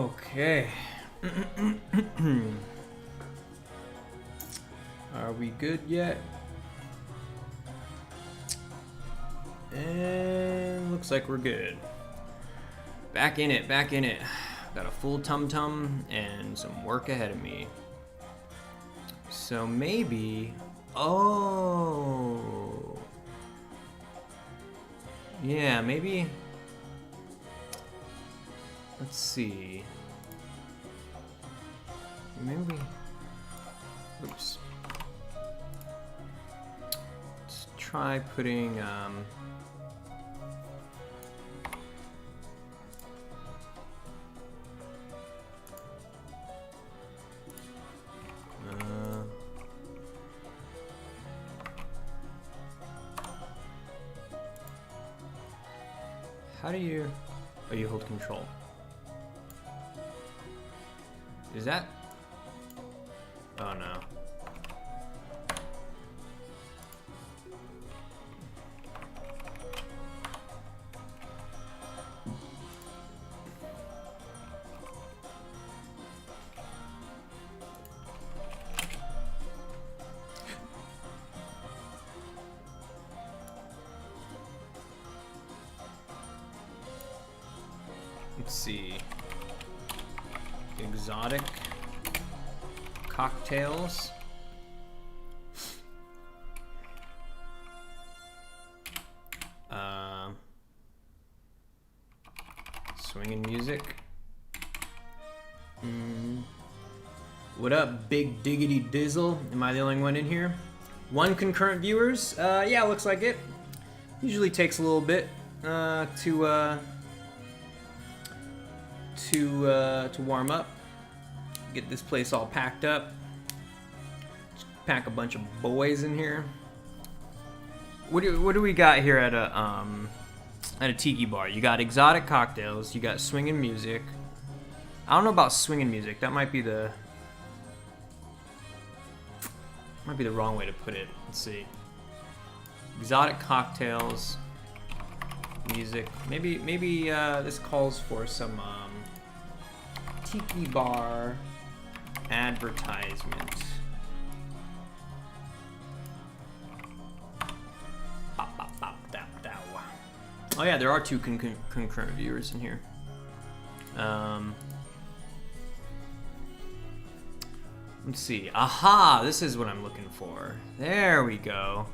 Okay. Are we good yet? And looks like we're good. Back in it, back in it. Got a full tum-tum and some work ahead of me. So maybe... Oh... Yeah, maybe... Let's see... Maybe... Oops. Let's try putting... How do you... Oh, you hold control. Is that... Oh no. Let's see. Exotic cocktails. Swinging music. What up, Big Diggity Dizzle? Am I the only one in here? One concurrent viewers? Yeah, looks like it. Usually takes a little bit to warm up. Get this place all packed up. Just pack a bunch of boys in here. What do we got here at a tiki bar? You got exotic cocktails. You got swinging music. I don't know about swinging music. That might be the wrong way to put it. Let's see. Exotic cocktails. Music. Maybe this calls for some tiki bar advertisement. Bop, bop, bop, dow, dow. Oh yeah, there are two concurrent viewers in here. Let's see. Aha! This is what I'm looking for. There we go.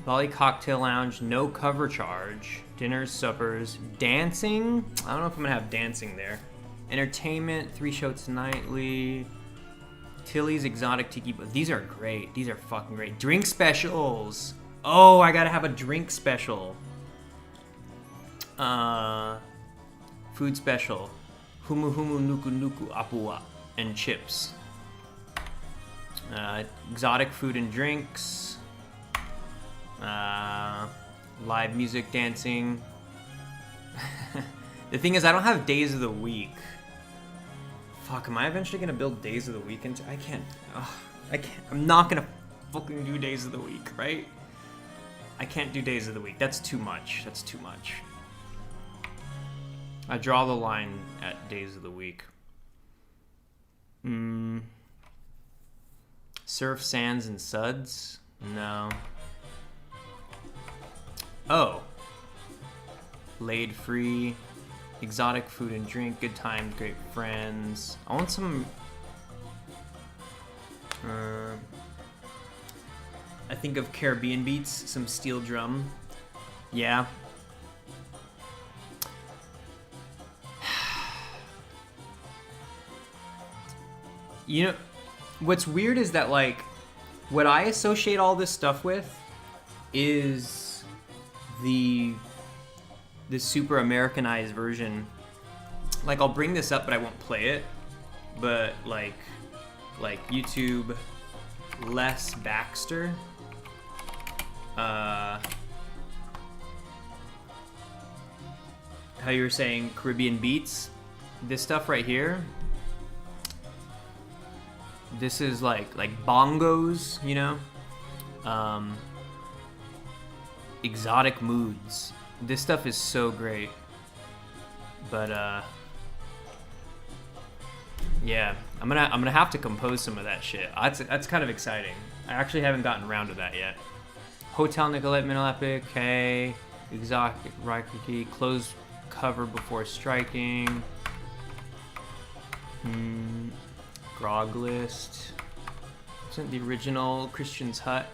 Bali Cocktail Lounge, no cover charge. Dinners, suppers, dancing. I don't know if I'm gonna have dancing there. Entertainment, 3 shows nightly. Tilly's Exotic Tiki. These are great. These are fucking great. Drink specials. Oh, I gotta have a drink special. Food special. Humu humu nuku nuku apua and chips. Exotic food and drinks. Live music, dancing. The thing is, I don't have days of the week. Fuck, am I eventually gonna build days of the week into? I can't. I can't. I'm not gonna fucking do days of the week, right? I can't do days of the week. That's too much. That's too much. I draw the line at days of the week. Surf, sands, and suds? No. Oh. Laid free. Exotic food and drink. Good times, great friends. I want some... I think of Caribbean beats. Some steel drum. Yeah. You know, what's weird is that, like, what I associate all this stuff with is the super Americanized version. Like, I'll bring this up, but I won't play it. But, like YouTube, Les Baxter. How you were saying Caribbean beats. This stuff right here. This is like bongos, you know? Exotic moods. This stuff is so great. But Yeah, I'm gonna have to compose some of that shit. That's kind of exciting. I actually haven't gotten around to that yet. Hotel Nicolette Middle Epic, okay. Exotic Raikiki, close cover before striking. Grog list. Isn't the original Christian's Hut?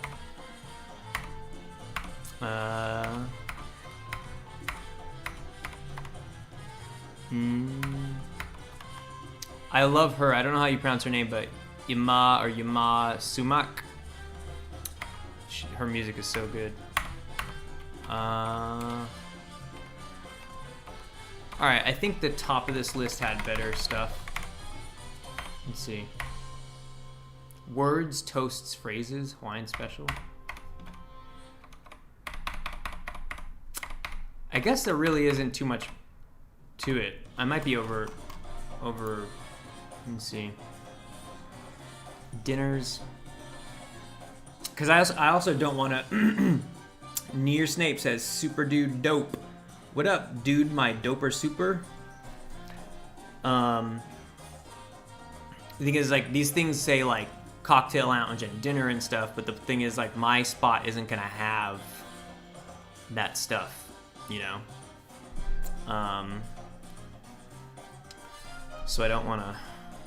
I love her. I don't know how you pronounce her name, but Yama Sumak. Her music is so good. Alright, I think the top of this list had better stuff. Let's see. Words, toasts, phrases, Hawaiian special. I guess there really isn't too much to it. I might be over, let's see. Dinners. Because I also don't want to... Near Snape says, super dude dope. What up, dude, my doper super? The thing is, like, these things say, like, cocktail lounge and dinner and stuff, but the thing is, like, my spot isn't gonna have that stuff, you know? So I don't want to...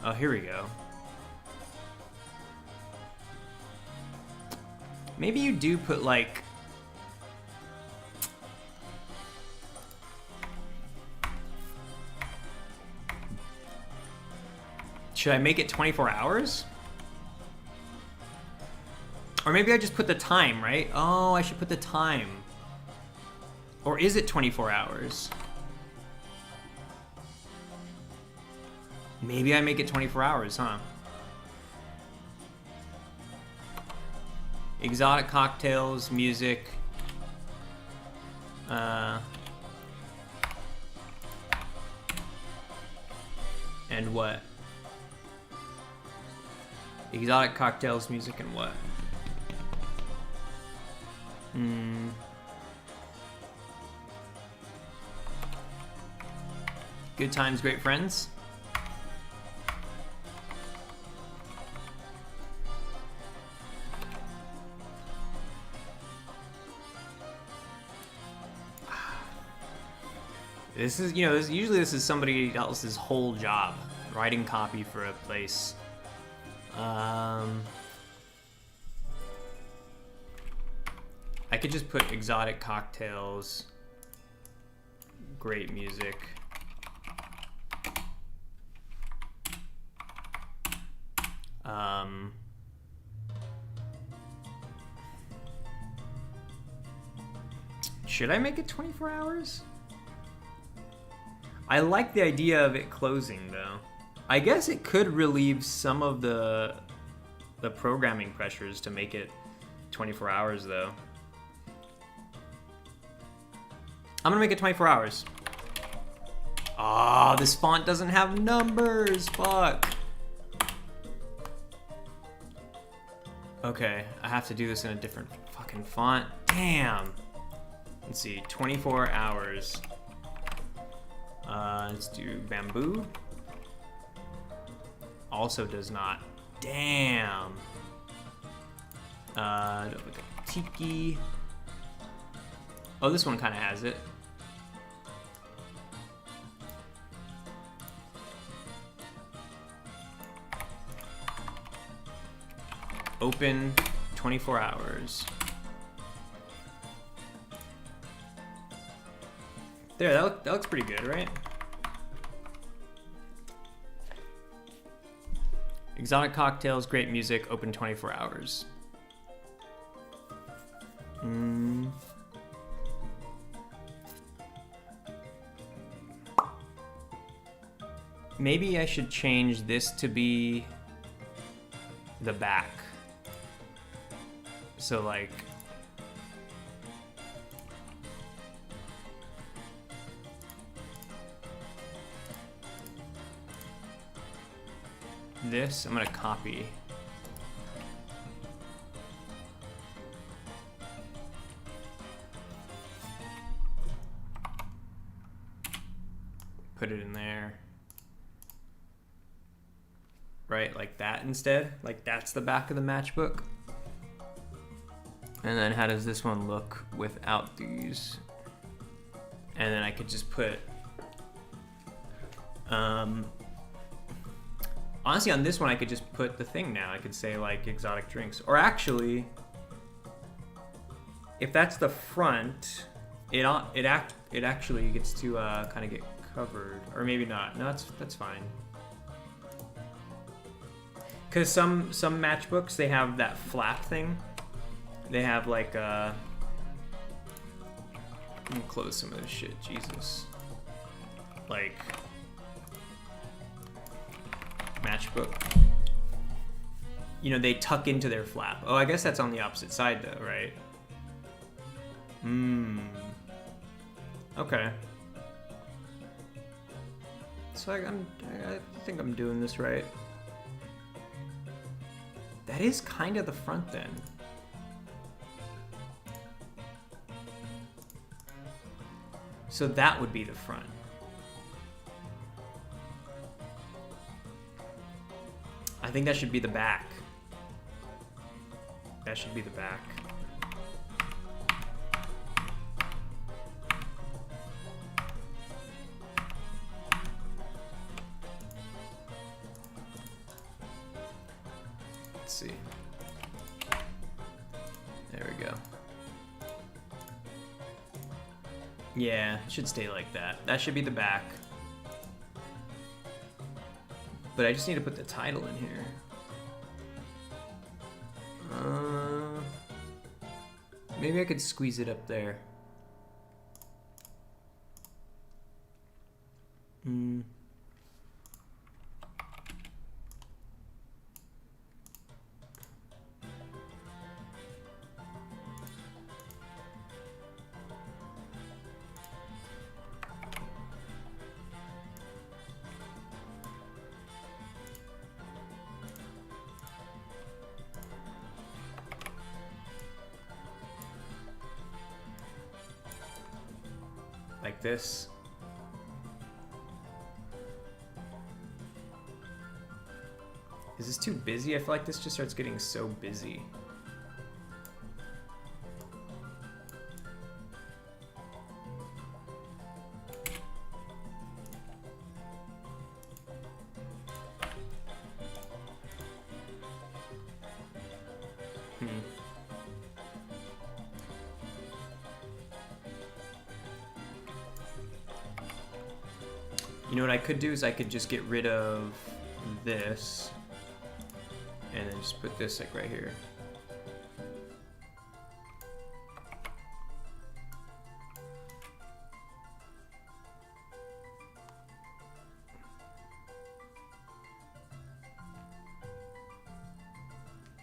Oh, here we go. Maybe you do put, like... Should I make it 24 hours? Or maybe I just put the time, right? Oh, I should put the time. Or is it 24 hours? Maybe I make it 24 hours, huh? Exotic cocktails, music. And what? Exotic cocktails, music, and what? Good times, great friends. This is, you know, usually this is somebody else's whole job, writing copy for a place. I could just put exotic cocktails, great music. Should I make it 24 hours? I like the idea of it closing, though. I guess it could relieve some of the programming pressures to make it 24 hours, though. I'm gonna make it 24 hours. Ah, this font doesn't have numbers. Fuck. Okay, I have to do this in a different fucking font. Damn. Let's see, 24 hours. Let's do bamboo. Also does not. Damn. Tiki. Oh, this one kind of has it. Open 24 hours. There, that looks pretty good, right? Exotic cocktails, great music, open 24 hours. Maybe I should change this to be the back. So like, this, I'm gonna copy. Put it in there. right? Like that instead. Like that's the back of the matchbook. And then how does this one look without these? And then I could just put, honestly on this one I could just put the thing now. I could say like exotic drinks. Or actually, if that's the front, it actually gets to kind of get covered. Or maybe not. No, that's fine. Because some matchbooks, they have that flap thing. They have like let me close some of this shit, Jesus. Like matchbook. You know, they tuck into their flap. Oh, I guess that's on the opposite side though, right? Okay. So I think I'm doing this right. That is kind of the front then. So that would be the front. I think that should be the back. That should be the back. Let's see. There we go. Yeah, it should stay like that. That should be the back. But I just need to put the title in here. Maybe I could squeeze it up there. Like this. Is this too busy? I feel like this just starts getting so busy. You know what I could do is I could just get rid of this and then just put this like right here.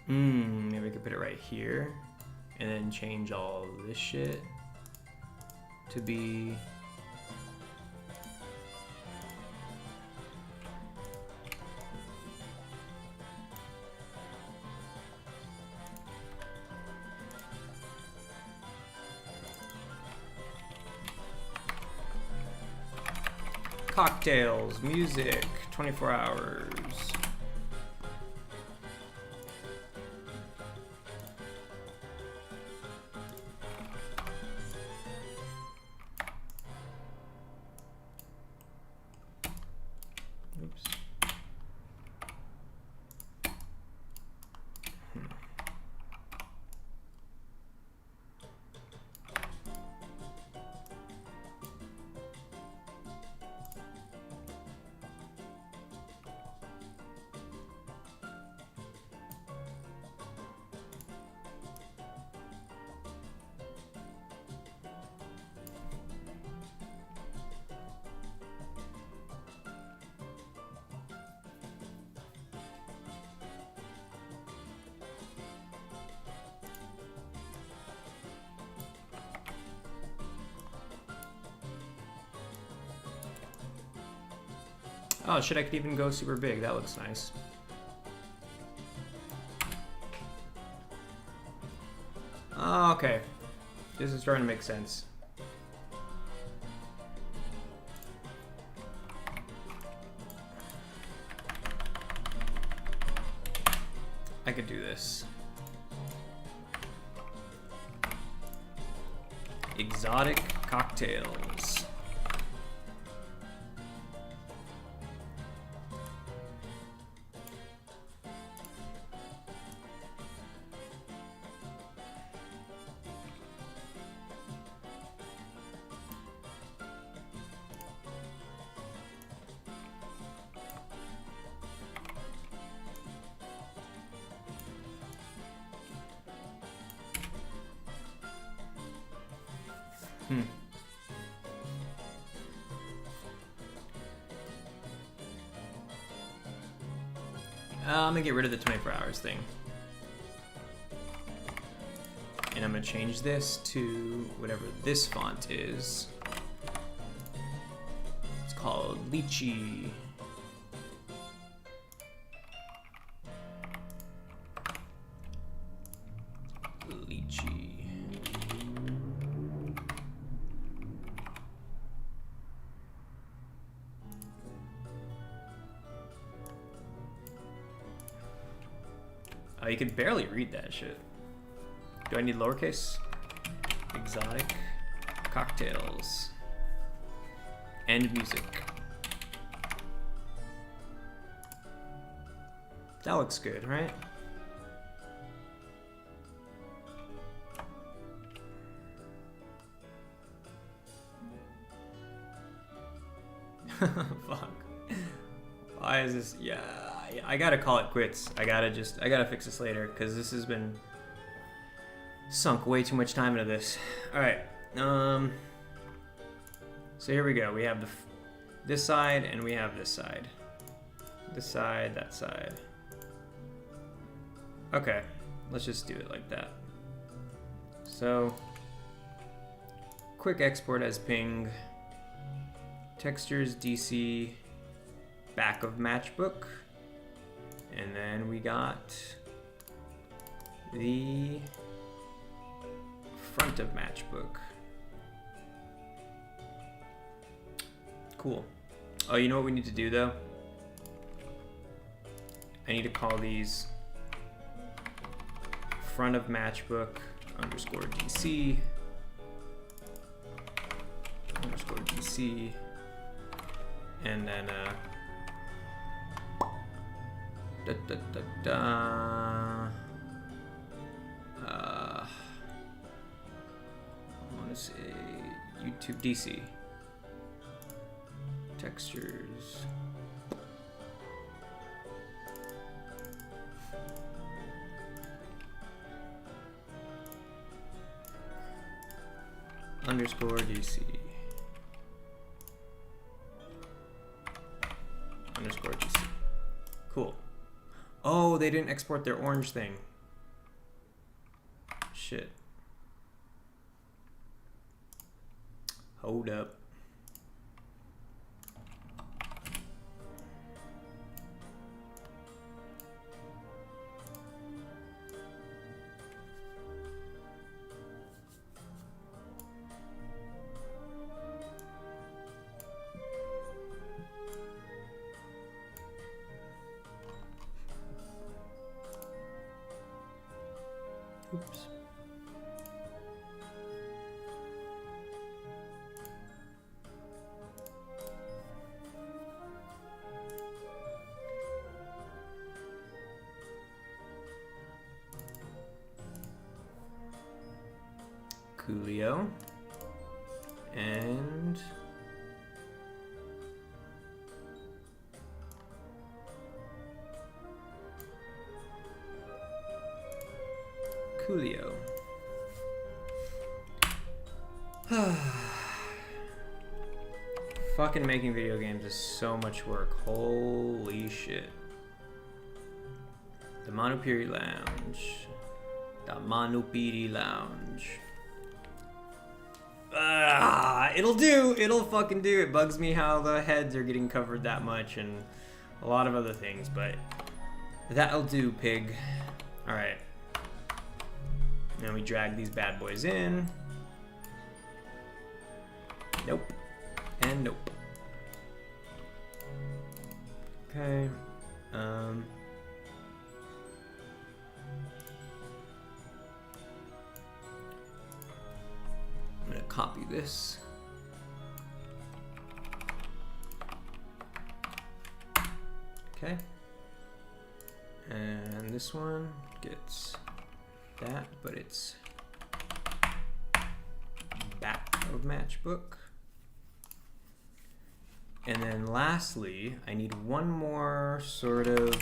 Maybe I could put it right here and then change all this shit to be cocktails, music, 24 hours. Oops. Oh shit, I could even go super big. That looks nice. Oh, okay. This is starting to make sense. I could do this. Exotic cocktails. I'm gonna get rid of the 24 hours thing. And I'm gonna change this to whatever this font is. It's called Lychee. Lychee. Oh, you can barely read that shit. Do I need lowercase? Exotic cocktails. And music. That looks good, right? Fuck. Why is this? Yeah, I gotta call it quits. I gotta fix this later because this has been sunk way too much time into this. All right. So here we go. We have this side and we have this side. This side, that side. Okay, let's just do it like that. So, quick export as ping. Textures DC. Back of matchbook. And then we got the front of matchbook. Cool. Oh, you know what we need to do though? I need to call these front of matchbook underscore DC underscore DC, and then I want to say YouTube DC textures. Underscore DC underscore DC. Cool. Oh, they didn't export their orange thing. Shit. Hold up. Oops. Coolio. And Coolio. Fucking making video games is so much work. Holy shit. The Manupiri Lounge. The Manupiri Lounge. It'll do. It'll fucking do. It bugs me how the heads are getting covered that much and a lot of other things, but that'll do, pig. Alright. Now we drag these bad boys in. Nope. And nope. this. Okay. And this one gets that, but it's back of matchbook. And then lastly, I need one more sort of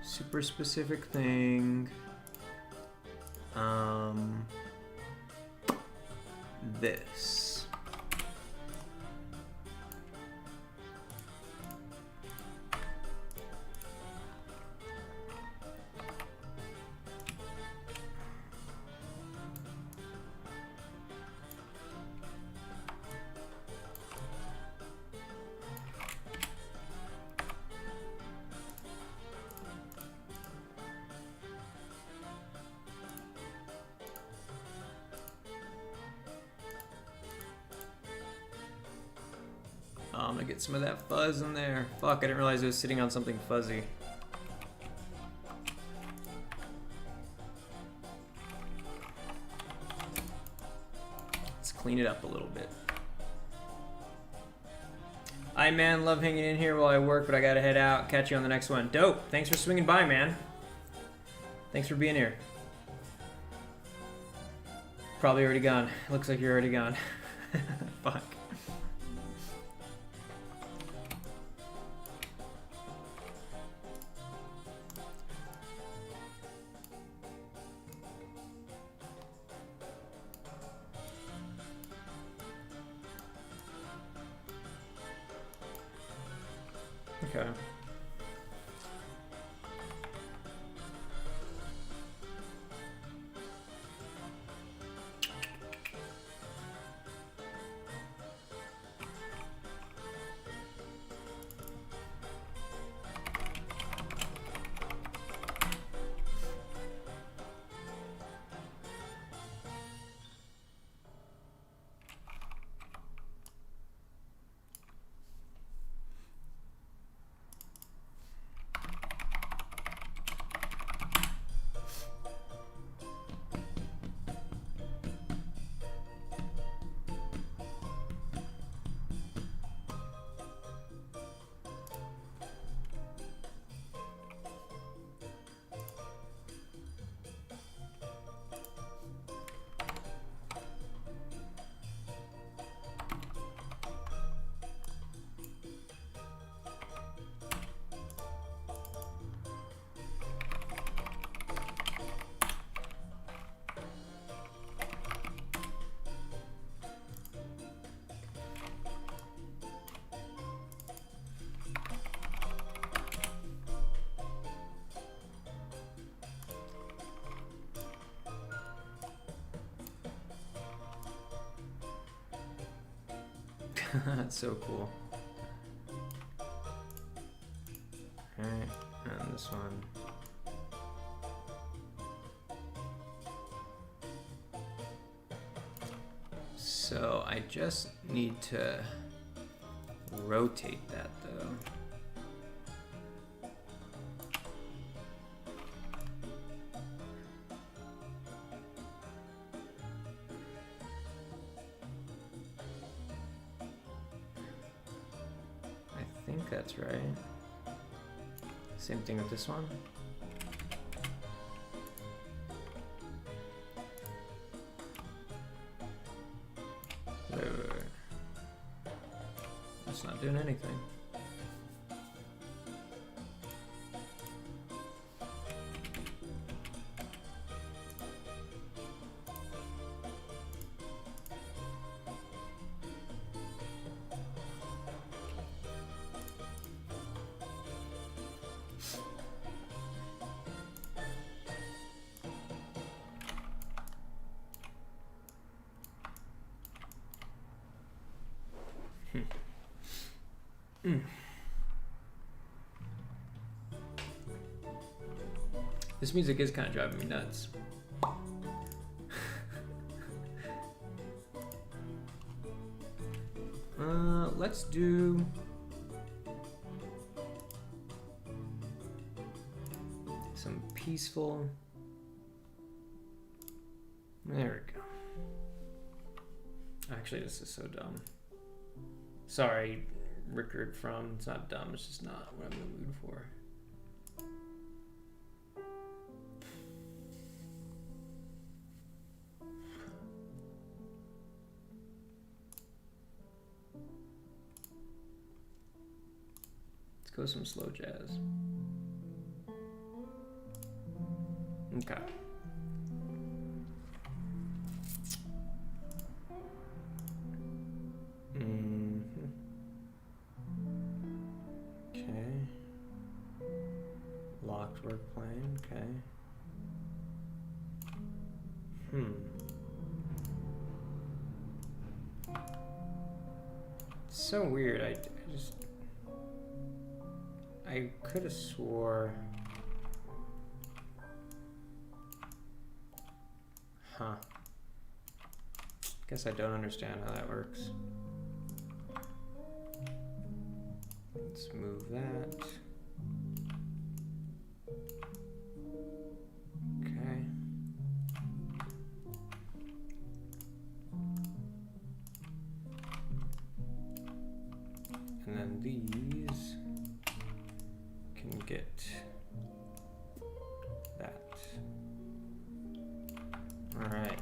super specific thing. This. I'm gonna get some of that fuzz in there. Fuck, I didn't realize it was sitting on something fuzzy. Let's clean it up a little bit. Hi man, love hanging in here while I work, but I gotta head out. Catch you on the next one. Dope, thanks for swinging by, man. Thanks for being here. Probably already gone. Looks like you're already gone. Fuck. Okay. That's so cool. Alright, and this one. So I just need to rotate that though. I think that's right. Same thing with this one. Wait. It's not doing anything. This music is kind of driving me nuts. Let's do some peaceful. There we go. Actually, this is so dumb. Sorry, Rickard from. It's not dumb, it's just not what I'm in the mood for. Let's go some slow jazz. Okay. Okay. Locked work plane, okay. So weird, I could have swore. Huh. Guess I don't understand how that works. Let's move that. Okay. And then these can get that. All right.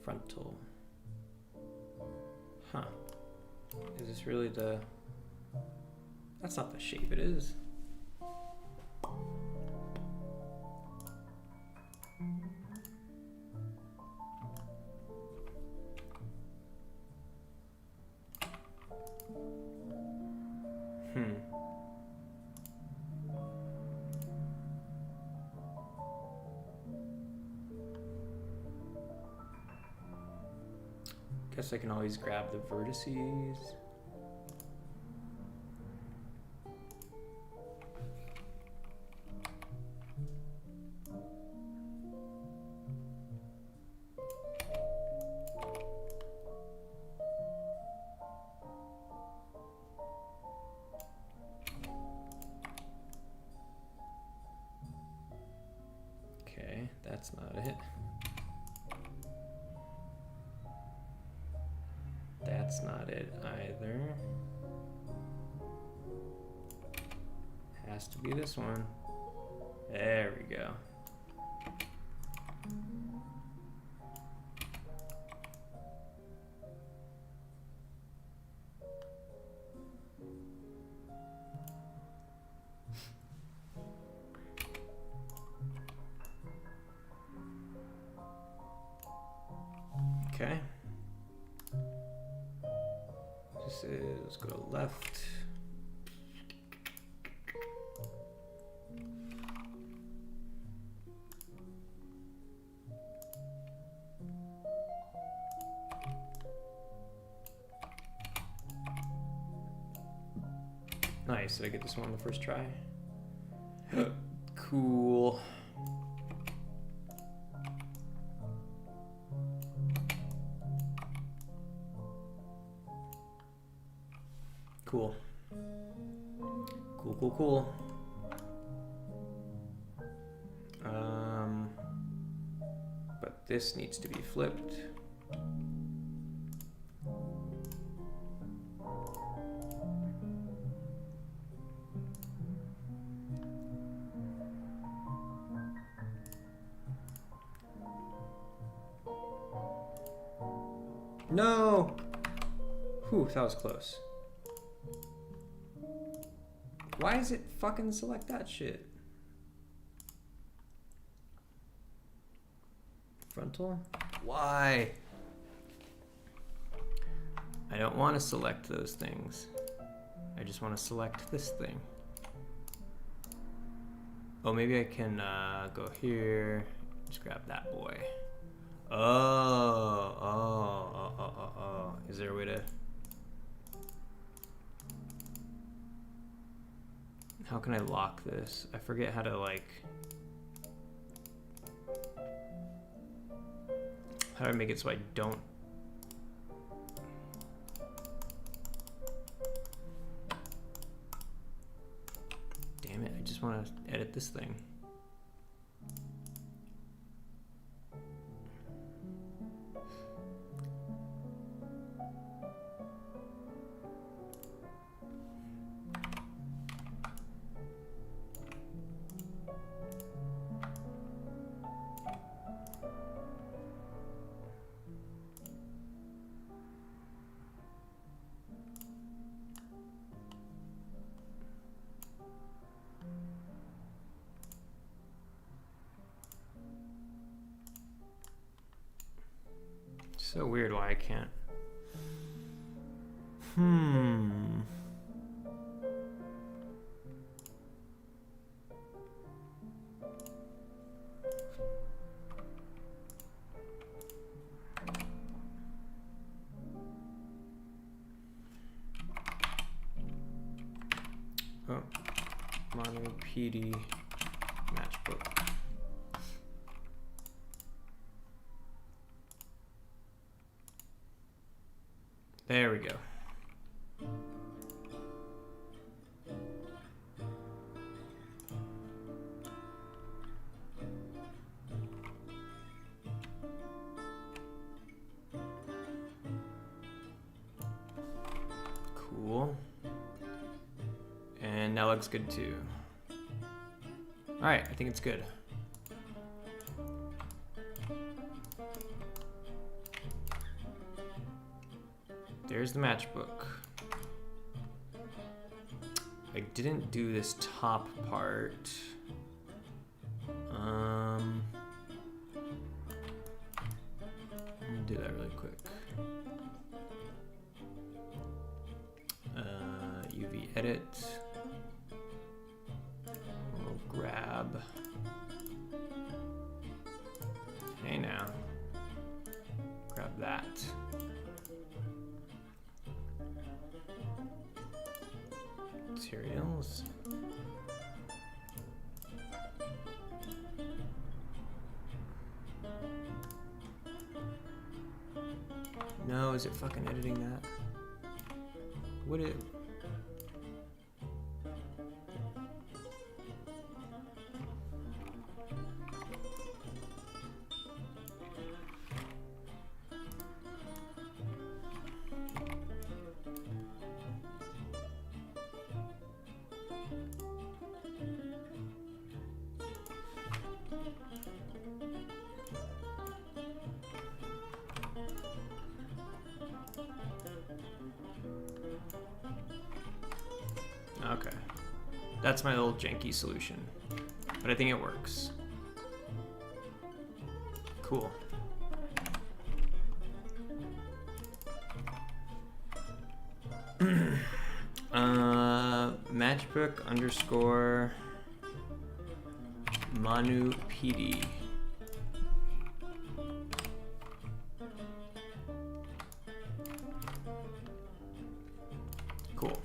Frontal. Huh. Is this really the... That's not the shape it is. Guess I can always grab the vertices. Okay, that's not it. That's not it either. Has to be this one. There we go. Okay. This is, let's go to left. Nice, did I get this one on the first try? Cool. Cool. Cool, cool, cool. But this needs to be flipped. No! Whew, that was close. Why does it fucking select that shit? Frontal? Why? I don't want to select those things. I just want to select this thing. Oh, maybe I can go here. Just grab that boy. Oh. Is there a way to... How can I lock this? I forget how to, like... How do I make it so I don't... Damn it, I just want to edit this thing. So weird why I can't. Oh, Manu PD matchbook. There we go. Cool. And that looks good too. All right, I think it's good. There's the matchbook. I didn't do this top part. I'm gonna do that really quick. UV edit. We'll grab. Hey now. Grab that. Materials. No, is it fucking editing that? Would it? Okay, that's my little janky solution, but I think it works. Cool. Matchbook underscore Manu PD. Cool.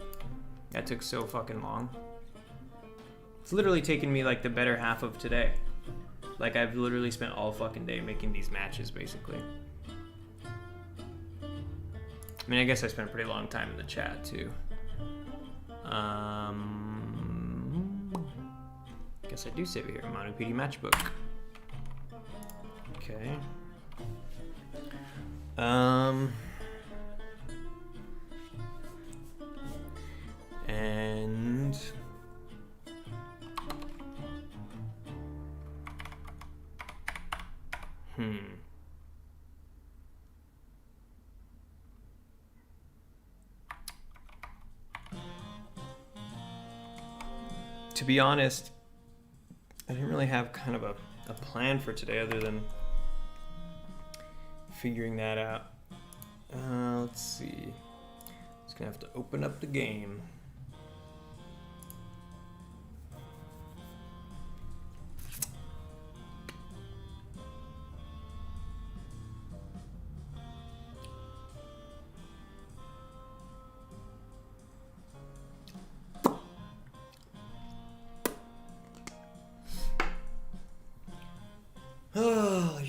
That took so fucking long. It's literally taken me like the better half of today. Like I've literally spent all fucking day making these matches basically. I mean, I guess I spent a pretty long time in the chat too. Guess I do save it here. Manu PD matchbook. Okay. And to be honest, I didn't really have kind of a plan for today other than figuring that out. Let's see. Just gonna have to open up the game.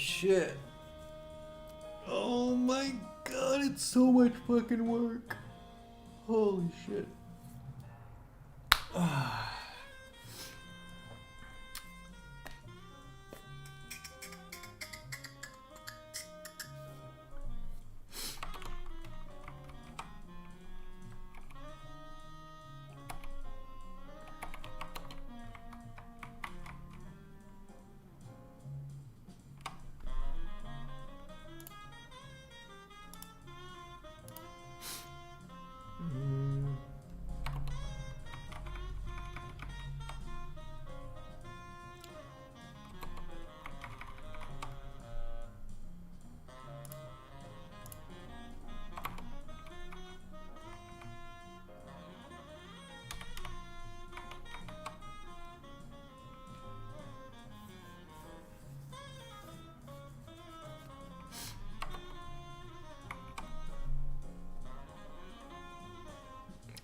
shit. Oh my god, it's so much fucking work. Holy shit.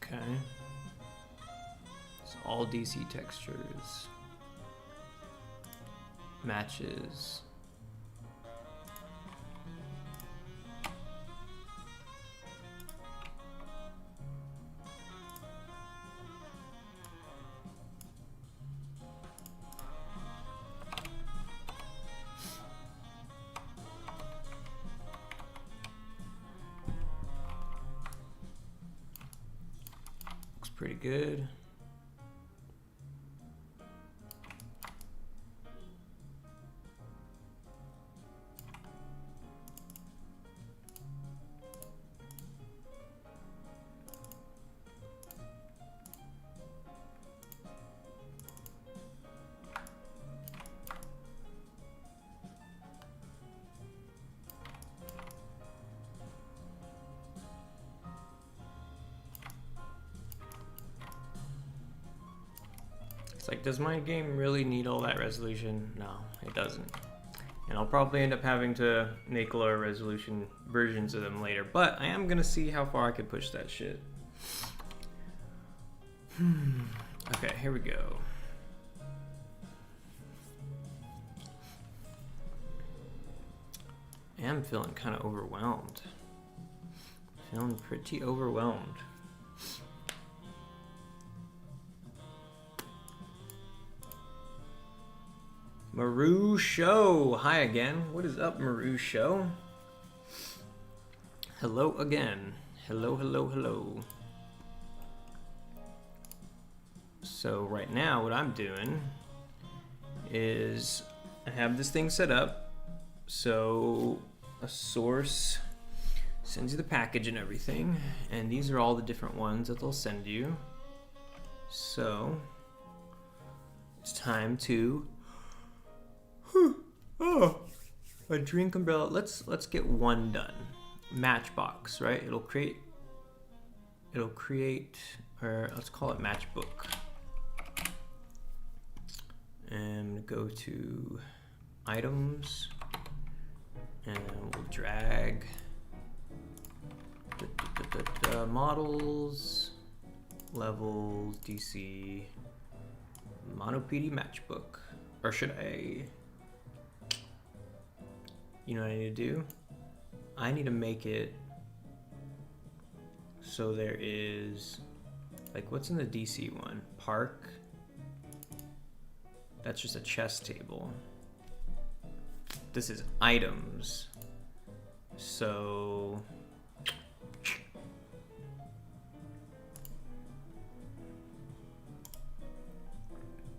Okay. So all DC textures. Matches. Pretty good. It's like, does my game really need all that resolution? No, it doesn't. And I'll probably end up having to make lower resolution versions of them later, but I am gonna see how far I could push that shit. Okay, here we go. I am feeling kind of overwhelmed. Feeling pretty overwhelmed. Maru Show, hi again. What is up, Maru Show? Hello again. Hello, hello, hello. So right now what I'm doing is I have this thing set up. So a source sends you the package and everything, and these are all the different ones that they'll send you. So it's time to a drink umbrella. Let's get one done. Matchbox, right? It'll create, or let's call it matchbook. And go to items, and we'll drag models, levels, DC, monopd matchbook. Or should I? You know what I need to do? I need to make it so there is, like, what's in the DC one? Park. That's just a chess table. This is items. So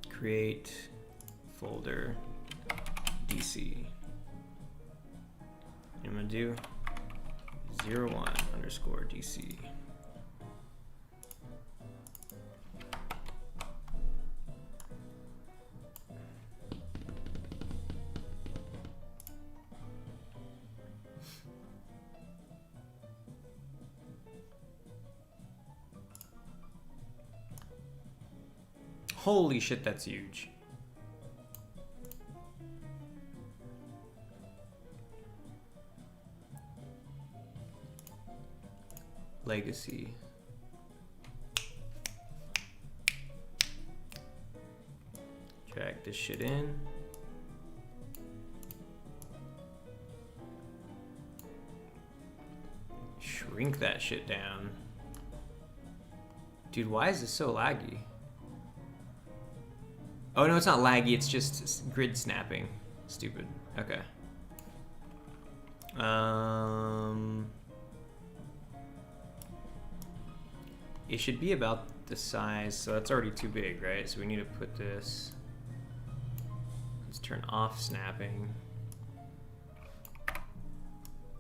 create folder DC. I'm gonna do 01_DC. Holy shit, that's huge. Legacy. Drag this shit in. shrink that shit down. Dude, why is this so laggy? Oh no, it's not laggy, it's just grid snapping. Stupid. Okay. It should be about the size, so that's already too big, right? So we need to put this, let's turn off snapping.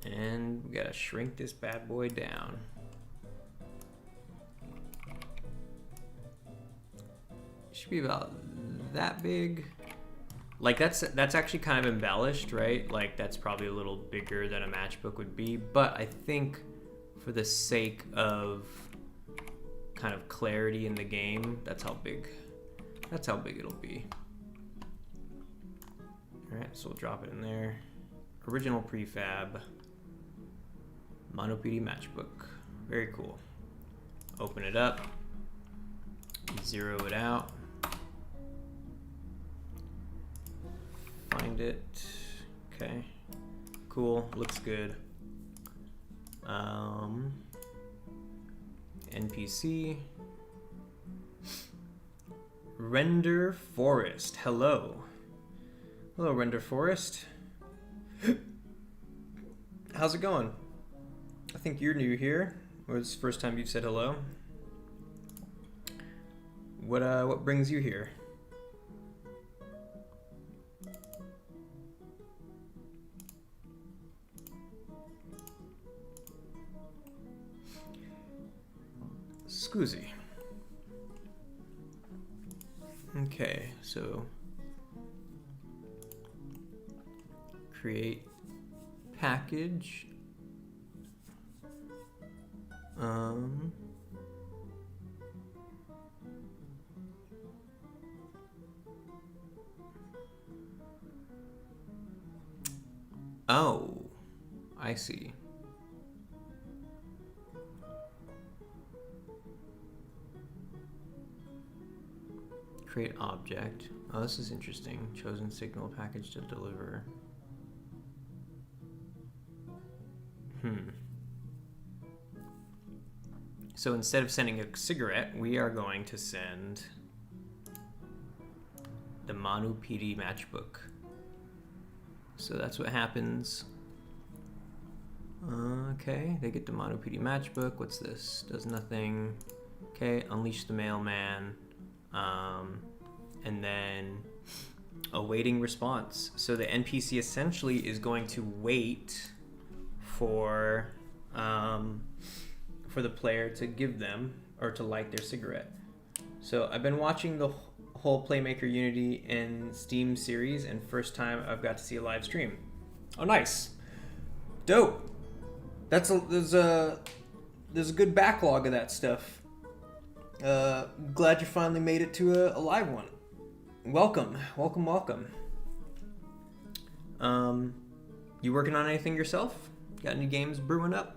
And we gotta shrink this bad boy down. It should be about that big. Like that's actually kind of embellished, right? Like that's probably a little bigger than a matchbook would be, but I think for the sake of kind of clarity in the game, that's how big it'll be. All right, so we'll drop it in there. Original prefab, Mono PD matchbook, very cool. Open it up, zero it out, find it. Okay, cool, looks good. NPC. Render Forest. Hello. Hello, Render Forest. How's it going? I think you're new here. Or it's the first time you've said hello. What brings you here? Scoozy. Okay, so create package. Oh, I see. Create object. Oh, this is interesting. Chosen signal package to deliver. So instead of sending a cigarette, we are going to send the Mono PD matchbook. So that's what happens. Okay, they get the Mono PD matchbook. What's this? Does nothing. Okay, unleash the mailman. And then awaiting response. So the NPC essentially is going to wait for the player to give them or to light their cigarette. So I've been watching the whole Playmaker Unity and Steam series, and first time I've got to see a live stream. Oh, nice, dope. There's a good backlog of that stuff. Glad you finally made it to a live one. Welcome. You working on anything yourself? Got any games brewing up?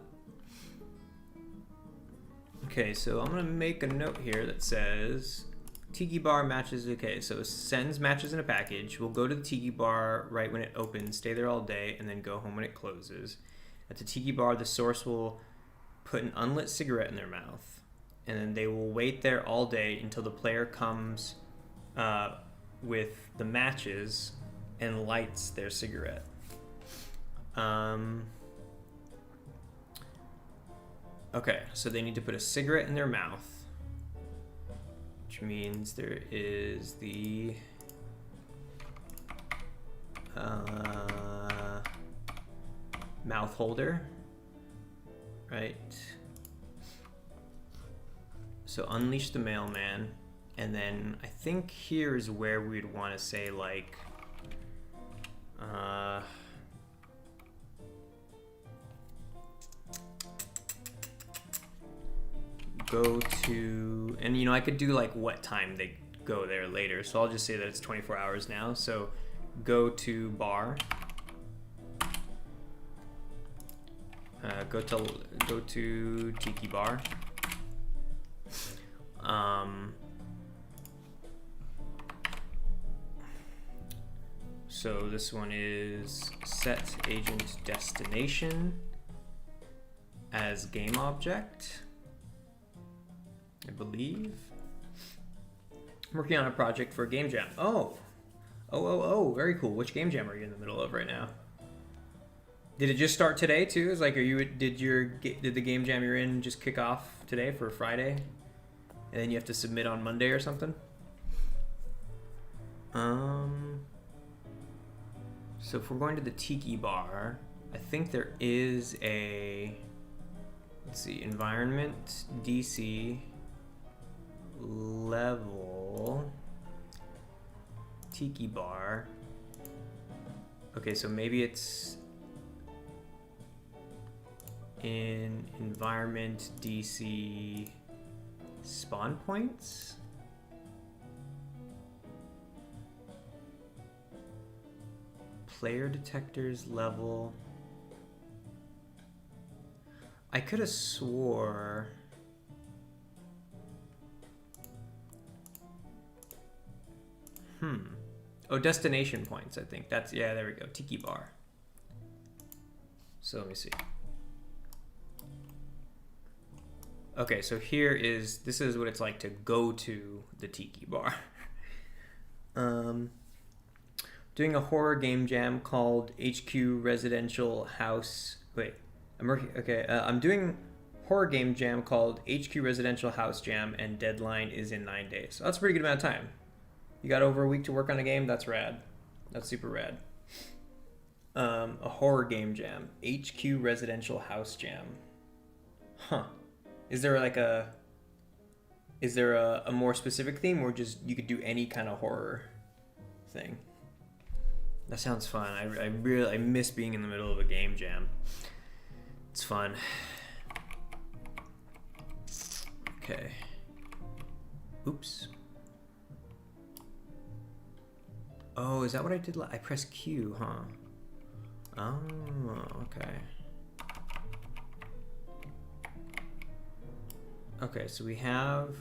Okay, so I'm gonna make a note here that says Tiki Bar matches. Okay, so sends matches in a package. We'll go to the Tiki Bar right when it opens, stay there all day, and then go home when it closes. At the Tiki Bar, the source will put an unlit cigarette in their mouth, and then they will wait there all day until the player comes with the matches and lights their cigarette. Okay, so they need to put a cigarette in their mouth, which means there is the mouth holder, right? So unleash the mailman, and then I think here is where we'd want to say like go to, and you know, I could do like what time they go there later, so I'll just say that it's 24 hours now. So go to bar, go to Tiki Bar. So this one is set agent destination. as game object, I believe. I'm working on a project for a game jam. Oh, very cool. Which game jam are you in the middle of right now? Did it just start today too? Is like, did the game jam you're in just kick off today for Friday, and then you have to submit on Monday or something? So if we're going to the Tiki Bar, I think there is a, let's see, environment, DC, level, Tiki Bar. Okay, so maybe it's in environment, DC, spawn points. Player detectors level. I could have swore oh, destination points, I think. That's, yeah, there we go. Tiki Bar. So let me see. Okay, so this is what it's like to go to the Tiki Bar. Doing a horror game jam called HQ Residential House. Wait, I'm doing horror game jam called HQ Residential House Jam, and deadline is in 9 days. So that's a pretty good amount of time. You got over a week to work on a game? That's rad. That's super rad. A horror game jam. HQ Residential House Jam. Huh. Is there a more specific theme, or just you could do any kind of horror thing? That sounds fun. I miss being in the middle of a game jam. It's fun. Okay. Oops. Oh, is that what I did? I pressed Q, huh? Oh, okay. Okay, so we have...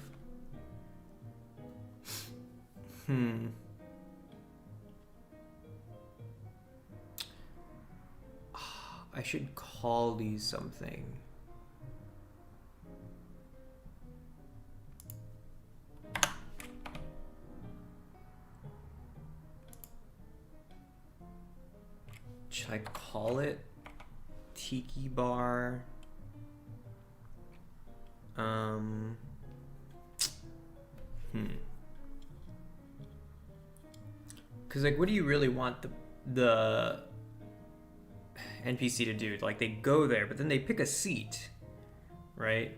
I should call these something. Should I call it Tiki Bar? Cause like, what do you really want the NPC to do? Like, they go there, but then they pick a seat, right?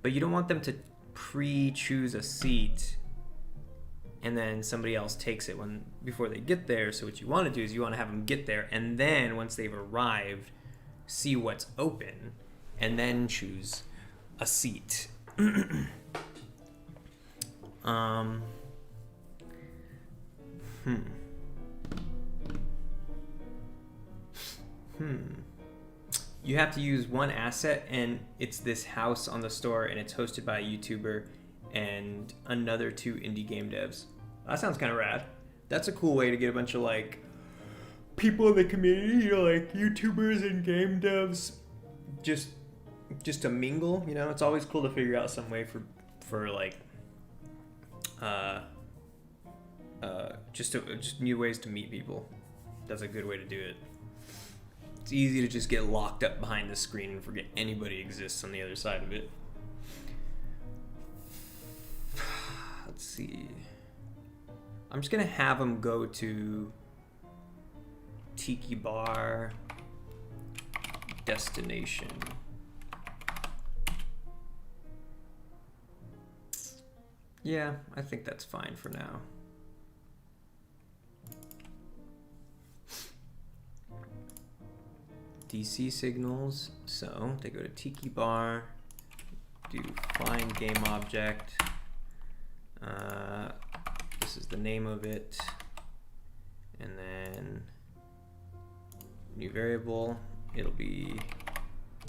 But you don't want them to pre-choose a seat and then somebody else takes it before they get there. So what you want to do is you want to have them get there, and then once they've arrived, see what's open, and then choose a seat. You have to use one asset, and it's this house on the store, and it's hosted by a YouTuber and another 2 indie game devs. That sounds kind of rad. That's a cool way to get a bunch of like people in the community, you know, like YouTubers and game devs, just to mingle. You know, it's always cool to figure out some way for like just new ways to meet people. That's a good way to do it. It's easy to just get locked up behind the screen and forget anybody exists on the other side of it. Let's see. I'm just gonna have them go to Tiki Bar destination. Yeah, I think that's fine for now. DC signals, so they go to Tiki Bar, do find game object. This is the name of it, and then new variable, it'll be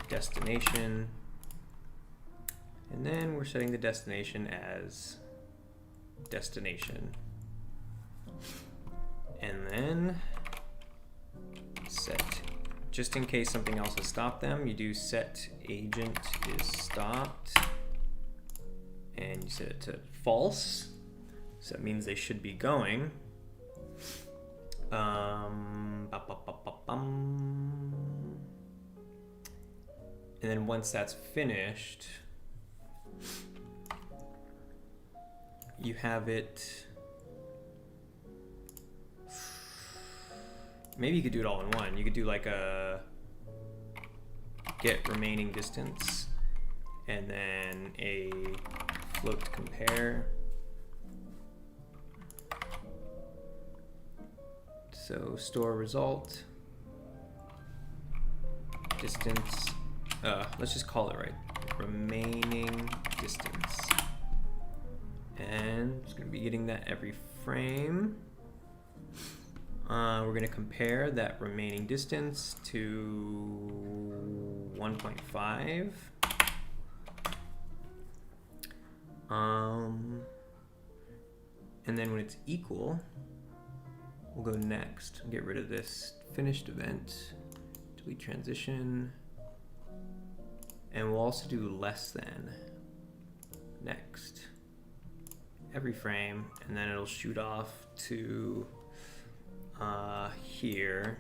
destination, and then we're setting the destination as destination, and then set just in case something else has stopped them, you do set agent is stopped, and you set it to false. So that means they should be going. And then once that's finished, you have it. Maybe you could do it all in one. You could do like a get remaining distance and then a float compare. So store result, distance, let's just call it right, remaining distance. And it's gonna be getting that every frame. We're gonna compare that remaining distance to 1.5. And then when it's equal, we'll go next. Get rid of this finished event, delete transition, and we'll also do less than next every frame, and then it'll shoot off to here,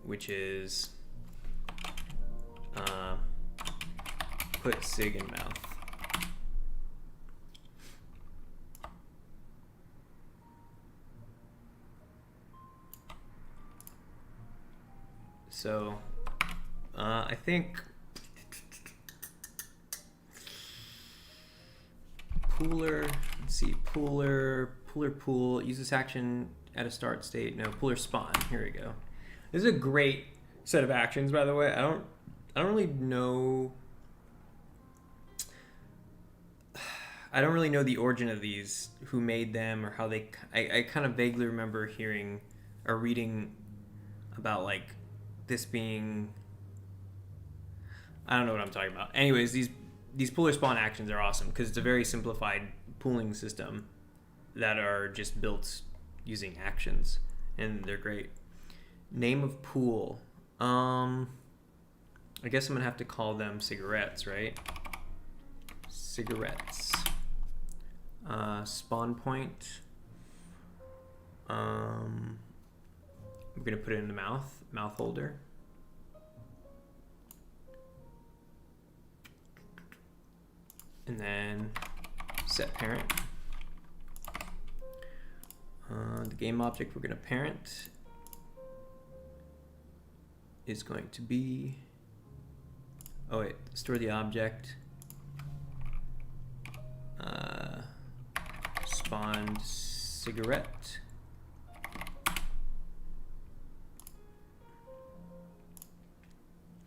which is put sig in mouth. So I think pooler, let's see, pooler pool, use this action at a start state. No, pooler spawn, here we go. This is a great set of actions, by the way. I don't really know, I don't really know the origin of these, who made them or how they, I kind of vaguely remember hearing or reading about like this being, I don't know what I'm talking about. Anyways, these pooler spawn actions are awesome because it's a very simplified pooling system that are just built using actions, and they're great. Name of pool. I guess I'm gonna have to call them cigarettes, right? Cigarettes. Spawn point. I'm gonna put it in the mouth holder. And then set parent. The game object we're gonna parent is going to be, oh wait, store the object, spawned cigarette,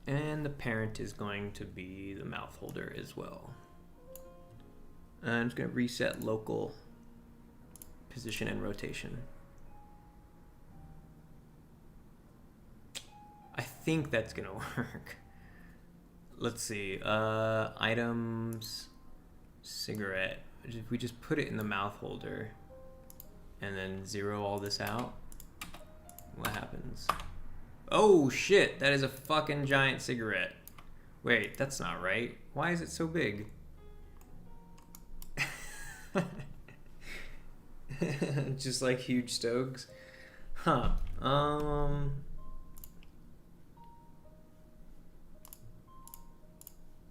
and the parent is going to be the mouth holder as well. And I'm just going to reset local position and rotation. I think that's going to work. Let's see. Items, cigarette. If we just put it in the mouth holder and then zero all this out, what happens? Oh shit, that is a fucking giant cigarette. Wait, that's not right. Why is it so big? Just like huge stoves. Huh.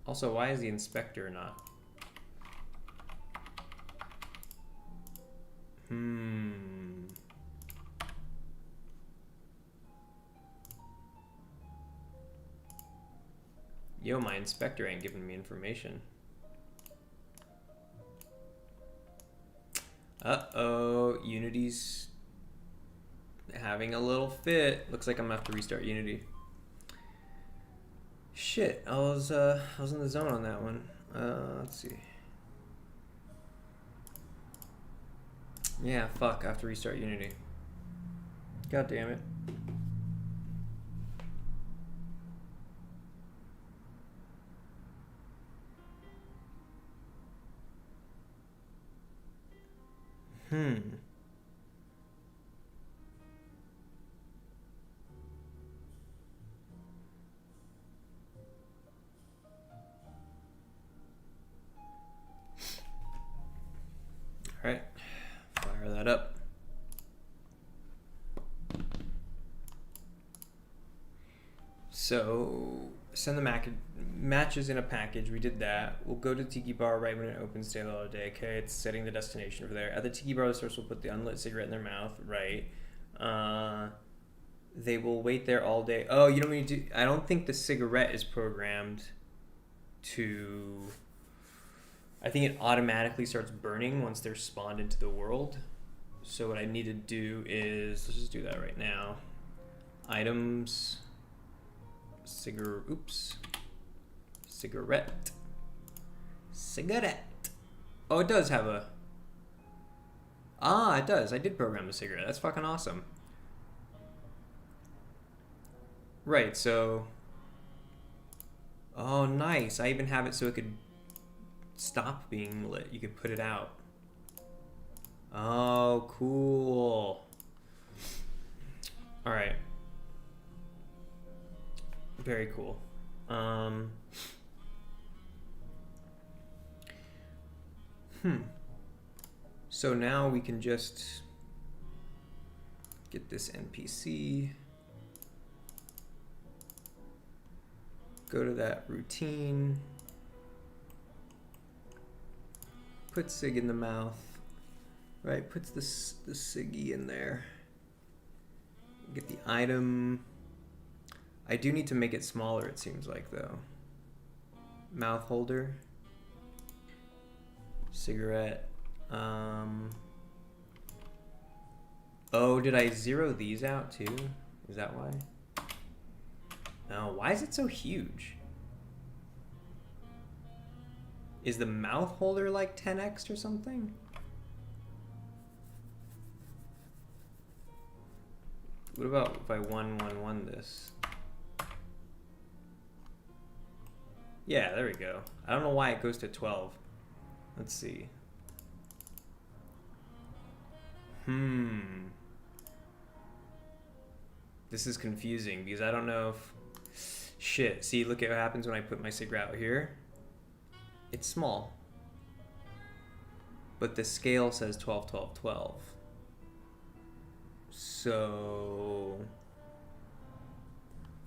Also, why is the inspector not? Yo, my inspector ain't giving me information. Uh-oh, Unity's having a little fit. Looks like I'm gonna have to restart Unity. Shit, I was in the zone on that one. Let's see. Yeah, fuck, I have to restart Unity. God damn it. So send the matches in a package. We did that. We'll go to Tiki Bar right when it opens daily all day. Okay, it's setting the destination over there. At the Tiki Bar, the source will put the unlit cigarette in their mouth. Right. They will wait there all day. Oh, you don't need to. I don't think the cigarette is programmed to. I think it automatically starts burning once they're spawned into the world. So what I need to do is, let's just do that right now. Items, cigarette. Oh, it does have a, it does. I did program the cigarette. That's fucking awesome. Right, so, oh, nice. I even have it so it could stop being lit. You could put it out. Oh, cool. All right. Very cool. So now we can just get this NPC. Go to that routine. Put Sig in the mouth. Right, puts the Siggy in there. Get the item. I do need to make it smaller, it seems like, though. Mouth holder. Cigarette. Oh, did I zero these out too? Is that why? No, why is it so huge? Is the mouth holder like 10x or something? What about if I 111 this? Yeah, there we go. I don't know why it goes to 12. Let's see. This is confusing because I don't know if... Shit, see, look at what happens when I put my cigarette out here. It's small. But the scale says 12, 12, 12. So...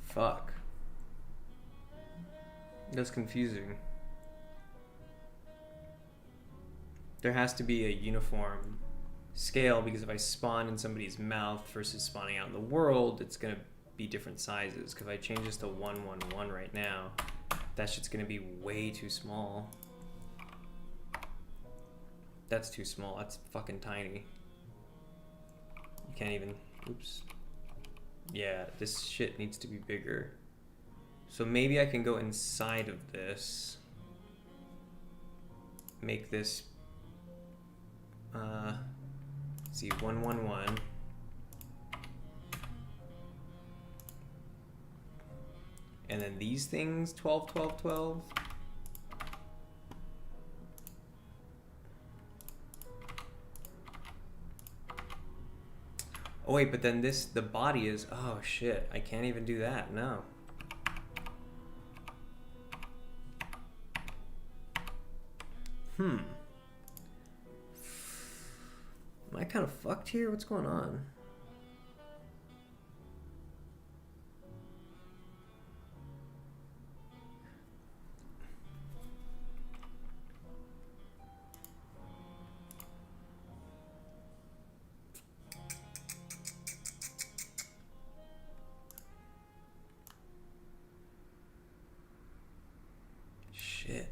Fuck. That's confusing. There has to be a uniform scale because if I spawn in somebody's mouth versus spawning out in the world, it's gonna be different sizes. Because if I change this to 111 right now, that shit's gonna be way too small. That's too small. That's fucking tiny. You can't even... Oops. Yeah, this shit needs to be bigger. So maybe I can go inside of this. Make this... see, 111. And then these things, 12, 12, 12. Oh wait, but then this, the body is, oh shit, I can't even do that, no. Am I kind of fucked here? What's going on? Shit.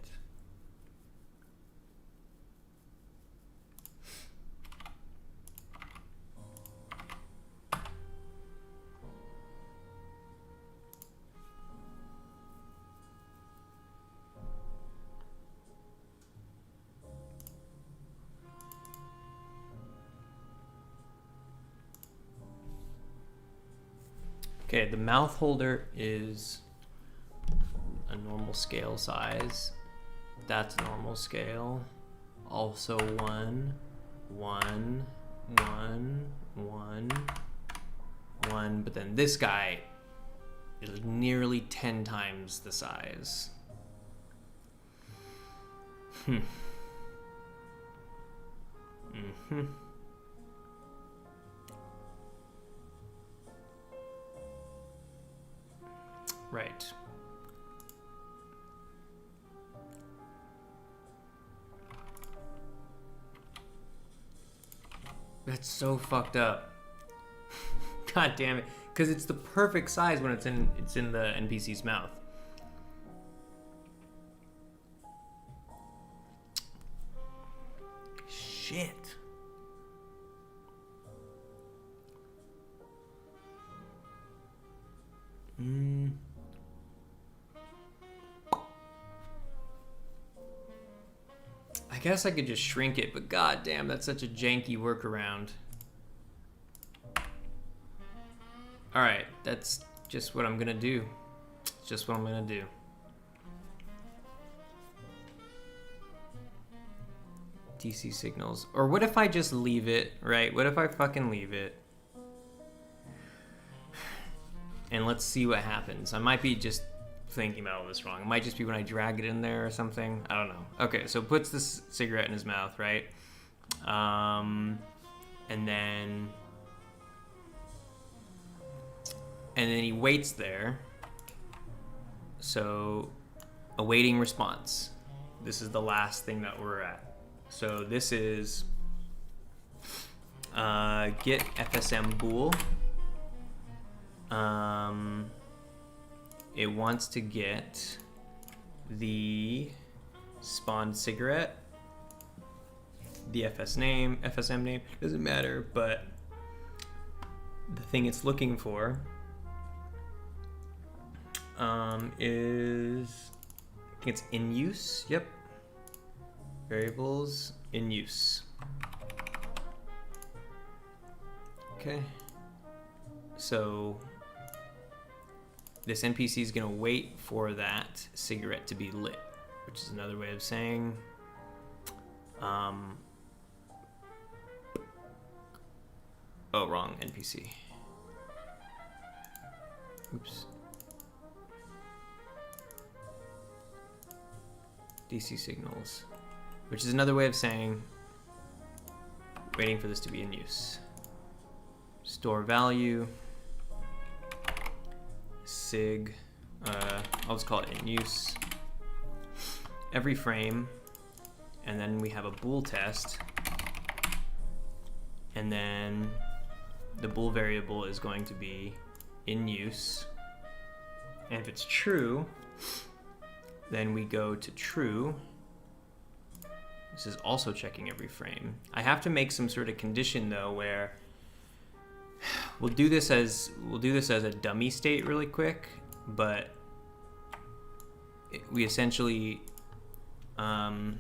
Okay, the mouth holder is a normal scale size. That's normal scale. Also 1, 1, 1, 1, 1. But then this guy is nearly 10 times the size. Right. That's so fucked up. God damn it. Because it's the perfect size when it's in the NPC's mouth. Shit. I guess I could just shrink it, but god damn, that's such a janky workaround. Alright, that's just what I'm gonna do. It's just what I'm gonna do. DC signals. Or what if I just leave it, right? What if I fucking leave it? And let's see what happens. I might be just thinking about all this wrong. It might just be when I drag it in there or something. I don't know. Okay, so puts this cigarette in his mouth, right? And then he waits there. So awaiting response. This is the last thing that we're at. So this is get FSM bool. It wants to get the spawned cigarette, the FSM name, doesn't matter, but the thing it's looking for is, I think it's in use, yep. Variables in use. Okay. So this NPC is going to wait for that cigarette to be lit, which is another way of saying oh, wrong NPC. Oops. DC signals, which is another way of saying waiting for this to be in use. Store value. Sig, I'll just call it in use. Every frame, and then we have a bool test, and then the bool variable is going to be in use, and if it's true, then we go to true. This is also checking every frame. I have to make some sort of condition though where we'll do this as a dummy state really quick, but we essentially because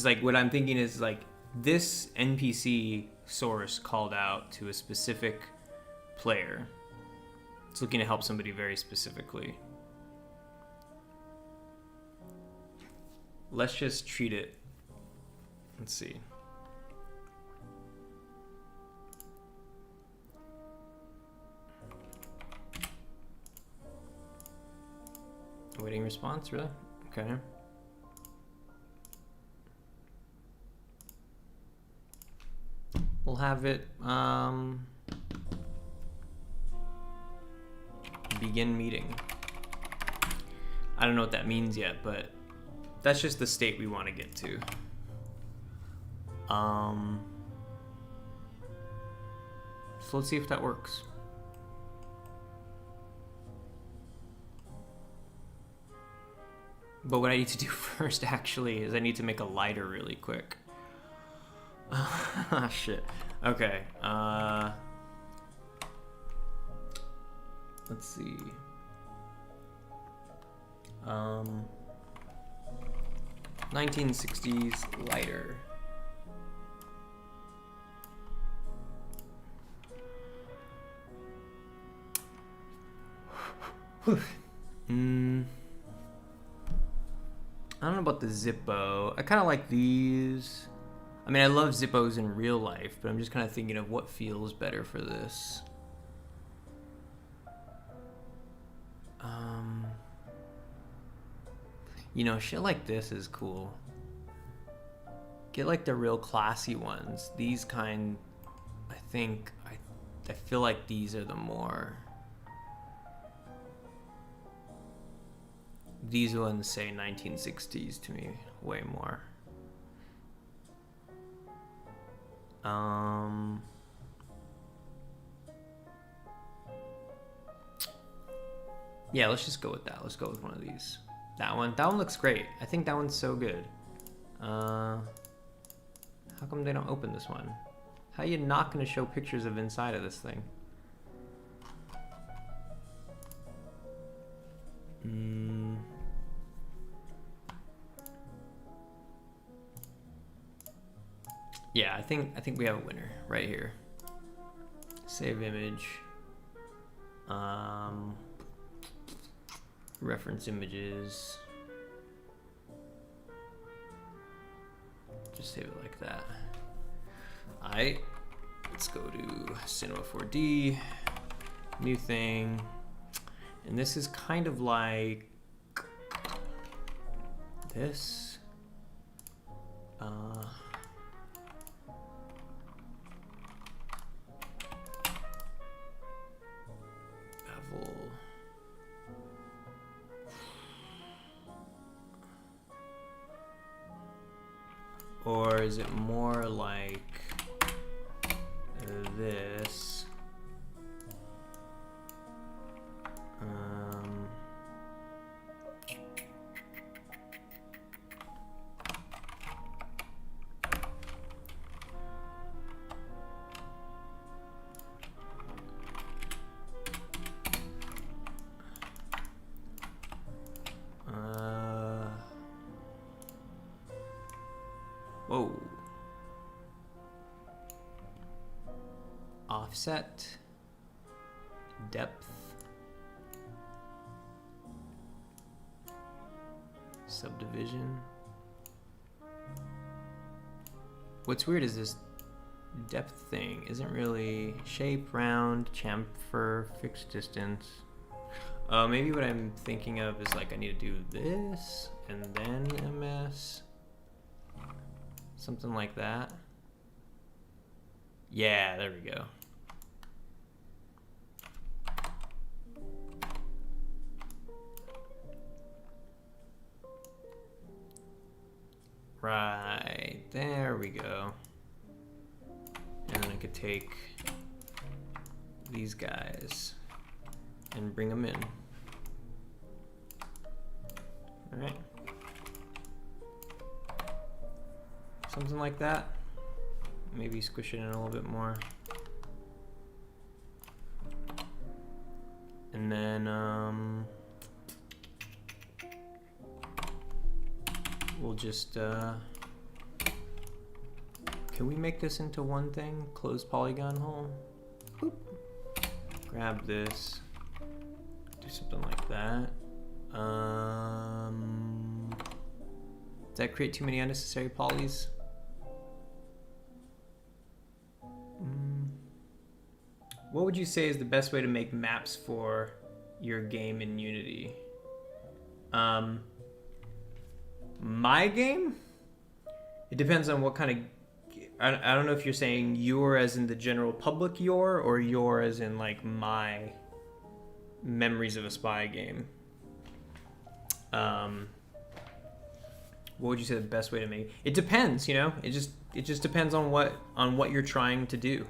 like what I'm thinking is like this NPC source called out to a specific player. It's looking to help somebody very specifically. Let's just treat it. Let's see. Awaiting response, really? Okay. We'll have it begin meeting. I don't know what that means yet, but that's just the state we want to get to. So let's see if that works. But what I need to do first actually is I need to make a lighter really quick. Shit. Okay. Let's see. 1960s lighter. I don't know about the Zippo. I kind of like these. I mean, I love Zippos in real life, but I'm just kind of thinking of what feels better for this. You know, shit like this is cool. Get like the real classy ones. These kind, I think I feel like these are the more. These ones say 1960s to me way more. Yeah, let's just go with that. Let's go with one of these. That one looks great. I think that one's so good. How come they don't open this one? How are you not gonna show pictures of inside of this thing? Yeah, I think we have a winner right here. Save image. Reference images. Just save it like that. Alright, let's go to Cinema 4D, new thing. And this is kind of like this. Bevel. Or is it more like this? Whoa. Offset, depth, subdivision. What's weird is this depth thing isn't really shape, round, chamfer, fixed distance. Maybe what I'm thinking of is like I need to do this and then MS. Something like that. Yeah, there we go. Right, there we go. And then I could take these guys and bring them in. All right. Something like that. Maybe squish it in a little bit more. And then we'll just can we make this into one thing? Close polygon hole. Boop. Grab this. Do something like that. Does that create too many unnecessary polys? What would you say is the best way to make maps for your game in Unity? My game? It depends on what kind of... I don't know if you're saying your as in the general public your, or your as in like my Memories of a Spy game. What would you say the best way to make it? It depends, you know? It just depends on what you're trying to do.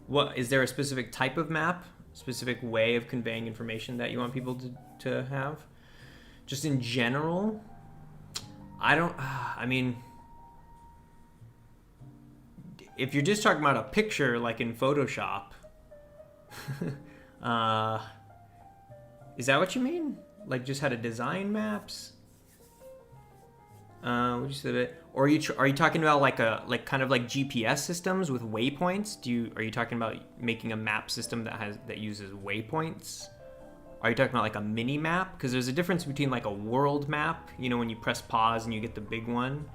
What is there a specific type of map, specific way of conveying information that you want people to have? Just in general, I mean, if you're just talking about a picture like in Photoshop, is that what you mean? Like just how to design maps? Would you say that? Or are you talking about like kind of like GPS systems with waypoints? Are you talking about making a map system that uses waypoints? Are you talking about like a mini map? Because there's a difference between like a world map, you know, when you press pause and you get the big one,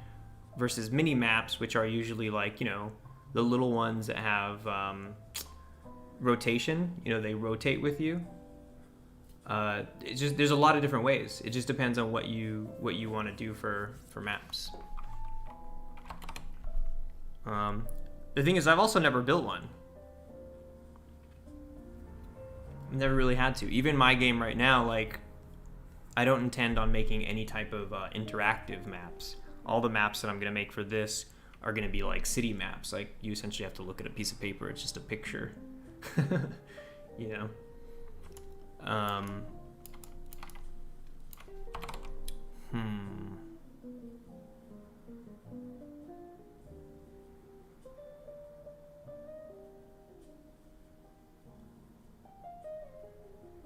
versus mini maps, which are usually like, you know, the little ones that have rotation. You know, they rotate with you. There's a lot of different ways. It just depends on what you want to do for maps. The thing is, I've also never built one. Never really had to. Even my game right now, like, I don't intend on making any type of interactive maps. All the maps that I'm going to make for this are going to be like city maps. Like, you essentially have to look at a piece of paper. It's just a picture. You know?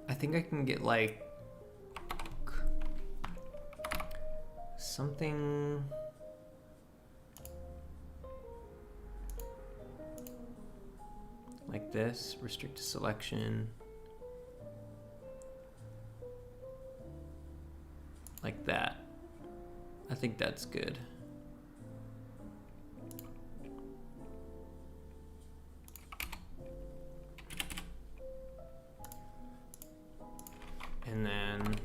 I think I can get like something like this, restrict to selection, like that. I think that's good. And then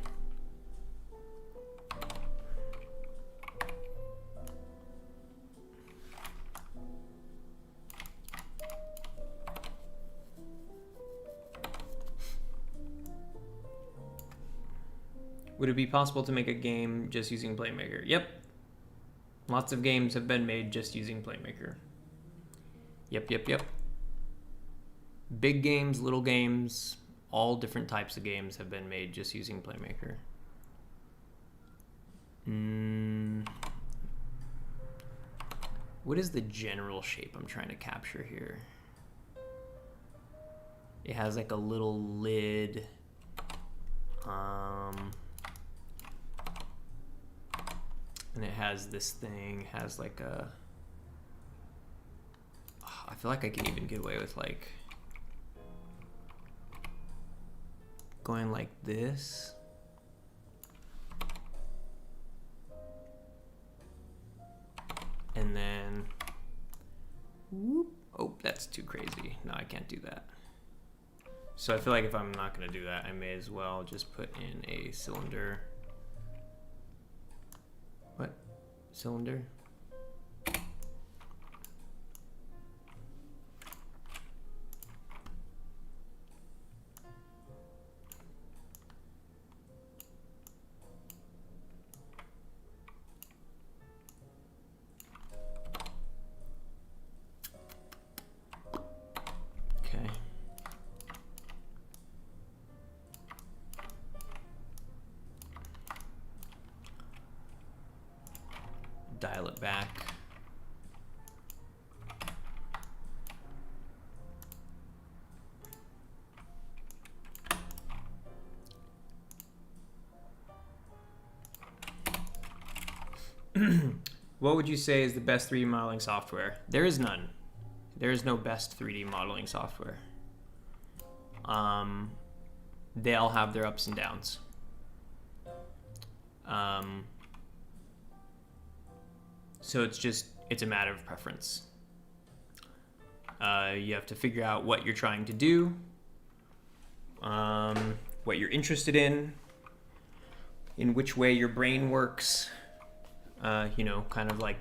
would it be possible to make a game just using Playmaker? Yep. Lots of games have been made just using Playmaker. Yep. Big games, little games, all different types of games have been made just using Playmaker. What is the general shape I'm trying to capture here? It has like a little lid. And it has this thing, has like a... I feel like I can even get away with like going like this. And then, whoop. Oh, that's too crazy. No, I can't do that. So I feel like if I'm not gonna do that, I may as well just put in a cylinder. What? Cylinder? Okay. Dial it back. What would you say is the best 3D modeling software? There is none. There is no best 3D modeling software. They all have their ups and downs. So it's a matter of preference. You have to figure out what you're trying to do, what you're interested in which way your brain works, you know, kind of like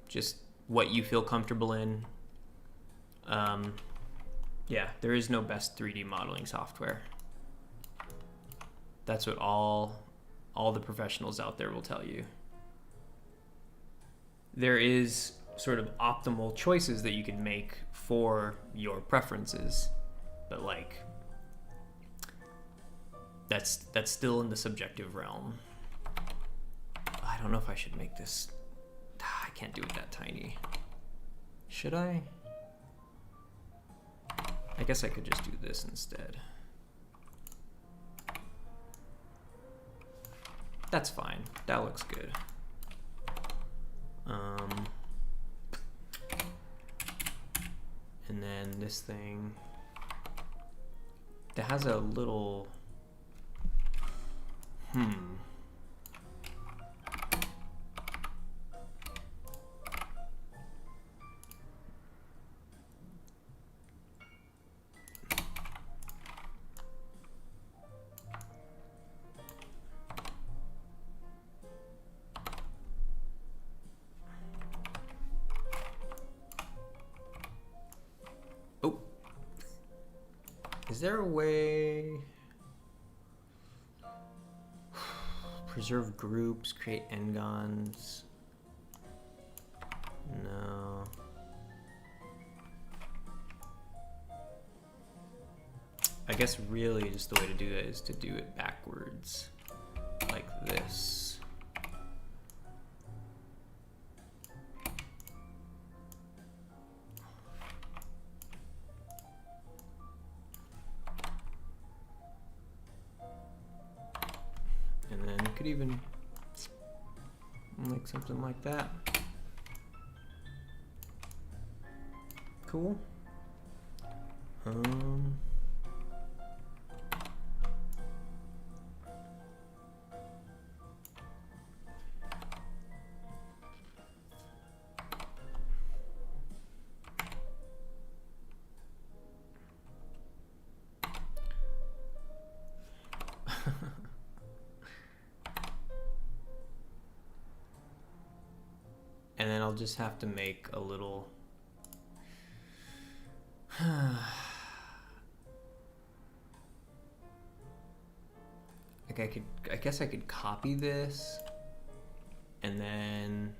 just what you feel comfortable in. Yeah, there is no best 3D modeling software. That's what all the professionals out there will tell you. There is sort of optimal choices that you can make for your preferences, but like that's still in the subjective realm. I don't know if I should make this. I can't do it that tiny. Should I? I guess I could just do this instead. That's fine. That looks good. And then this thing that has a little Is there a way? Preserve groups, create n-gons. No. I guess really just the way to do that is to do it backwards, like this. And then you could even make something like that. Cool. And then I'll just have to make a little like I guess I could copy this and then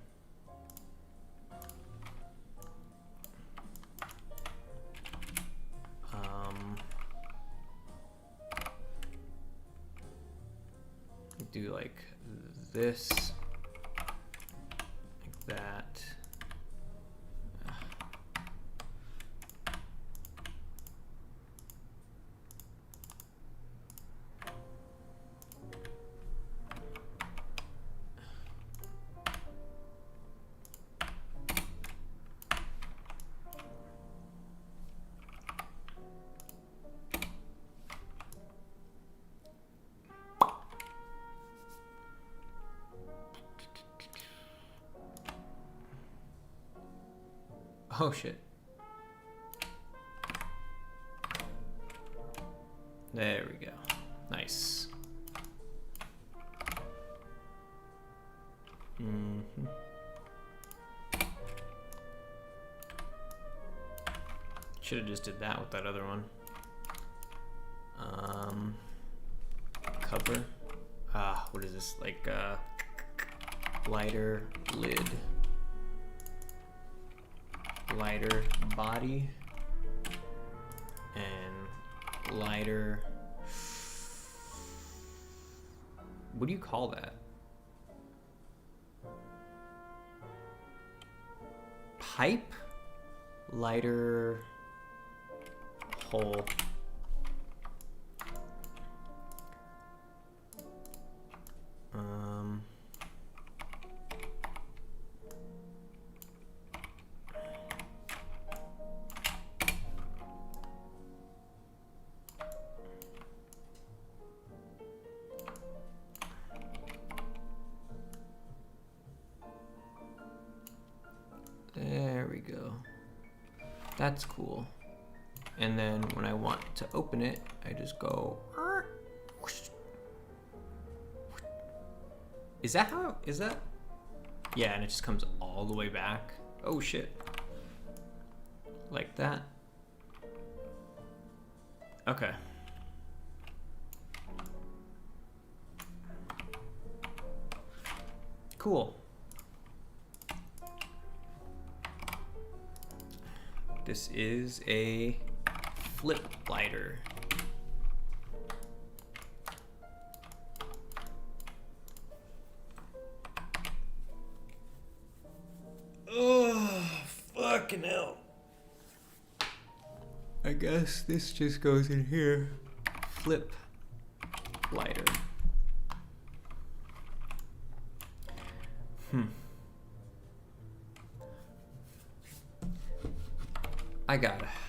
do like this, like that. Oh shit. There we go. Nice. Should have just did that with that other one. Cover. What is this? Like lighter lid. Lighter body and lighter, what do you call that? Pipe? Lighter hole. There we go. That's cool. And then when I want to open it, I just go. Is that how? Is that? Yeah, and it just comes all the way back. Oh shit. Like that. Okay. Cool. This is a flip lighter. Oh, fucking hell. I guess this just goes in here. Flip lighter.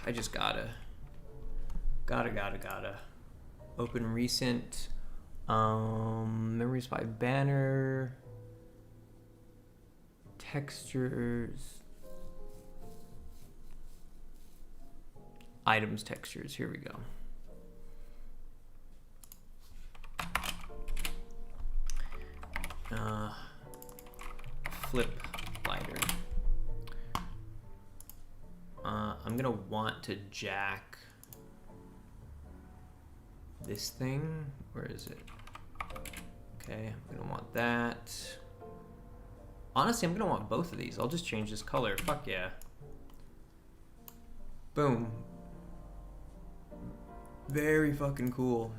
I just gotta open recent memories by banner, textures, items, textures. Here we go. Flip lighter. I'm gonna want to jack This thing, where is it? Okay, we don't want that. Honestly, I'm gonna want both of these. I'll just change this color. Fuck yeah. Boom. Very fucking cool.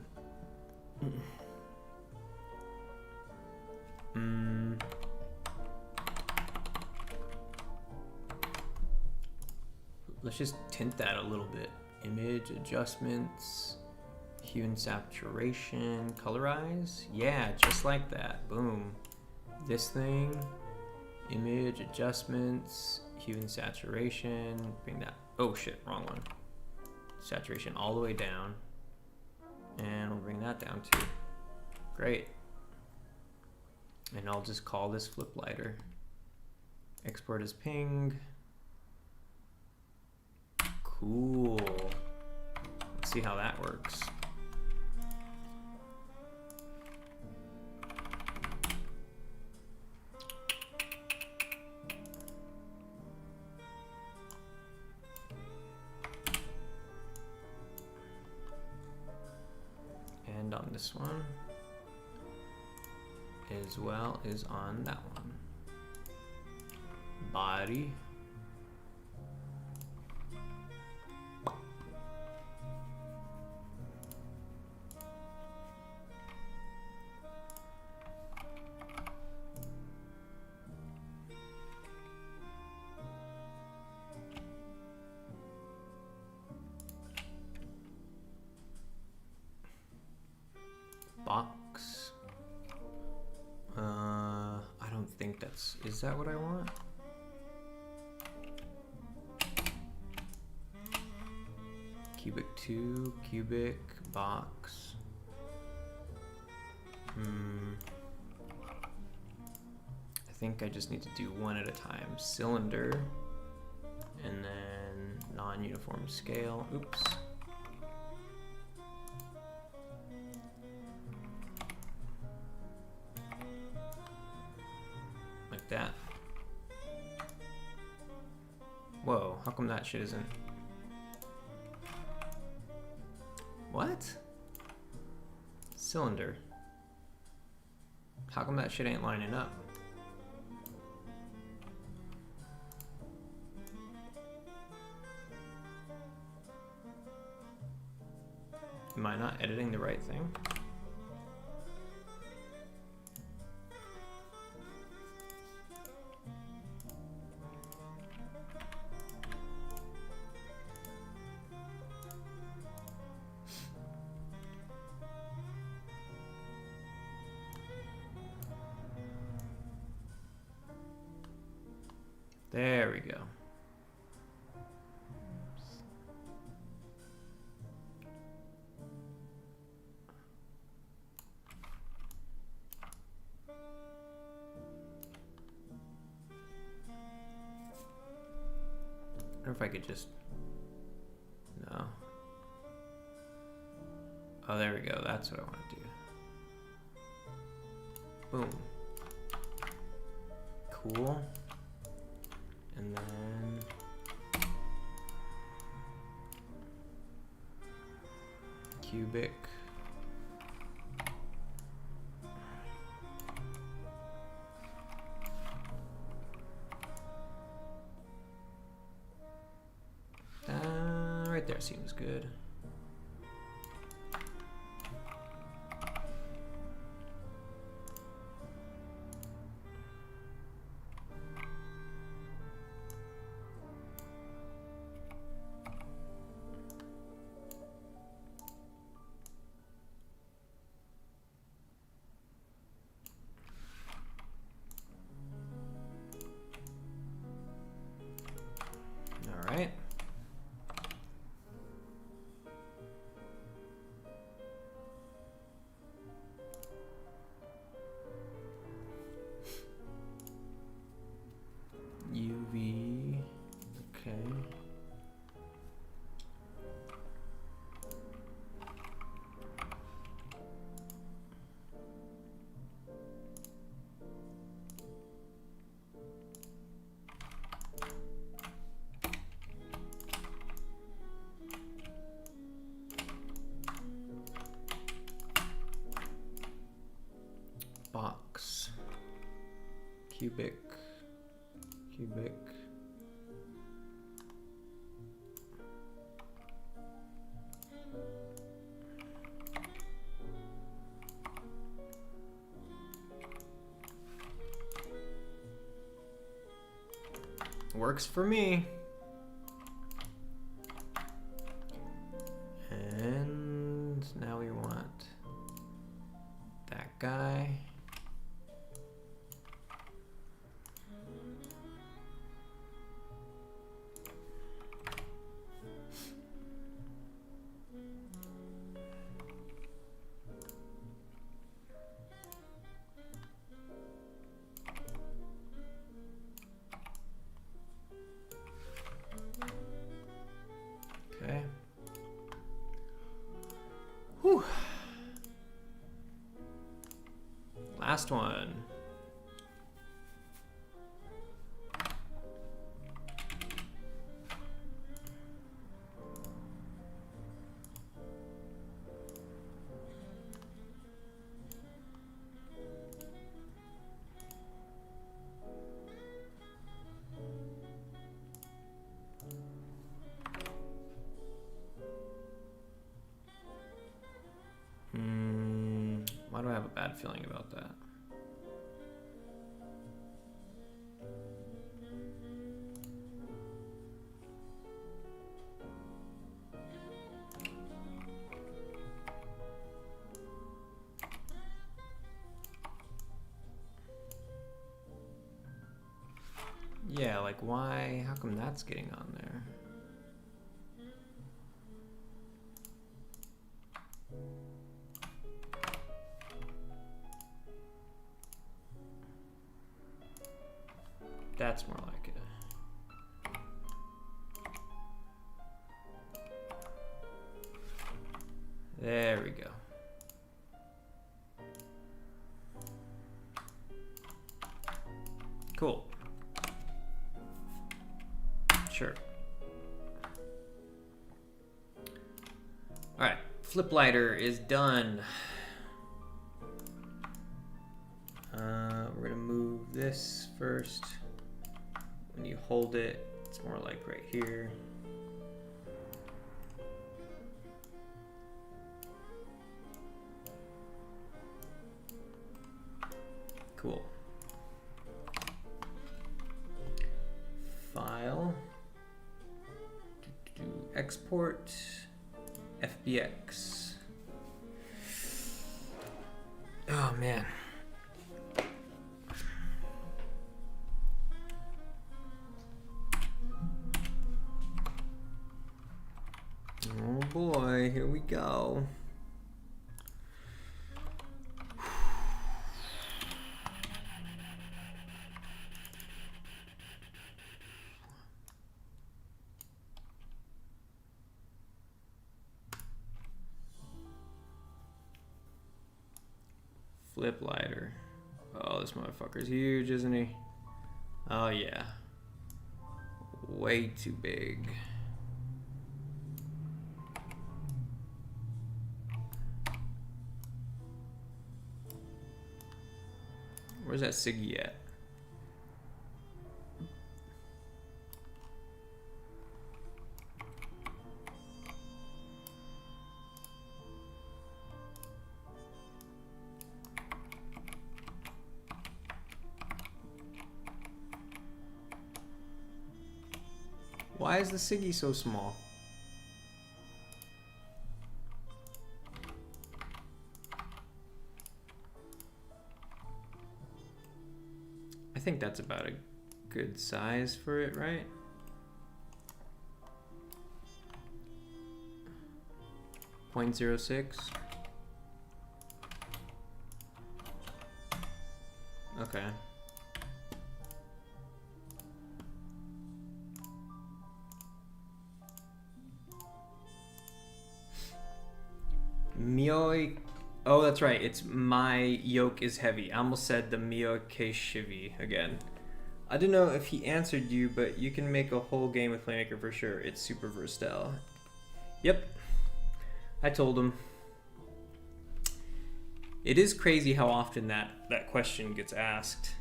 Let's just tint that a little bit. Image adjustments, hue and saturation, colorize. Yeah, just like that. Boom. This thing, image adjustments, hue and saturation. Bring that. Oh shit, wrong one. Saturation all the way down. And we'll bring that down too. Great. And I'll just call this flip lighter. Export as ping. Cool. Let's see how that works. And on this one, as well as on that one. Body. Box. I don't think that's, is that what I want? Cubic 2, cubic, box. I think I just need to do one at a time. Cylinder, and then non-uniform scale. Oops. Like that. Whoa, how come that shit isn't? What? Cylinder. How come that shit ain't lining up? Am I not editing the right thing? There we go. I wonder if I could just, no. Oh, there we go. That's what I want to do. Boom. Cool. And then cubic. Right there seems good. All right. Cubic. Cubic. Works for me. And now we want that guy. Okay. Whew. Last one. Why do I have a bad feeling about that? Yeah, like why? How come that's getting on there? That's more like it. There we go. Cool. Sure. All right, flip lighter is done. We're gonna move this first. When you hold it, it's more like right here. Cool. File. Export. FBX. Oh man. Oh boy, here we go. Flip lighter. Oh, this motherfucker's huge, isn't he? Oh yeah. Way too big. Where's that Siggy at? Why is the Siggy so small? I think that's about a good size for it, right? .06. Okay. Mioi. Oh, that's right. It's my yoke is heavy. I almost said the Miyoke Shivi again. I don't know if he answered you, but you can make a whole game with Playmaker for sure. It's super versatile. Yep. I told him. It is crazy how often that question gets asked.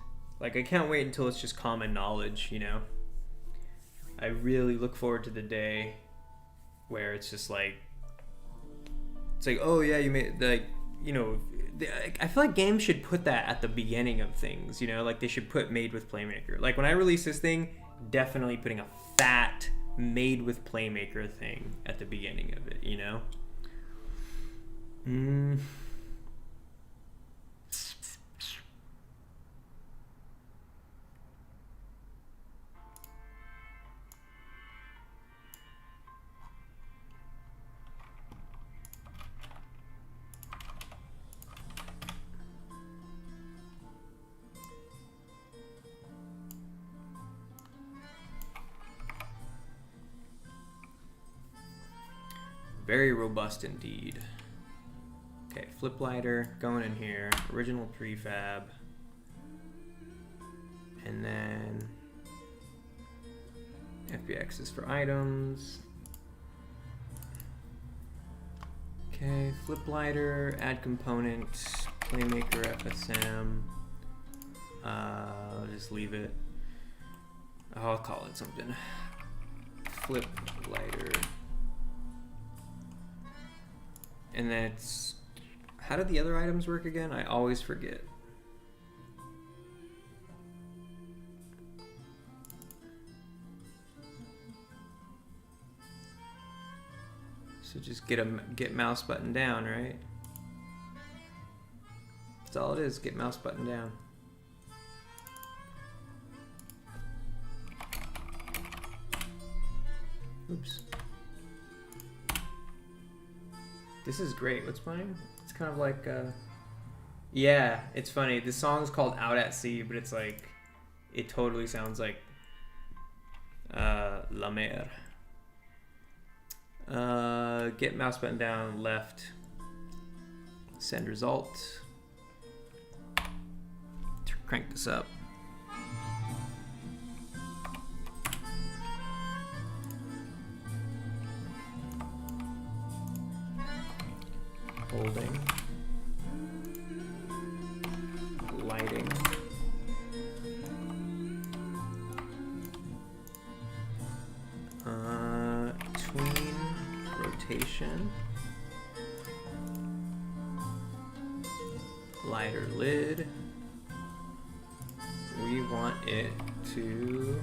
Like, I can't wait until it's just common knowledge, you know? I really look forward to the day where it's just like, oh yeah, you made, like, you know, I feel like games should put that at the beginning of things, you know? Like, they should put made with Playmaker. Like, when I release this thing, definitely putting a fat made with Playmaker thing at the beginning of it, you know? Very robust indeed. Okay, flip lighter going in here, original prefab, and then FBX is for items. Okay, flip lighter, add component, Playmaker FSM. I'll just leave it. I'll call it something. Flip lighter. And then it's, how do the other items work again? I always forget. So just get mouse button down, right? That's all it is, get mouse button down. Oops. This is great. What's mine? It's kind of like, yeah, it's funny. This song's called Out at Sea, but it's like, it totally sounds like La Mer. Get mouse button down, left, send result. Crank this up. Holding, lighting, tween, rotation, lighter lid. We want it to,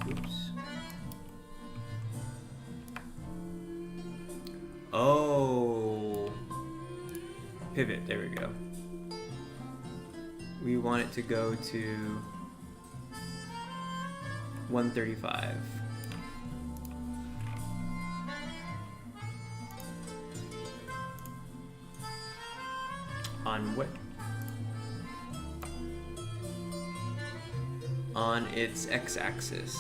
oops. Oh, pivot, there we go. We want it to go to 135. On what? On its x-axis.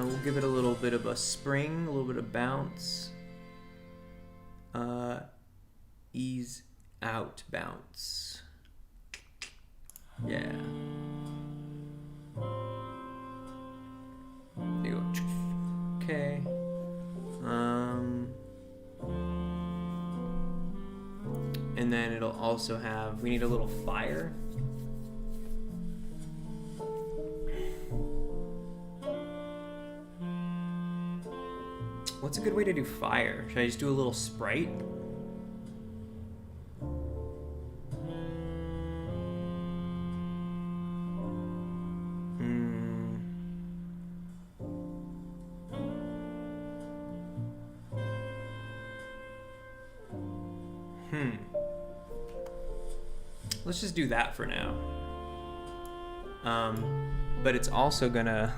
We'll give it a little bit of a spring, a little bit of bounce. Ease out bounce. Yeah. There you go. Okay. And then it'll also have, we need a little fire. What's a good way to do fire? Should I just do a little sprite? Let's just do that for now. But it's also going to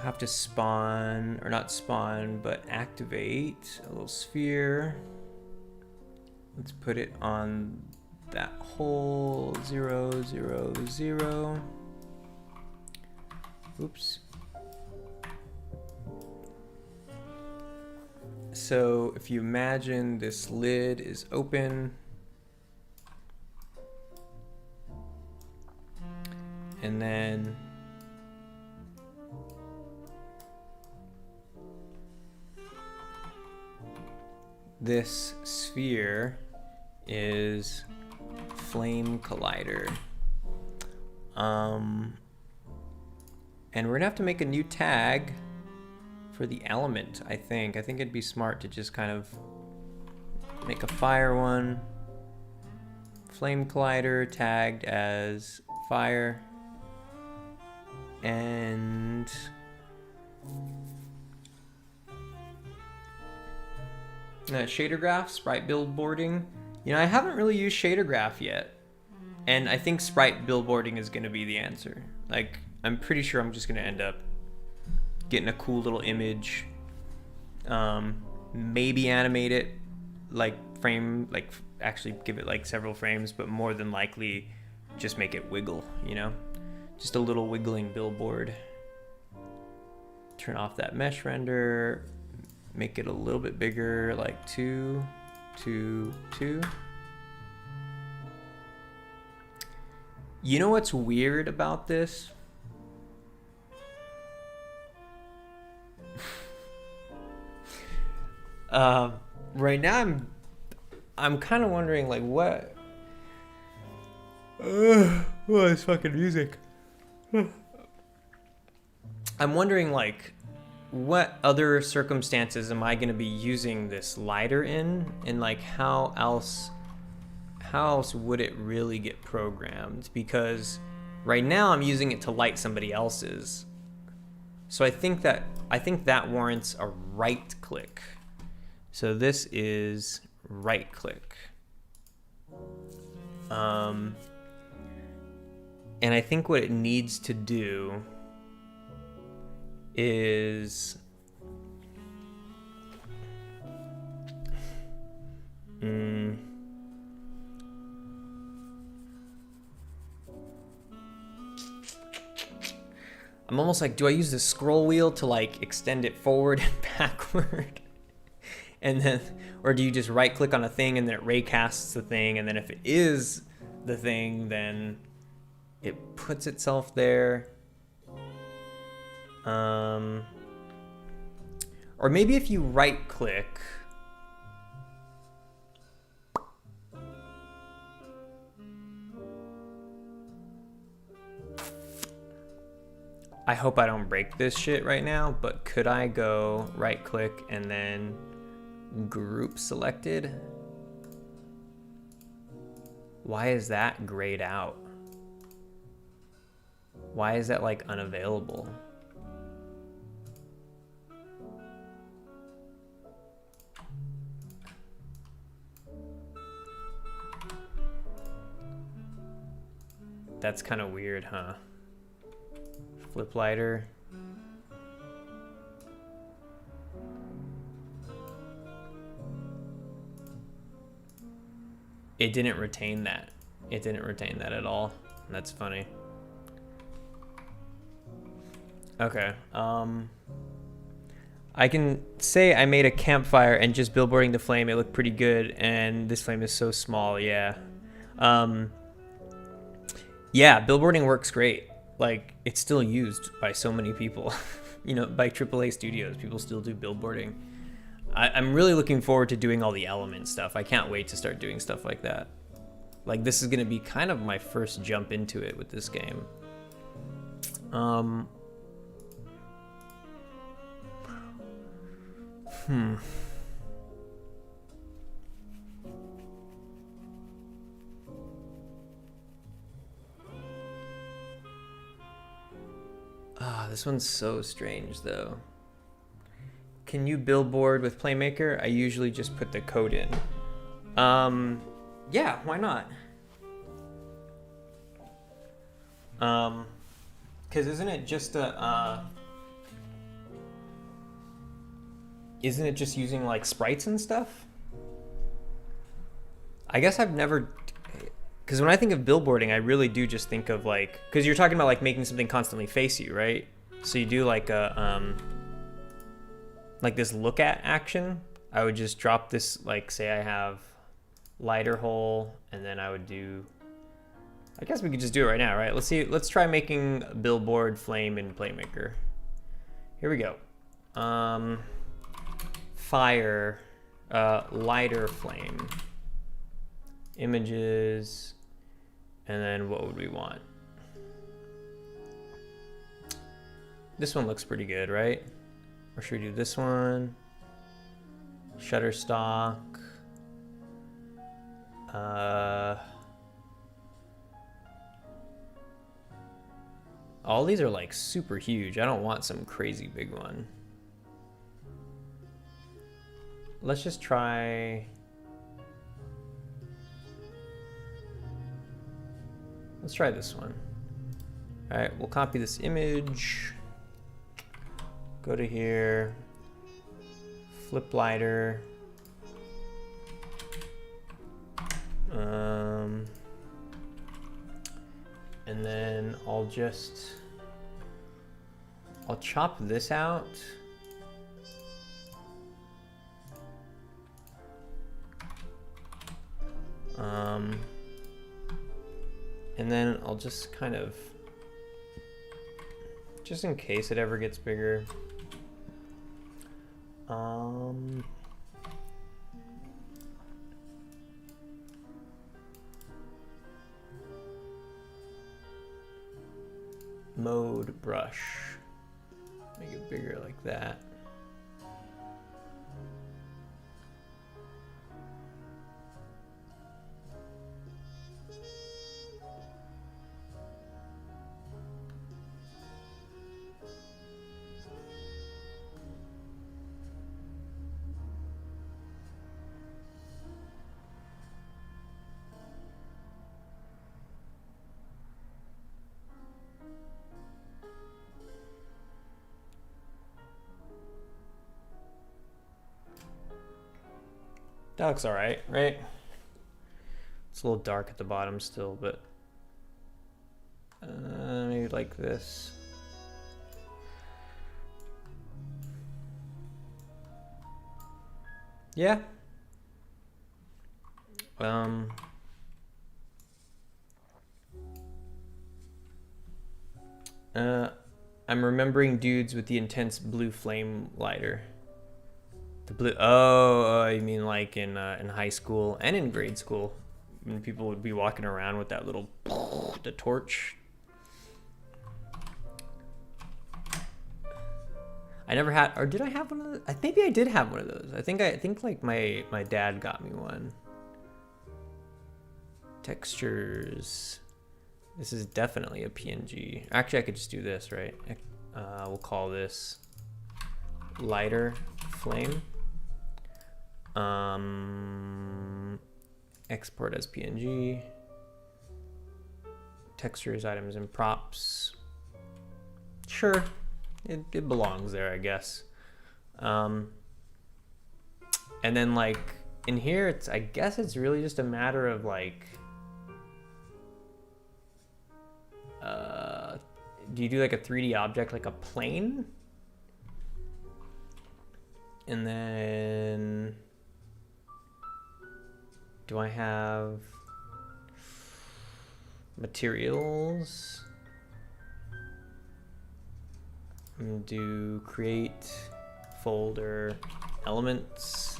have to spawn, or not spawn, but activate a little sphere. Let's put it on that whole 0, 0, 0. Oops. So if you imagine this lid is open, And then this sphere is flame collider. And we're gonna have to make a new tag for the element, I think. I think it'd be smart to just kind of make a fire one. Flame collider tagged as fire. And shader graph, sprite billboarding. You know, I haven't really used shader graph yet. And I think sprite billboarding is gonna be the answer. Like, I'm pretty sure I'm just gonna end up getting a cool little image, maybe animate it, like actually give it like several frames, but more than likely just make it wiggle, you know? Just a little wiggling billboard. Turn off that mesh render, make it a little bit bigger, like 2, 2, 2. You know what's weird about this? Right now I'm kind of wondering like what. Oh, it's fucking music. I'm wondering like what other circumstances am I going to be using this lighter in, and like how else would it really get programmed? Because right now I'm using it to light somebody else's. So I think that warrants a right click. So this is right click. And I think what it needs to do is I'm almost like, do I use the scroll wheel to like extend it forward and backward? And then, or do you just right click on a thing and then it raycasts the thing, and then if it is the thing, then it puts itself there. Or maybe if you right click, I hope I don't break this shit right now, but could I go right click and then group selected? Why is that grayed out? Why is that like unavailable? That's kind of weird, huh? Flip lighter. It didn't retain that. It didn't retain that at all. That's funny. Okay. I can say I made a campfire and just billboarding the flame, it looked pretty good, and this flame is so small, yeah. Yeah, billboarding works great. Like, it's still used by so many people. You know, by AAA studios, people still do billboarding. I'm really looking forward to doing all the element stuff. I can't wait to start doing stuff like that. Like, this is going to be kind of my first jump into it with this game. This one's so strange, though. Can you billboard with Playmaker? I usually just put the code in. Yeah, why not? Because isn't it just isn't it just using like sprites and stuff? I guess I've never, because when I think of billboarding, I really do just think of like, because you're talking about like making something constantly face you, right? So you do like a like this look at action. I would just drop this, like say I have lighter hole, and then I would do I guess we could just do it right now, right? Let's see. Let's try making a billboard flame in Playmaker. Here we go. Fire, lighter flame, images, and then what would we want? This one looks pretty good, right? Or should we do this one? Shutterstock. All these are like super huge. I don't want some crazy big one. Let's just try. Let's try this one. All right, we'll copy this image. Go to here. Flip lighter. And then I'll chop this out. And then I'll just kind of, just in case it ever gets bigger. Mode brush. Make it bigger like that. That looks all right, right? It's a little dark at the bottom still, but maybe like this. Yeah. I'm remembering dudes with the intense blue flame lighter. The blue. Oh, you mean like in high school and in grade school, when people would be walking around with that little the torch. I never had, or did I have one of those? Maybe I did have one of those. I think like my dad got me one. Textures. This is definitely a PNG. Actually, I could just do this, right? We'll call this lighter flame. Export as PNG. Textures, items, and props. Sure, it belongs there, I guess. And then like in here, I guess it's really just a matter of like, do you do like a 3D object, like a plane? And then, do I have materials? I'm gonna do create folder elements.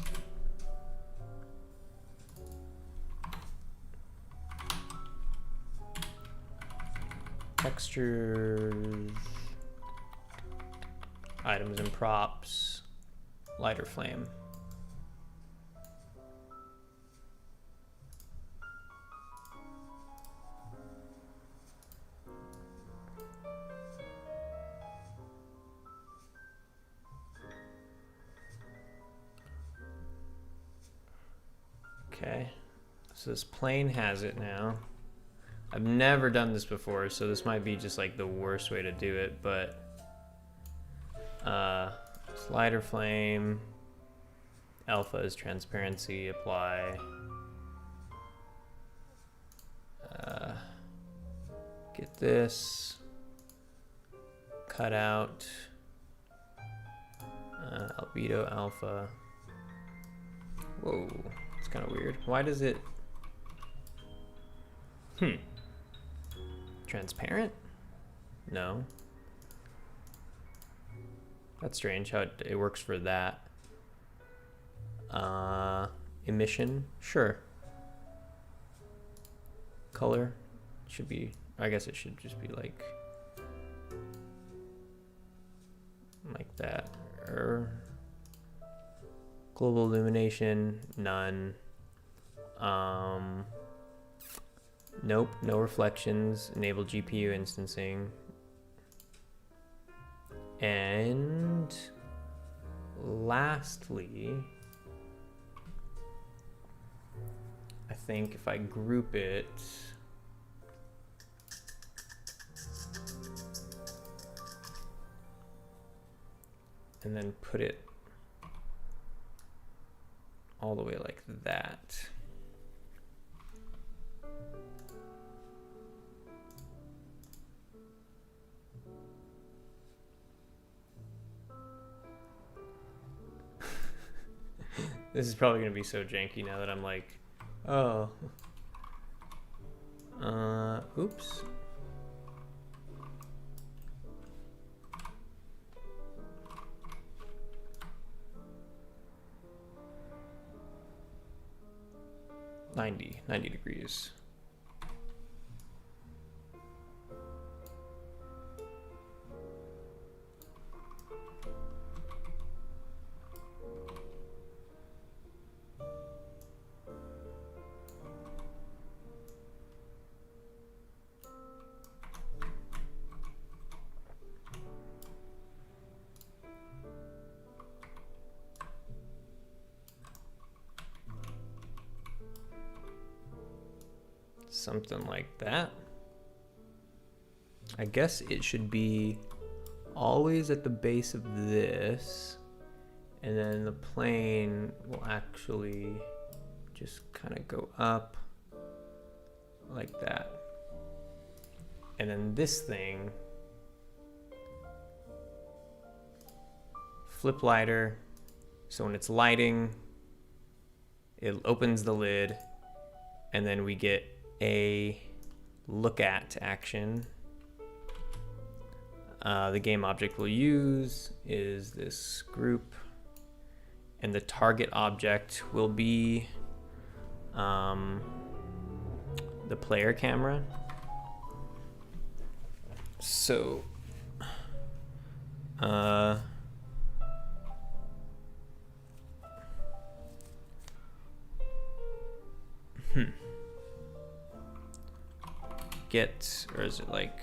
Textures, items and props, lighter flame. Okay, so this plane has it now. I've never done this before, so this might be just like the worst way to do it, but slider flame, alpha is transparency, apply. Get this, cut out, albedo alpha. Whoa, it's kind of weird. Why does it, Transparent? No. That's strange how it works for that. Emission? Sure. Color? Should be, I guess it should just be like that. Global illumination, none. Nope, no reflections. Enable GPU instancing. And lastly, I think if I group it, and then put it all the way like that. This is probably gonna be so janky now that I'm like, oh, oops. Ninety degrees. Something like that. I guess it should be always at the base of this, and then the plane will actually just kind of go up like that. And then this thing, flip lighter, so when it's lighting, it opens the lid, and then we get a look at action. The game object we'll use is this group, and the target object will be the player camera. So get, or is it like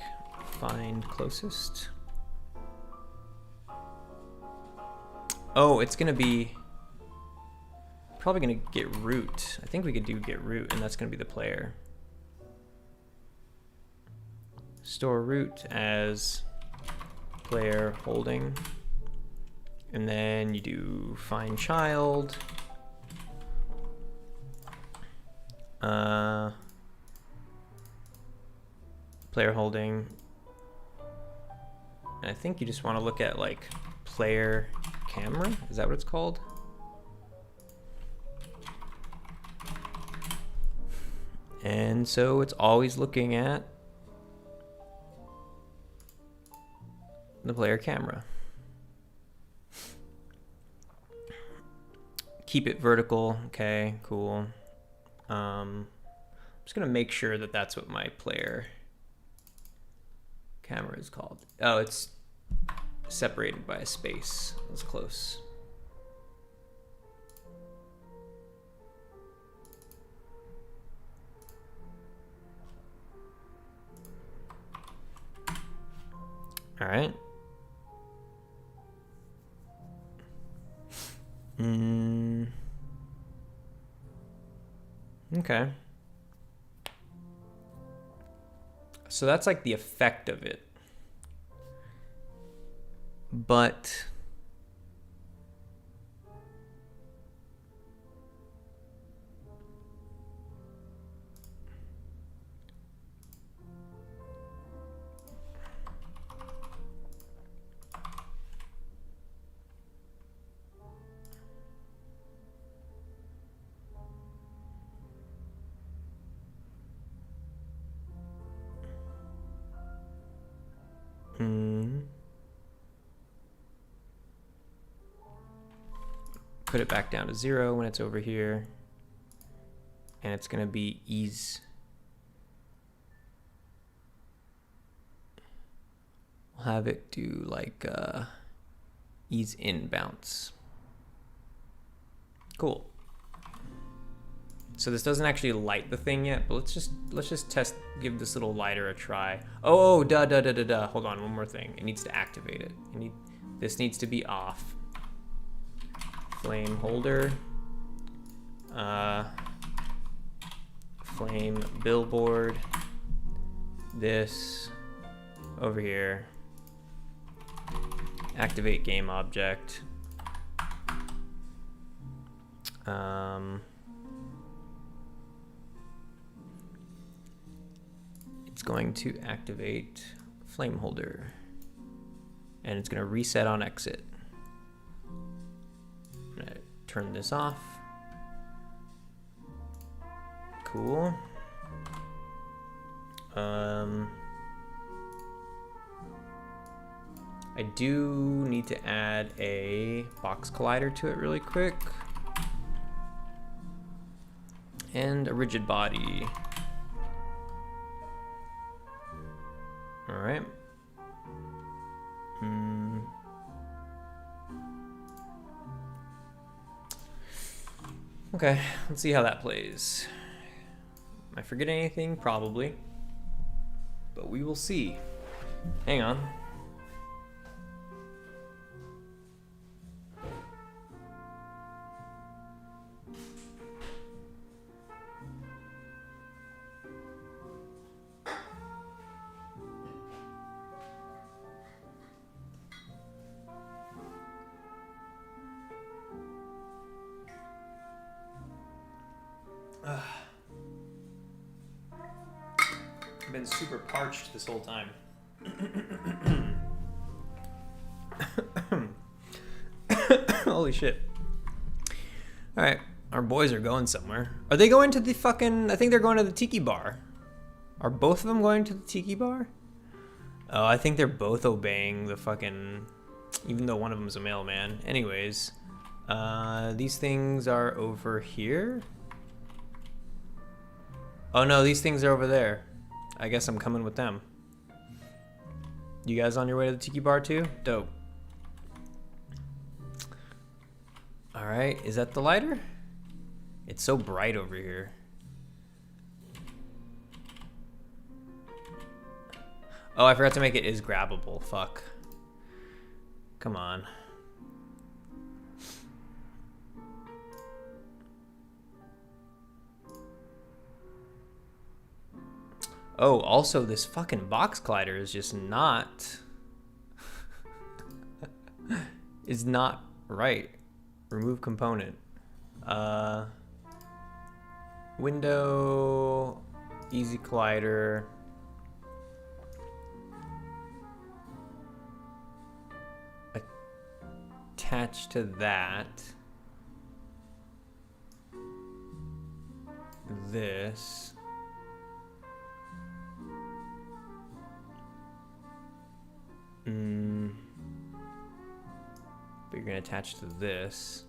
find closest? Oh, it's gonna be probably gonna get root. I think we could do get root, and that's gonna be the player. Store root as player holding, and then you do find child. Player holding, and I think you just want to look at like player camera. Is that what it's called? And so it's always looking at the player camera. Keep it vertical. Okay, cool. I'm just gonna make sure that that's what my player camera is called. Oh, it's separated by a space. That's close. All right. Okay. So that's like the effect of it. But put it back down to 0 when it's over here. And it's gonna be ease. We'll have it do like ease in bounce. Cool. So this doesn't actually light the thing yet, but let's just test, give this little lighter a try. Oh, duh. Hold on, one more thing. It needs to activate it. This needs to be off. Flame holder. Flame billboard. This over here. Activate game object. It's going to activate flame holder, and it's going to reset on exit. I'm going to turn this off. Cool. I do need to add a box collider to it really quick. And a rigid body. All right. Okay, let's see how that plays. Am I forgetting anything? Probably. But we will see. Hang on. I've been super parched this whole time. Holy shit. Alright, our boys are going somewhere. Are they going to the fucking... I think they're going to the tiki bar. Are both of them going to the tiki bar? Oh, I think they're both obeying the fucking... Even though one of them's a mailman. Anyways, these things are over here. Oh no, these things are over there. I guess I'm coming with them. You guys on your way to the tiki bar too? Dope. All right, is that the lighter? It's so bright over here. Oh, I forgot to make it is grabbable. Fuck. Come on. Oh, also this fucking box collider is just not... is not right. Remove component. Window, easy collider. Attached to that. This. But you're gonna attach to this.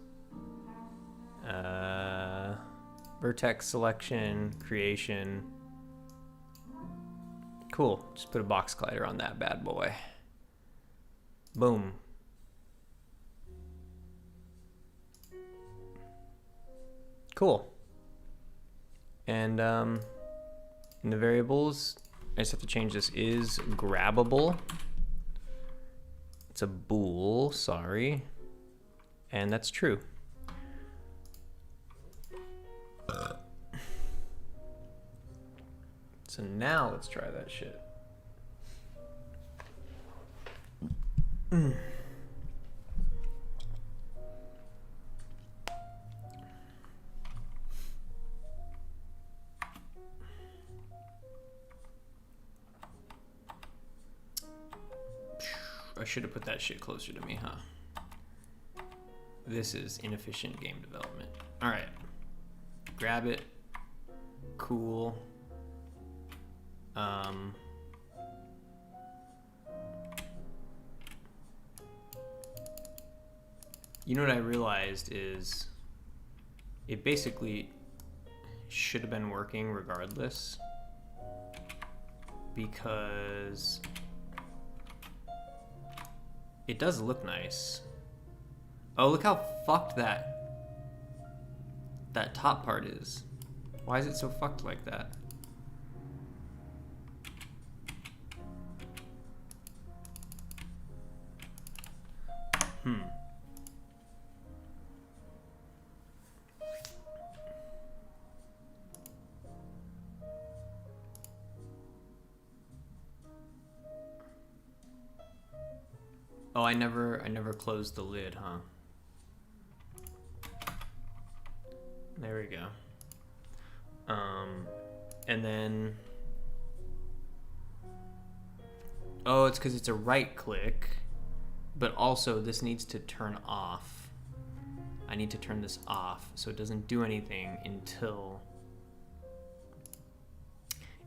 Vertex selection, creation. Cool, just put a box collider on that bad boy. Boom. Cool. And in the variables, I just have to change this is grabbable. It's a bool, sorry. And that's true. So now let's try that shit. I should have put that shit closer to me, huh? This is inefficient game development. All right, grab it. Cool. You know what I realized is it basically should have been working regardless, because it does look nice. Oh, look how fucked that top part is. Why is it so fucked like that? Oh, I never closed the lid, huh? There we go. And then, oh, it's because it's a right click, but also this needs to turn off. I need to turn this off so it doesn't do anything until,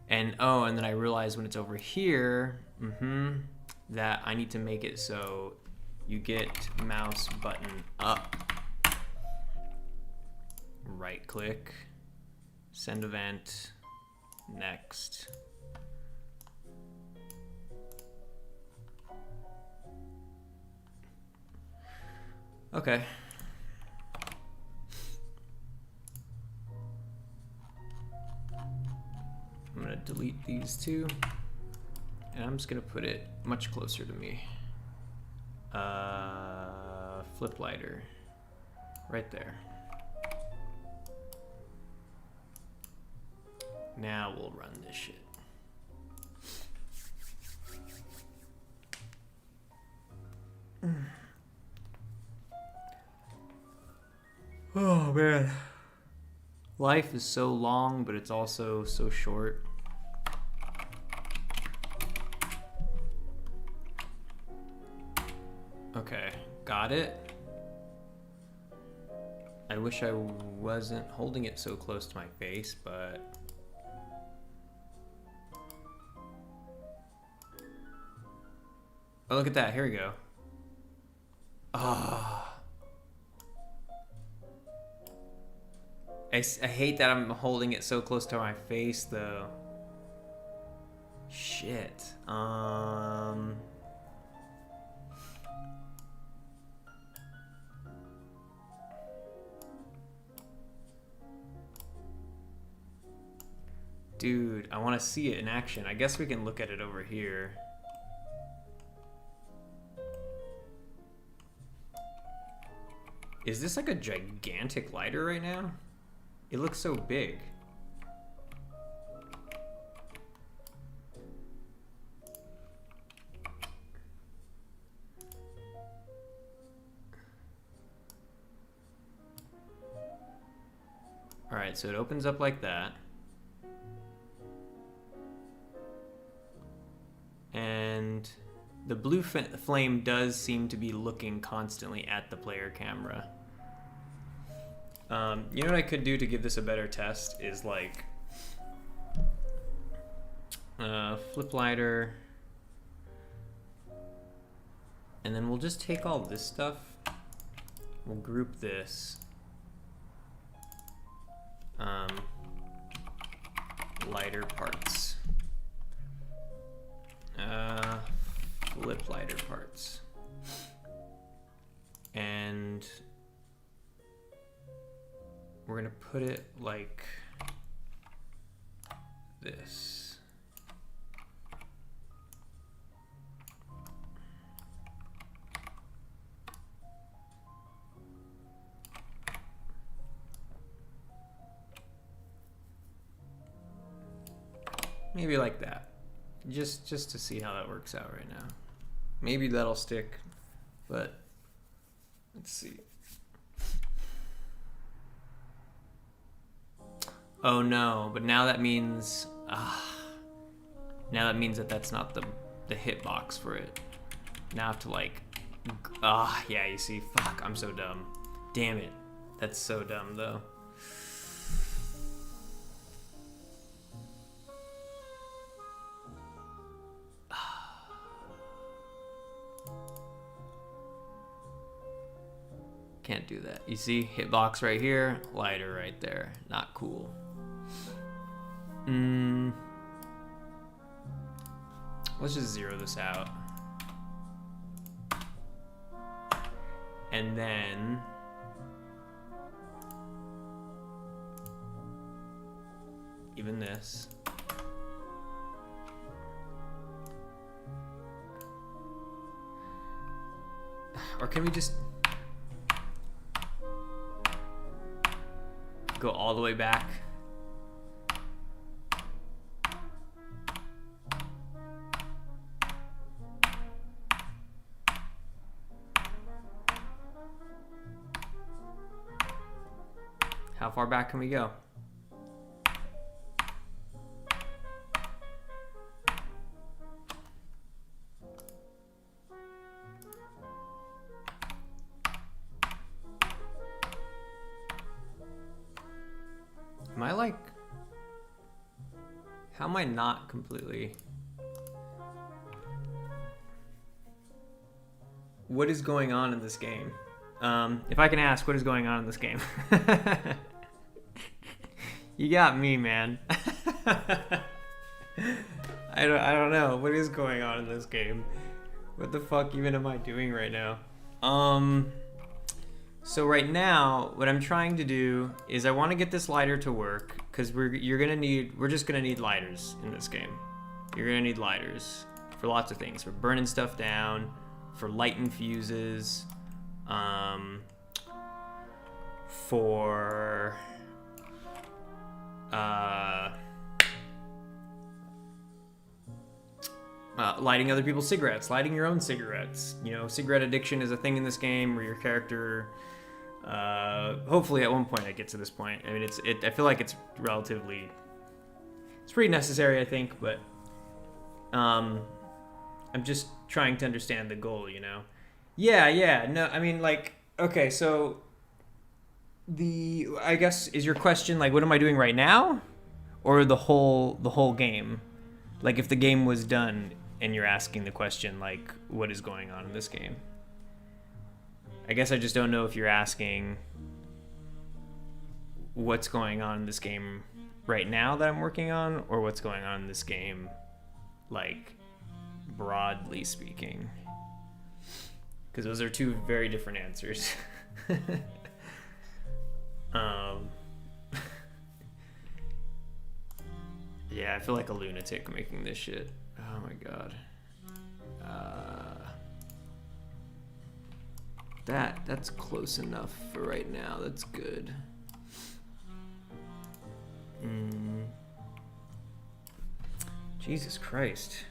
and oh, and then I realized when it's over here, that I need to make it so you get mouse button up, right click, send event, next. Okay. I'm gonna delete these two, and I'm just gonna put it much closer to me. Flip lighter, right there. Now we'll run this shit. Oh man. Life is so long, but it's also so short. Okay, got it. I wish I wasn't holding it so close to my face, but oh, look at that. Here we go. Ah. I hate that I'm holding it so close to my face, though. Shit. Dude, I want to see it in action. I guess we can look at it over here. Is this like a gigantic lighter right now? It looks so big. All right, so it opens up like that. And the blue flame does seem to be looking constantly at the player camera. You know what I could do to give this a better test is like flip lighter, and then we'll just take all this stuff, we'll group this, lighter parts, flip lighter parts, and we're gonna put it like this. Maybe like that. Just to see how that works out right now. Maybe that'll stick, but let's see. Oh no, but now that means that that's not the hitbox for it. Now I have to like, yeah, you see, fuck, I'm so dumb. Damn it, that's so dumb though. Can't do that. You see, hitbox right here, lighter right there. Not cool. Let's just zero this out. And then even this. Or can we just go all the way back? How far back can we go? Am I like... How am I not completely... What is going on in this game? If I can ask, what is going on in this game? You got me, man. I don't know. What is going on in this game? What the fuck even am I doing right now? So right now, what I'm trying to do is I want to get this lighter to work, because we're just gonna need lighters in this game. You're gonna need lighters for lots of things. For burning stuff down, for lighting fuses, for lighting other people's cigarettes, lighting your own cigarettes. You know, cigarette addiction is a thing in this game where your character, hopefully at one point I get to this point. I mean, I feel like it's pretty necessary, I think, but I'm just trying to understand the goal, you know? Yeah, no, I mean, like, okay, so I guess, is your question, like, what am I doing right now? Or the whole game? Like, if the game was done and you're asking the question, like, what is going on in this game? I guess I just don't know if you're asking what's going on in this game right now that I'm working on, or what's going on in this game, like, broadly speaking. Because those are two very different answers. Yeah, I feel like a lunatic making this shit. Oh my god. That's close enough for right now. That's good. Jesus Christ.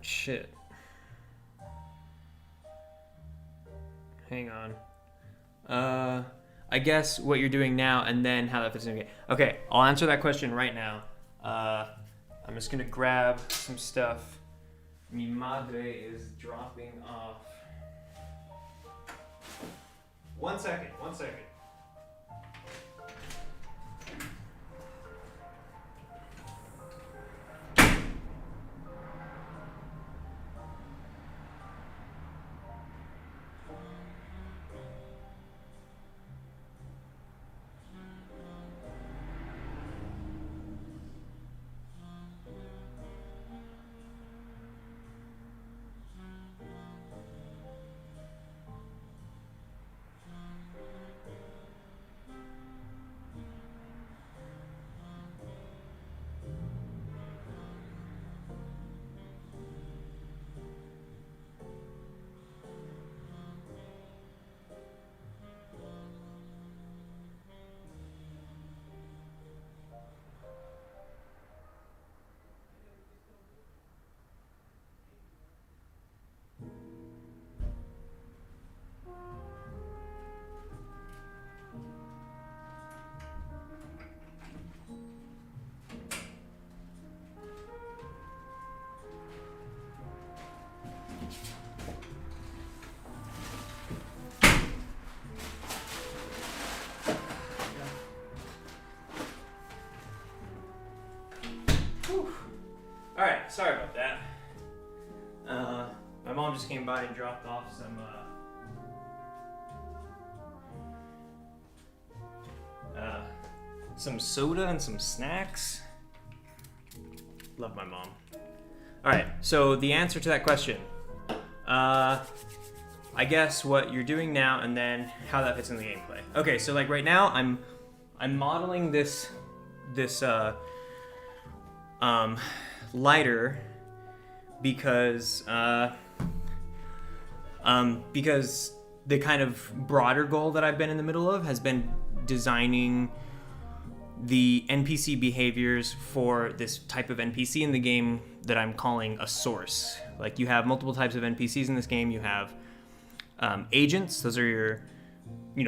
Shit. Hang on. I guess what you're doing now and then how that fits in. Okay, I'll answer that question right now. I'm just gonna grab some stuff. Mi madre is dropping off. One second. sorry about that. My mom just came by and dropped off some soda and some snacks. Love my mom. All right, so the answer to that question, I guess what you're doing now and then how that fits in the gameplay. Okay, so like right now I'm modeling this lighter because the kind of broader goal that I've been in the middle of has been designing the NPC behaviors for this type of NPC in the game that I'm calling a source. Like you have multiple types of NPCs in this game. You have agents. Those are your,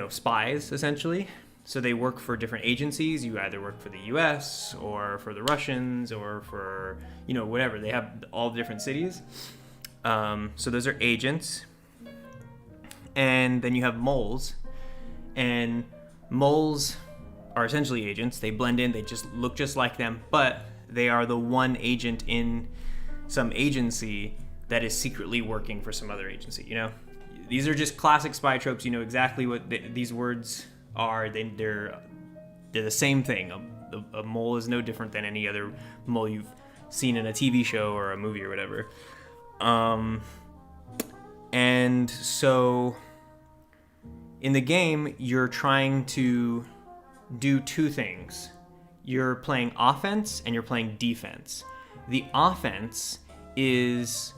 spies essentially. So they work for different agencies. You either work for the US or for the Russians or for, whatever. They have all different cities. So those are agents. And then you have moles. And moles are essentially agents. They blend in. They just look just like them. But they are the one agent in some agency that is secretly working for some other agency, These are just classic spy tropes. You know exactly what these words are. They're the same thing. A mole is no different than any other mole you've seen in a TV show or a movie or whatever. And so in the game, you're trying to do two things. You're playing offense and you're playing defense. The offense is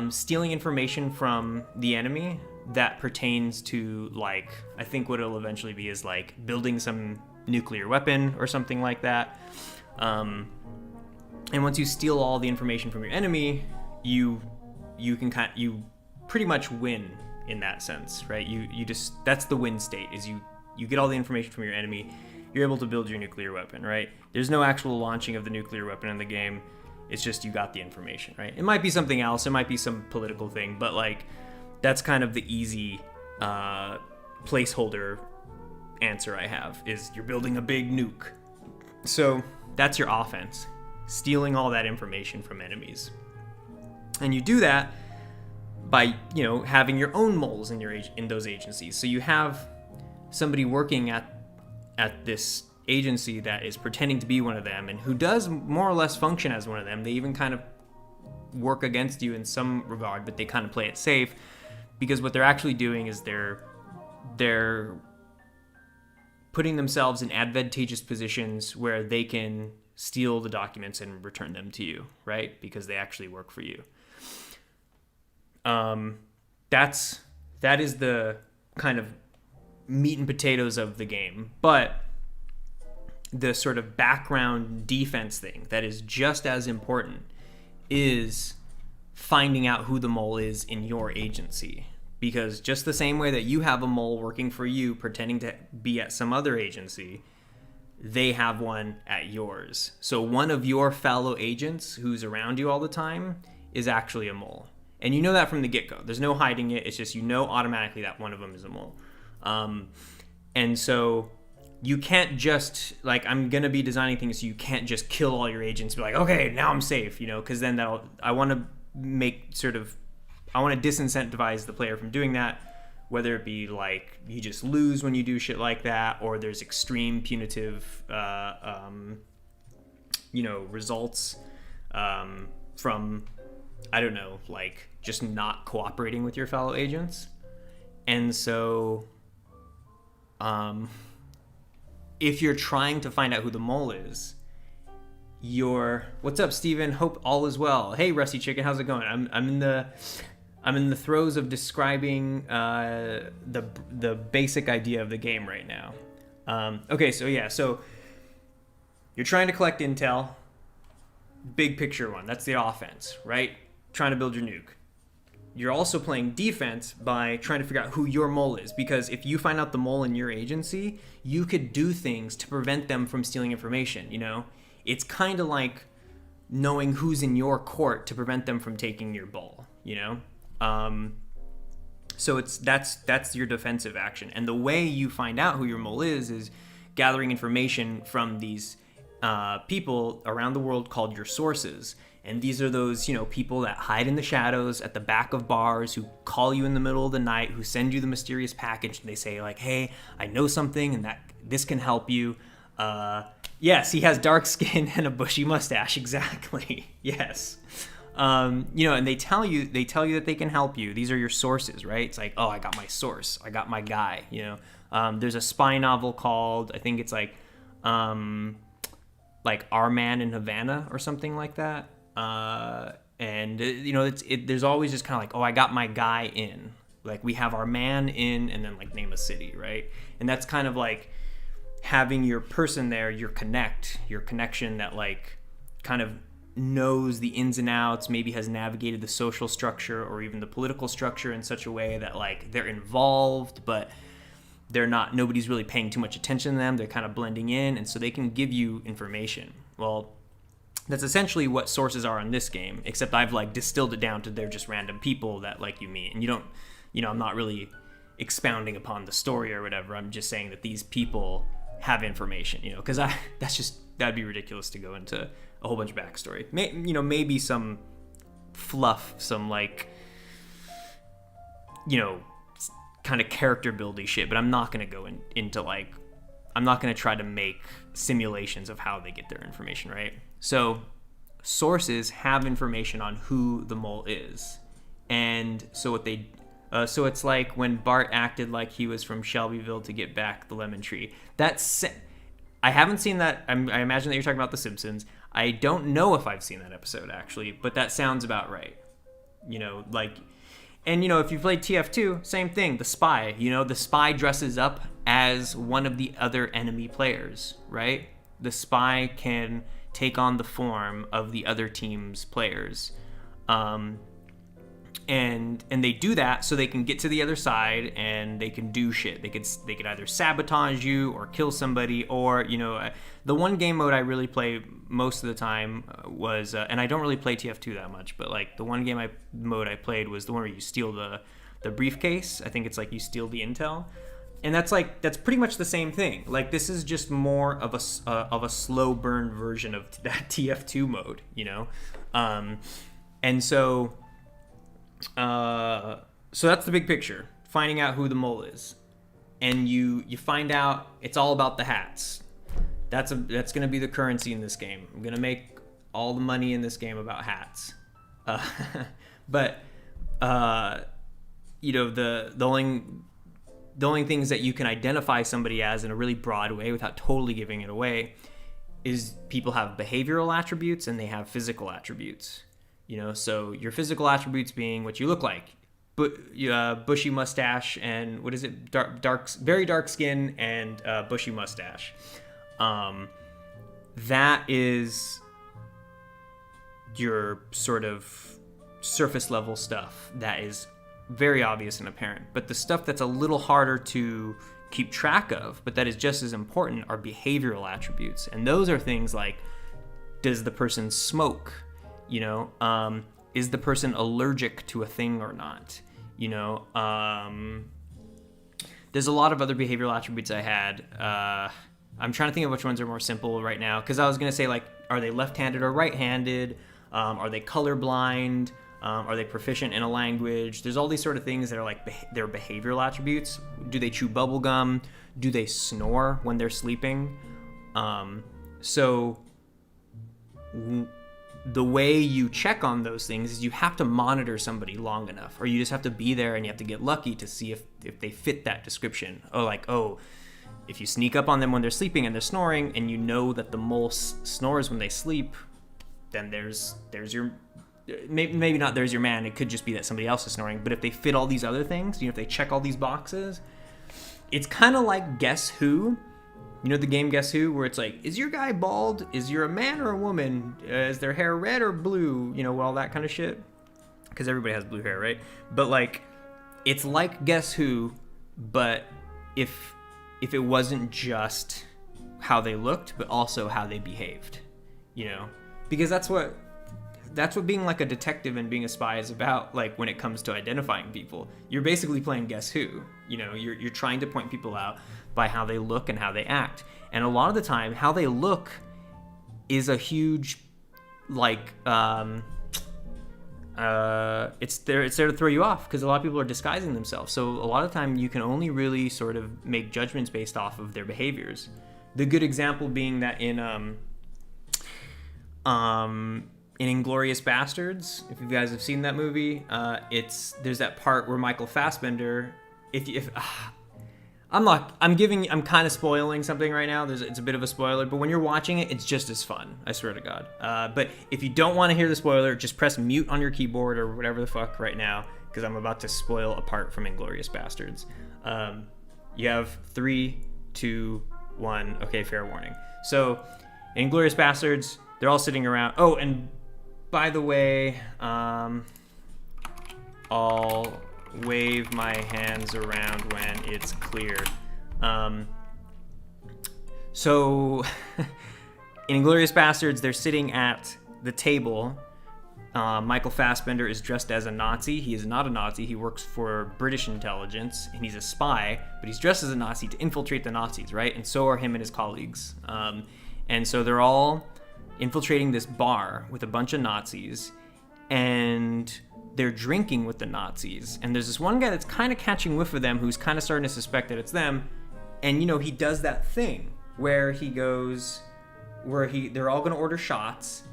stealing information from the enemy that pertains to, like, I think what it'll eventually be is like building some nuclear weapon or something like that. And once you steal all the information from your enemy, you pretty much win in that sense, right? You just, that's the win state, is you get all the information from your enemy, you're able to build your nuclear weapon, right? There's no actual launching of the nuclear weapon in the game. It's just you got the information, right? It might be something else. It might be some political thing, but like that's kind of the easy placeholder answer I have, is you're building a big nuke. So that's your offense, stealing all that information from enemies. And you do that by, having your own moles in those agencies. So you have somebody working at this agency that is pretending to be one of them and who does more or less function as one of them. They even kind of work against you in some regard, but they kind of play it safe, because what they're actually doing is they're putting themselves in advantageous positions where they can steal the documents and return them to you, right? Because they actually work for you. That is the kind of meat and potatoes of the game. But the sort of background defense thing that is just as important is finding out who the mole is in your agency. Because just the same way that you have a mole working for you pretending to be at some other agency, they have one at yours. So one of your fellow agents who's around you all the time is actually a mole. And you know that from the get-go. There's no hiding it. It's just automatically that one of them is a mole. And so you can't just, I'm going to be designing things so you can't just kill all your agents and be like, okay, now I'm safe, because then I want to disincentivize the player from doing that, whether it be like you just lose when you do shit like that, or there's extreme punitive, results from, I don't know, like just not cooperating with your fellow agents. And so, if you're trying to find out who the mole is, what's up, Steven? Hope all is well. Hey, Rusty Chicken, how's it going? I'm in the throes of describing the basic idea of the game right now. Okay, so you're trying to collect intel. Big picture one. That's the offense, right? Trying to build your nuke. You're also playing defense by trying to figure out who your mole is, because if you find out the mole in your agency, you could do things to prevent them from stealing information, It's kind of like knowing who's in your court to prevent them from taking your ball, So that's your defensive action. And the way you find out who your mole is gathering information from these people around the world called your sources. And these are those, people that hide in the shadows at the back of bars, who call you in the middle of the night, who send you the mysterious package. And they say like, hey, I know something and that this can help you. Yes, he has dark skin and a bushy mustache. Exactly. Yes. And they tell you that they can help you. These are your sources, right? It's like, oh, I got my source. I got my guy, There's a spy novel called, I think it's like Our Man in Havana or something like that. There's always just kind of like, oh, I got my guy in. Like, we have our man in, and then like name a city, right? And that's kind of like having your person there, your connection that like kind of knows the ins and outs, maybe has navigated the social structure or even the political structure in such a way that like they're involved, but nobody's really paying too much attention to them. They're kind of blending in, and so they can give you information. Well, that's essentially what sources are in this game, except I've like distilled it down to they're just random people that like you meet, and you don't, I'm not really expounding upon the story or whatever. I'm just saying that these people have information, because that'd be ridiculous to go into a whole bunch of backstory. Maybe some fluff, some like, kind of character building shit, but I'm not going to go into like, I'm not going to try to make simulations of how they get their information, right? So sources have information on who the mole is. And so so it's like when Bart acted like he was from Shelbyville to get back the lemon tree. I haven't seen that. I imagine that you're talking about The Simpsons. I don't know if I've seen that episode actually, but that sounds about right. If you played TF2, same thing. The spy, the spy dresses up as one of the other enemy players, right? The spy can take on the form of the other team's players. And they do that so they can get to the other side and they can do shit. They could either sabotage you or kill somebody, or the one game mode I really play most of the time was and I don't really play TF2 that much, but like the one mode I played was the one where you steal the briefcase. I think it's like you steal the intel, and that's pretty much the same thing. Like, this is just more of a slow burn version of that TF2 mode, and so. So that's the big picture, finding out who the mole is. And you find out it's all about the hats. That's going to be the currency in this game. I'm going to make all the money in this game about hats. But the only things that you can identify somebody as in a really broad way without totally giving it away is people have behavioral attributes and they have physical attributes. So your physical attributes being what you look like, bushy mustache and what is it? Very dark skin and bushy mustache. That is your sort of surface level stuff that is very obvious and apparent. But the stuff that's a little harder to keep track of, but that is just as important, are behavioral attributes. And those are things like, does the person smoke? Is the person allergic to a thing or not? There's a lot of other behavioral attributes I had. I'm trying to think of which ones are more simple right now, because I was going to say, like, are they left-handed or right-handed? Are they colorblind? Are they proficient in a language? There's all these sort of things that are like their behavioral attributes. Do they chew bubble gum? Do they snore when they're sleeping? The way you check on those things is you have to monitor somebody long enough, or you just have to be there and you have to get lucky to see if they fit that description. If you sneak up on them when they're sleeping and they're snoring, and you know that the mole snores when they sleep, then there's your, maybe not there's your man. It could just be that somebody else is snoring. But if they fit all these other things, if they check all these boxes, it's kind of like Guess Who. The game Guess Who, where it's like, is your guy bald? Is you a man or a woman? Is their hair red or blue? All that kind of shit. Because everybody has blue hair, right? But like, it's like Guess Who, but if it wasn't just how they looked, but also how they behaved, because that's what being like a detective and being a spy is about. Like, when it comes to identifying people, you're basically playing Guess Who. You're trying to point people out by how they look and how they act. And a lot of the time, how they look is a huge, like, it's there to throw you off, because a lot of people are disguising themselves. So a lot of time you can only really sort of make judgments based off of their behaviors. The good example being that in Inglourious Bastards, if you guys have seen that movie, there's that part where Michael Fassbender, I'm kind of spoiling something right now. It's a bit of a spoiler, but when you're watching it, it's just as fun. I swear to God. But if you don't want to hear the spoiler, just press mute on your keyboard or whatever the fuck right now, because I'm about to spoil a part from Inglourious Bastards. You have 3, 2, 1. Okay, fair warning. So, Inglourious Bastards, they're all sitting around. Oh, and by the way, I'll wave my hands around when it's clear. So in Inglourious Bastards, they're sitting at the table. Michael Fassbender is dressed as a Nazi. He is not a Nazi. He works for British intelligence, and he's a spy, but he's dressed as a Nazi to infiltrate the Nazis, right? And so are him and his colleagues. And so they're all infiltrating this bar with a bunch of Nazis, and they're drinking with the Nazis. And there's this one guy that's kind of catching whiff of them, who's kind of starting to suspect that it's them. And, he does that thing where they're all going to order shots,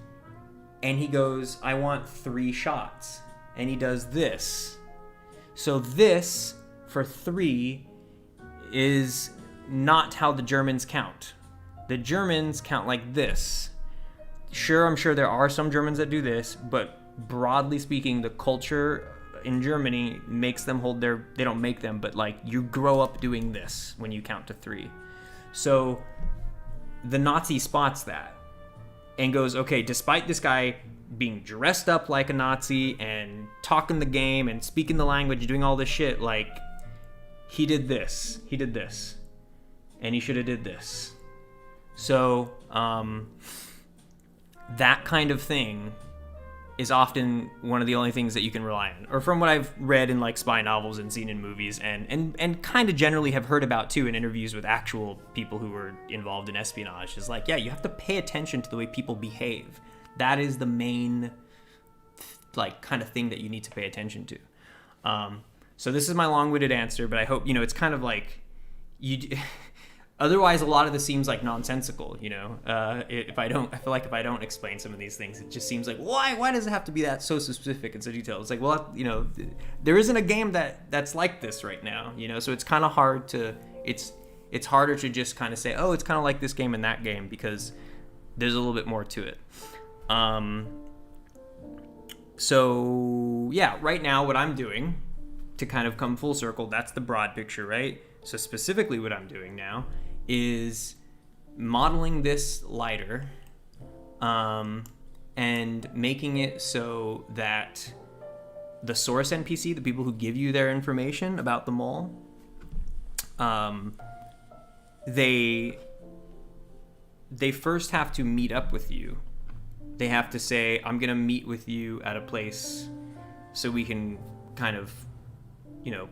and he goes, I want 3 shots. And he does this. So this, for 3, is not how the Germans count. The Germans count like this. Sure, I'm sure there are some Germans that do this, but broadly speaking, the culture in Germany makes them they don't make them, but like you grow up doing this when you count to 3. So the Nazi spots that and goes, okay, despite this guy being dressed up like a Nazi and talking the game and speaking the language, doing all this shit, like he did this, and he should have did this. So, that kind of thing is often one of the only things that you can rely on, or from what I've read in like spy novels and seen in movies, and kind of generally have heard about too in interviews with actual people who were involved in espionage, is like, yeah, you have to pay attention to the way people behave. That is the main like kind of thing that you need to pay attention to. So this is my long-winded answer, but I hope, it's kind of like otherwise, a lot of this seems like nonsensical, I feel like if I don't explain some of these things, it just seems like, why does it have to be that so specific and so detailed? It's like, well, there isn't a game that's like this right now, so it's kind of hard to, it's harder to just kind of say, oh, it's kind of like this game and that game, because there's a little bit more to it. So yeah, right now what I'm doing to kind of come full circle, that's the broad picture, right? So specifically what I'm doing now is modeling this lighter, and making it so that the source NPC, the people who give you their information about the mole, they first have to meet up with you. They have to say, I'm going to meet with you at a place so we can kind of,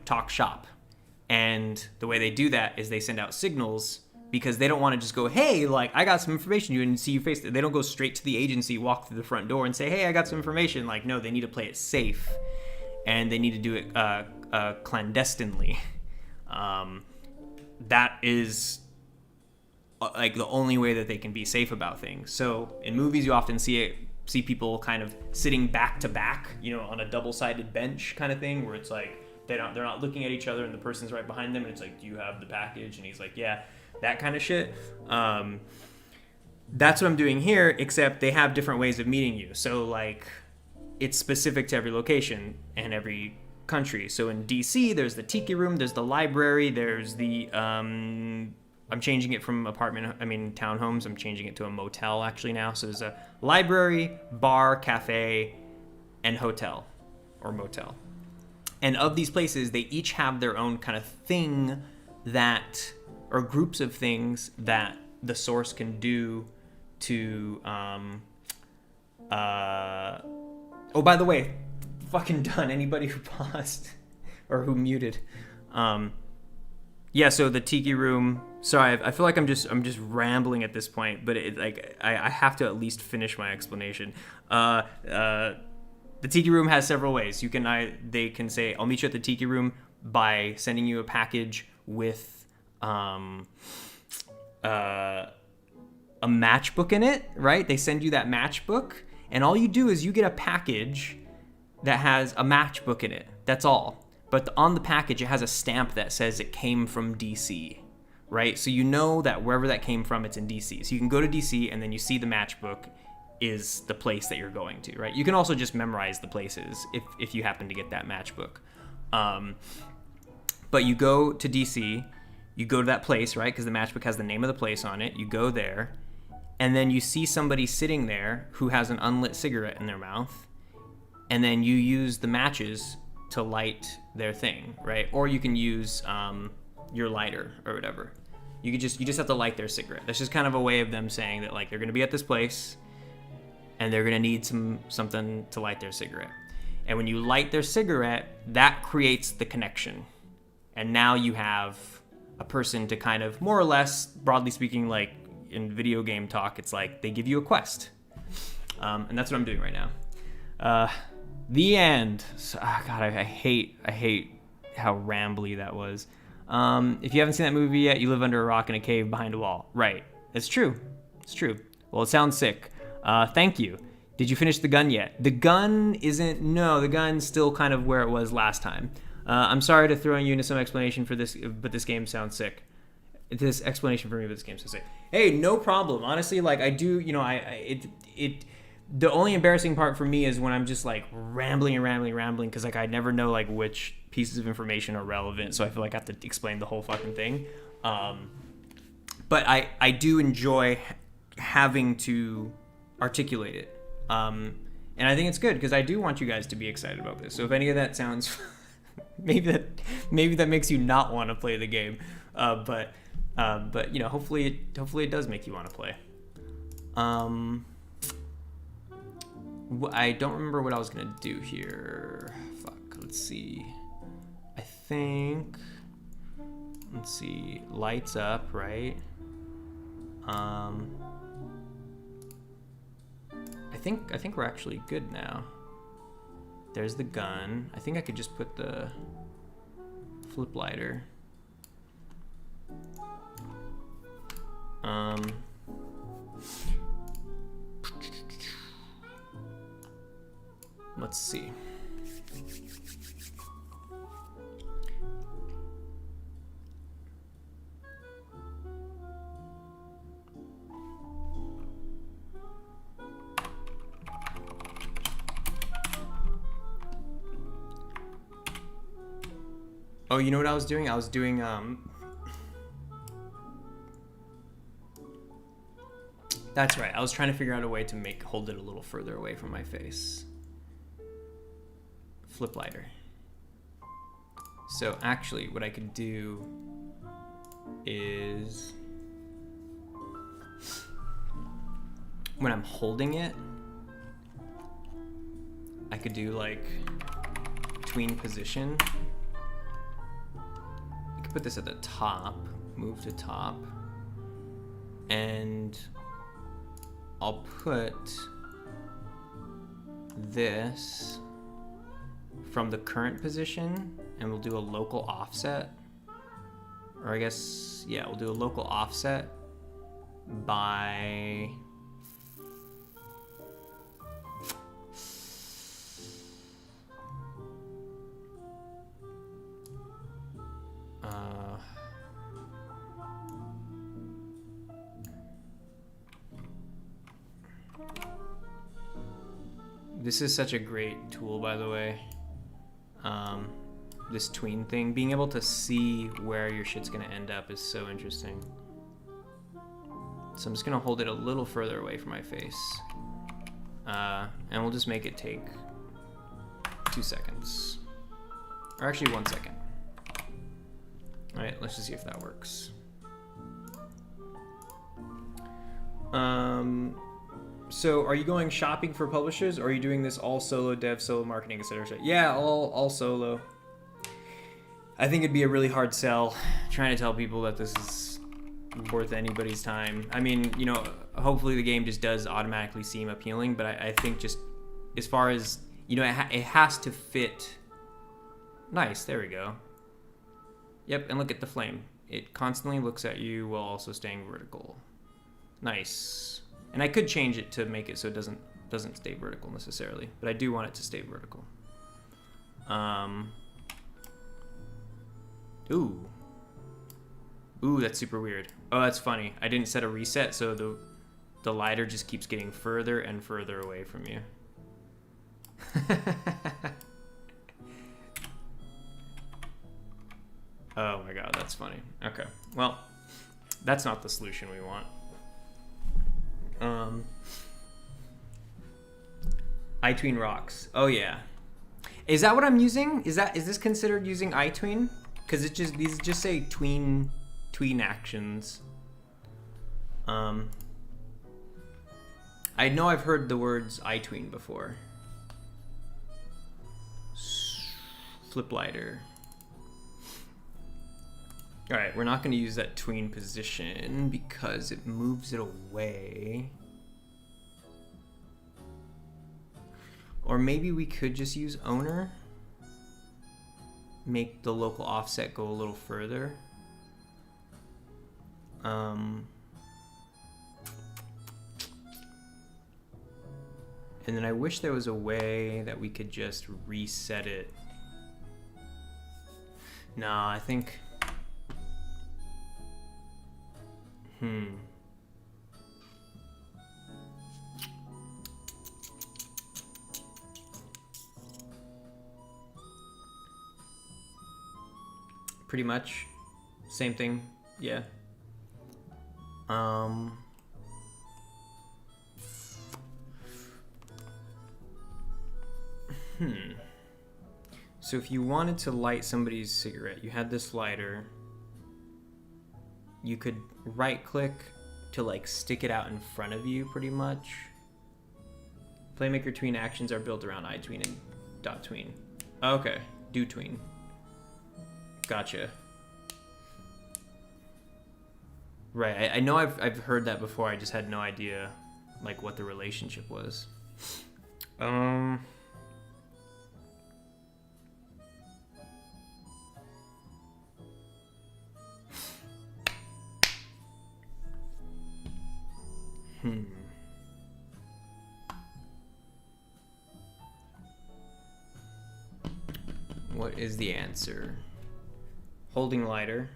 talk shop. And the way they do that is they send out signals, because they don't want to just go, hey, like, I got some information, you didn't see your face. They don't go straight to the agency, walk through the front door and say, hey, I got some information. Like, no, they need to play it safe, and they need to do it clandestinely. That is like the only way that they can be safe about things. So in movies, you often see people kind of sitting back to back, on a double-sided bench kind of thing, where it's like they're not looking at each other, and the person's right behind them, and it's like, do you have the package? And he's like, yeah, that kind of shit. That's what I'm doing here, except they have different ways of meeting you. So like, it's specific to every location and every country. So in DC, there's the tiki room, there's the library, there's the I'm changing it from townhomes. I'm changing it to a motel actually now. So there's a library, bar, cafe, and hotel or motel. And of these places, they each have their own kind of thing or groups of things that the source can do to, oh, by the way, fucking done. Anybody who paused or who muted, Yeah, so the tiki room. Sorry, I feel like I'm just rambling at this point, but I have to at least finish my explanation. The tiki room has several ways. They can say, I'll meet you at the tiki room by sending you a package with a matchbook in it, right? They send you that matchbook, and all you do is you get a package that has a matchbook in it. That's all. But on the package, it has a stamp that says it came from DC, right? So you know that wherever that came from, it's in DC. So you can go to DC, and then you see the matchbook is the place that you're going to, right? You can also just memorize the places if you happen to get that matchbook. But you go to DC, you go to that place, right? Because the matchbook has the name of the place on it. You go there, and then you see somebody sitting there who has an unlit cigarette in their mouth, and then you use the matches to light their thing, right? Or you can use your lighter or whatever. You just have to light their cigarette. That's just kind of a way of them saying that like they're gonna be at this place and they're gonna need something to light their cigarette. And when you light their cigarette, that creates the connection. And now you have a person to kind of, more or less, broadly speaking, like in video game talk, it's like they give you a quest. And that's what I'm doing right now. The end. So, God, I hate how rambly that was. If you haven't seen that movie yet, you live under a rock in a cave behind a wall. Right. It's true. It's true. Well, it sounds sick. Thank you. Did you finish the gun yet? The gun isn't... No, the gun's still kind of where it was last time. I'm sorry to throw you into some explanation for this, but this game sounds sick. This explanation for me, but this game sounds sick. Hey, no problem. Honestly, like, I do... You know, the only embarrassing part for me is when I'm just like rambling because like I never know like which pieces of information are relevant, so I feel like I have to explain the whole fucking thing. But I do enjoy having to articulate it, and I think it's good because I do want you guys to be excited about this. So if any of that sounds maybe that makes you not want to play the game, but you know, hopefully it does make you want to play. I don't remember what I was gonna do here. Fuck, let's see. I think, let's see, lights up, right? I think we're actually good now. There's the gun. I think I could just put the flip lighter. Let's see. Oh, you know what I was doing? I was doing that's right. I was trying to figure out a way to hold it a little further away from my face. Flip lighter. So actually what I could do is when I'm holding it, I could do like tween position. I could put this at the top, move to top, and I'll put this from the current position, and we'll do a local offset, or I guess, yeah, we'll do a local offset by this is such a great tool, by the way. This tween thing, being able to see where your shit's gonna end up is so interesting. So I'm just gonna hold it a little further away from my face. And we'll just make it take 2 seconds. Or actually 1 second. All right, let's just see if that works. So are you going shopping for publishers, or are you doing this all solo dev, solo marketing, etc.? Yeah, all solo. I think it'd be a really hard sell trying to tell people that this is worth anybody's time. I mean, you know, hopefully the game just does automatically seem appealing, but I think just as far as, you know, it has to fit. Nice, there we go. Yep, and look at the flame. It constantly looks at you while also staying vertical. Nice. And I could change it to make it so it doesn't stay vertical necessarily, but I do want it to stay vertical. Ooh, that's super weird. Oh, that's funny. I didn't set a reset, so the lighter just keeps getting further and further away from you. Oh my god, that's funny. Okay, well, that's not the solution we want. iTween rocks. Oh yeah. Is that what I'm using? Is this considered using iTween? Because these just say tween actions. I know I've heard the words iTween before. Flip lighter. All right, we're not going to use that tween position because it moves it away. Or maybe we could just use owner. Make the local offset go a little further. And then I wish there was a way that we could just reset it. No, I think... Pretty much. Same thing. Yeah. So if you wanted to light somebody's cigarette, you had this lighter. You could right click to like stick it out in front of you pretty much. Playmaker tween actions are built around iTween and .tween. Okay, do tween. Gotcha. Right, I know I've heard that before. I just had no idea like what the relationship was. What is the answer? Holding lighter.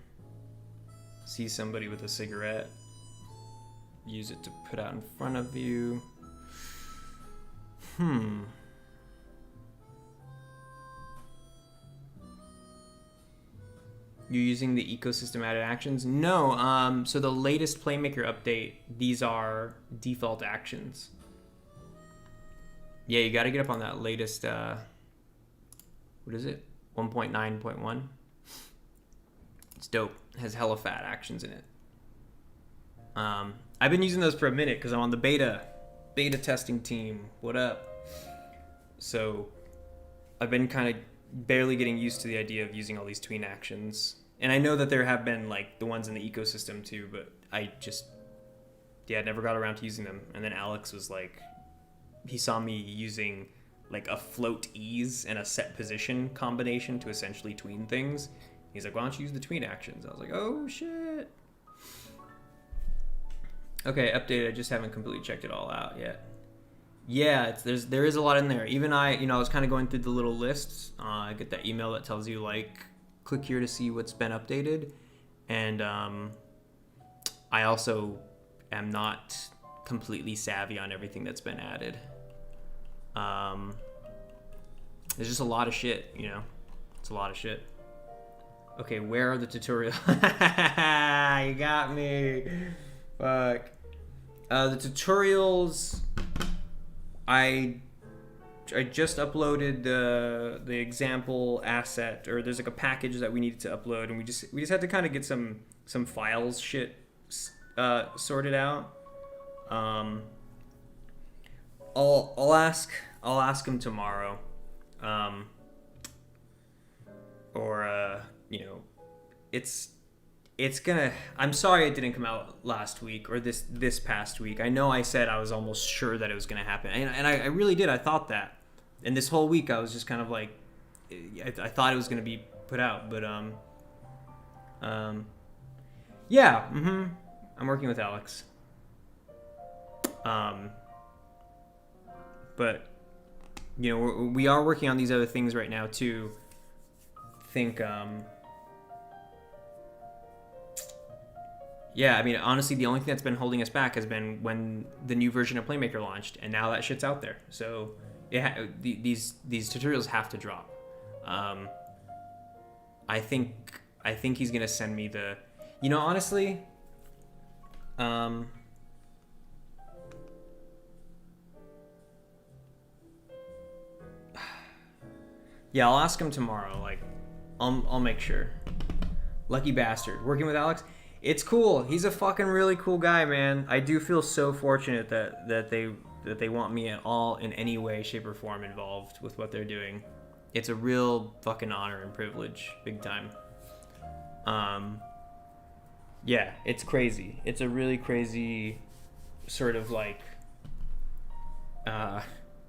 See somebody with a cigarette. Use it to put out in front of you. You're using the ecosystem added actions? No, so the latest Playmaker update, these are default actions. Yeah, you gotta get up on that latest, what is it? 1.9.1? It's dope. It has hella fat actions in it. I've been using those for a minute because I'm on the beta testing team. What up? So I've been kind of barely getting used to the idea of using all these tween actions. And I know that there have been like the ones in the ecosystem too, but I just, never got around to using them. And then Alex was like, he saw me using like a float ease and a set position combination to essentially tween things. He's like, why don't you use the tween actions? I was like, oh shit. Okay, updated. I just haven't completely checked it all out yet. Yeah, there is a lot in there. Even I was kind of going through the little lists. I get that email that tells you like, click here to see what's been updated. And I also am not completely savvy on everything that's been added. There's just a lot of shit, It's a lot of shit. Okay, where are the tutorials? You got me. Fuck. The tutorials, I just uploaded the example asset, or there's like a package that we needed to upload, and we just had to kind of get some files shit sorted out. I'll ask him tomorrow, or you know, it's gonna. I'm sorry it didn't come out last week or this past week. I know I said I was almost sure that it was gonna happen, and I really did. I thought that, and this whole week I was just kind of like, I thought it was gonna be put out, but yeah. I'm working with Alex. But you know, we are working on these other things right now too. Think yeah, I mean, honestly, the only thing that's been holding us back has been when the new version of Playmaker launched, and now that shit's out there. So these tutorials have to drop. I think he's gonna send me the, you know, honestly, yeah, I'll ask him tomorrow. Like, I'll make sure. Lucky bastard. Working with Alex, it's cool. He's a fucking really cool guy, man. I do feel so fortunate that they want me at all in any way, shape, or form involved with what they're doing. It's a real fucking honor and privilege, big time. Yeah, it's crazy. It's a really crazy sort of like,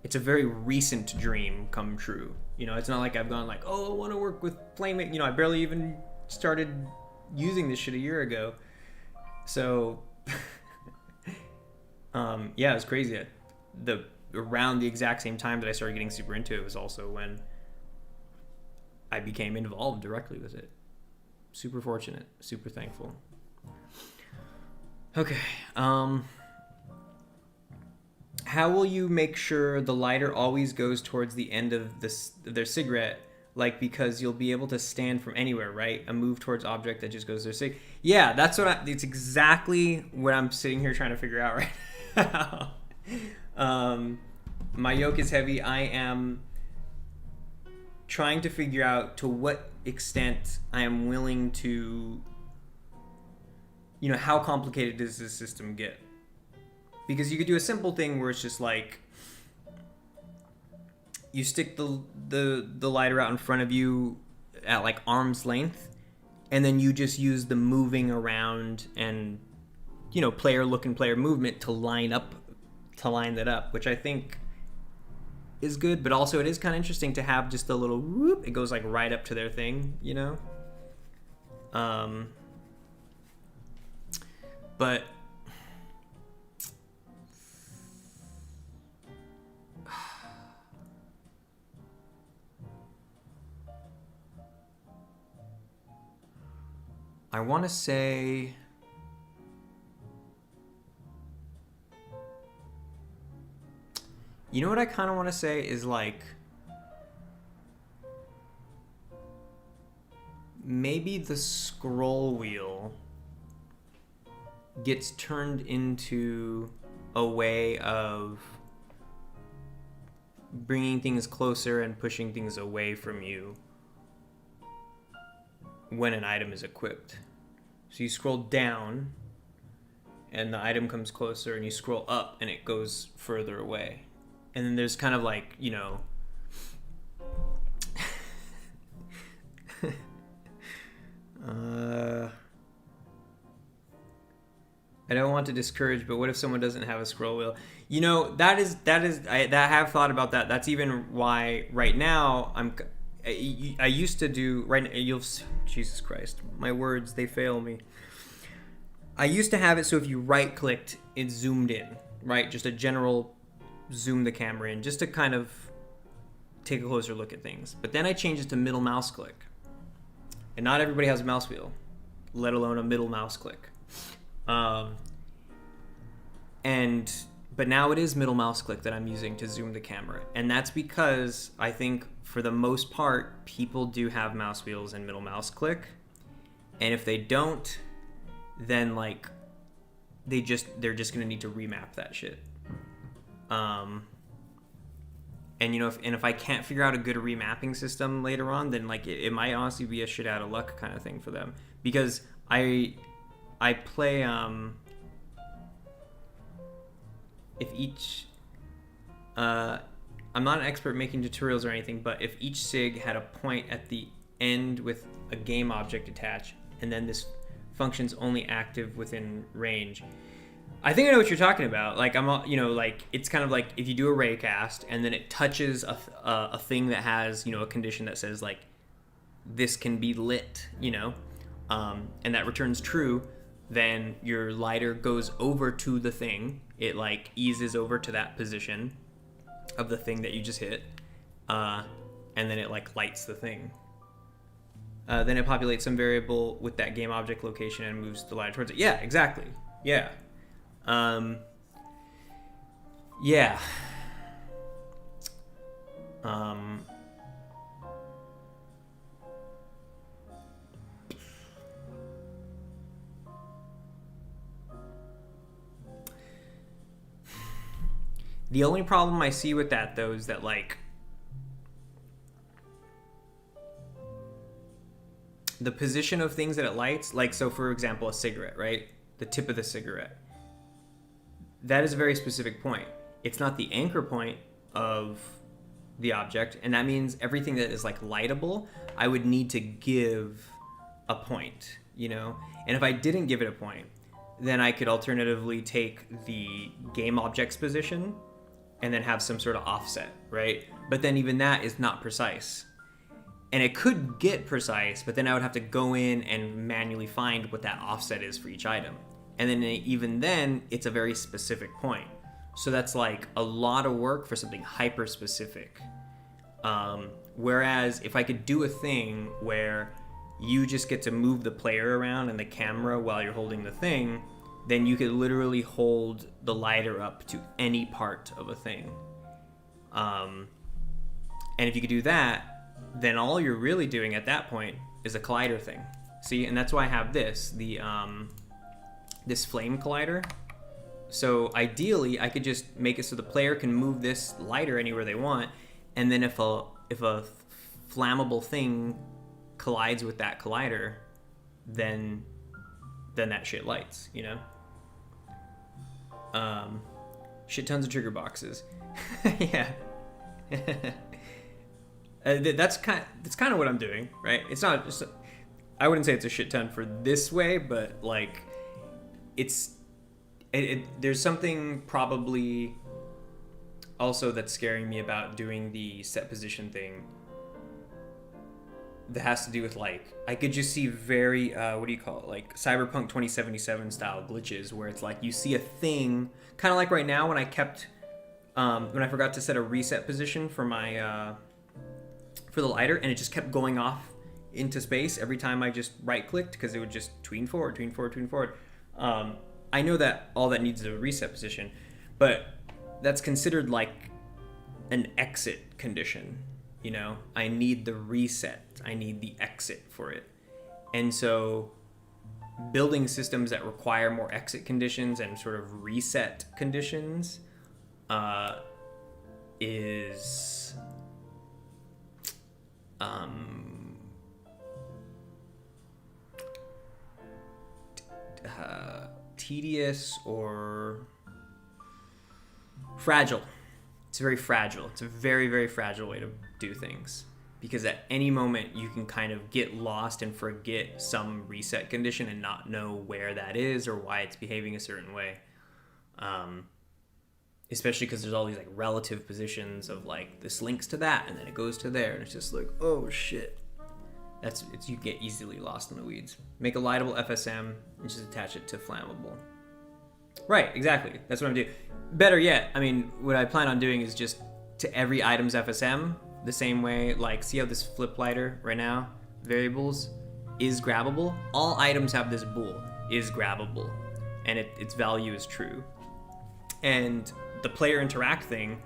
it's a very recent dream come true. You know, it's not like I've gone like, oh, I want to work with Playmaker. You know, I barely even started using this shit a year ago. So, yeah, it was crazy. Around the exact same time that I started getting super into it was also when I became involved directly with it. Super fortunate, super thankful. Okay, how will you make sure the lighter always goes towards the end of their cigarette? Like, because you'll be able to stand from anywhere, right? A move towards object that just goes to their cig. Yeah, that's it's exactly what I'm sitting here trying to figure out right now. My yoke is heavy. I am trying to figure out to what extent I am willing to, you know, how complicated does this system get? Because you could do a simple thing where it's just like, you stick the lighter out in front of you at like arm's length, and then you just use the moving around and, you know, player look and player movement to line that up, which I think is good. But also it is kind of interesting to have just a little whoop, it goes like right up to their thing, you know. But I want to say, you know what I kind of want to say is like, maybe the scroll wheel gets turned into a way of bringing things closer and pushing things away from you when an item is equipped. So you scroll down and the item comes closer, and you scroll up and it goes further away. And then there's kind of like, you know, I don't want to discourage, but what if someone doesn't have a scroll wheel? You know, I have thought about that. That's even why right now I used to do right. Jesus Christ, my words, they fail me. I used to have it so if you right clicked, it zoomed in, right? Just a general zoom the camera in, just to kind of take a closer look at things. But then I changed it to middle mouse click, and not everybody has a mouse wheel, let alone a middle mouse click. But now it is middle mouse click that I'm using to zoom the camera, and that's because I think for the most part people do have mouse wheels and middle mouse click, and if they don't, then like they're just gonna need to remap that shit. And you know, if I can't figure out a good remapping system later on, then like it might honestly be a shit out of luck kind of thing for them, because I play if each I'm not an expert making tutorials or anything, but if each sig had a point at the end with a game object attached, and then this function's only active within range. I think I know what you're talking about. Like like it's kind of like if you do a raycast and then it touches a thing that has a condition that says like this can be lit, and that returns true, then your lighter goes over to the thing. It like eases over to that position of the thing that you just hit, and then it like lights the thing. Then it populates some variable with that game object location and moves the lighter towards it. Yeah, exactly. Yeah. Yeah. The only problem I see with that, though, is that, like, the position of things that it lights, like, so for example, a cigarette, right? The tip of the cigarette. That is a very specific point. It's not the anchor point of the object, and that means everything that is, like, lightable, I would need to give a point, And if I didn't give it a point, then I could alternatively take the game object's position and then have some sort of offset, right? But then even that is not precise. And it could get precise, but then I would have to go in and manually find what that offset is for each item. And then even then, it's a very specific point. So that's like a lot of work for something hyper specific. Whereas if I could do a thing where you just get to move the player around and the camera while you're holding the thing, then you could literally hold the lighter up to any part of a thing. And if you could do that, then all you're really doing at that point is a collider thing. See, and that's why I have this flame collider. So ideally, I could just make it so the player can move this lighter anywhere they want, and then if a flammable thing collides with that collider, then that shit lights, Shit tons of trigger boxes. Yeah. That's kind of what I'm doing, right? It's not just, I wouldn't say it's a shit ton for this way, but like there's something probably also that's scaring me about doing the set position thing that has to do with, like, I could just see very like Cyberpunk 2077 style glitches where it's like you see a thing kind of like right now when I forgot to set a reset position for my for the lighter, and it just kept going off into space every time I just right clicked because it would just tween forward. I know that all that needs is a reset position, but that's considered like an exit condition. I need the reset. I need the exit for it. And so building systems that require more exit conditions and sort of reset conditions is tedious or fragile. It's very fragile. It's a very, very fragile way to do things, because at any moment you can kind of get lost and forget some reset condition and not know where that is or why it's behaving a certain way. Especially because there's all these like relative positions of like this links to that and then it goes to there, and it's just like, oh shit. You get easily lost in the weeds. Make a lightable FSM and just attach it to flammable. Right, exactly. That's what I'm doing. Better yet, I mean, what I plan on doing is just to every item's FSM, the same way, like, see how this flip lighter right now, variables, is grabbable? All items have this bool, is grabbable, and its value is true. And the player interact thing,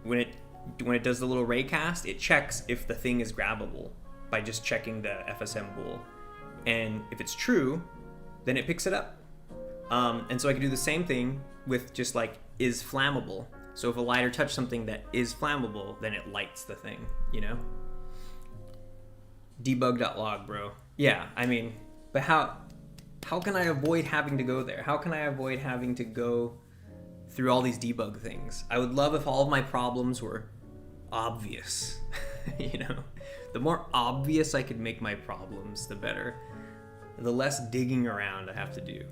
when it does the little raycast, it checks if the thing is grabbable by just checking the FSM bool. And if it's true, then it picks it up. And so I can do the same thing with just like is flammable. So if a lighter touches something that is flammable, then it lights the thing, Debug.log, bro. Yeah, I mean, but how can I avoid having to go there? How can I avoid having to go through all these debug things? I would love if all of my problems were obvious, The more obvious I could make my problems, the better. The less digging around I have to do.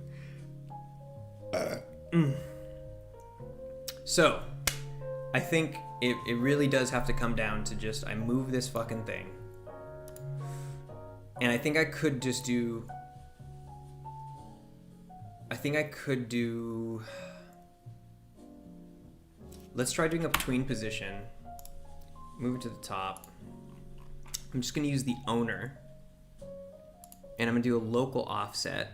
So, I think it really does have to come down to just, I move this fucking thing. And I think I could just do... Let's try doing a between position. Move it to the top. I'm just going to use the owner. And I'm going to do a local offset.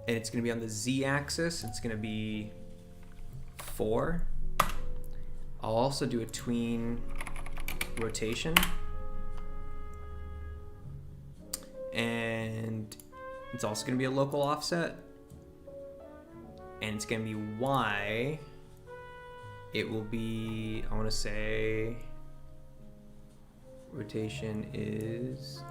And it's going to be on the z-axis. It's going to be 4. I'll also do a tween rotation. And it's also going to be a local offset. And it's going to be y. It will be, I want to say, rotation is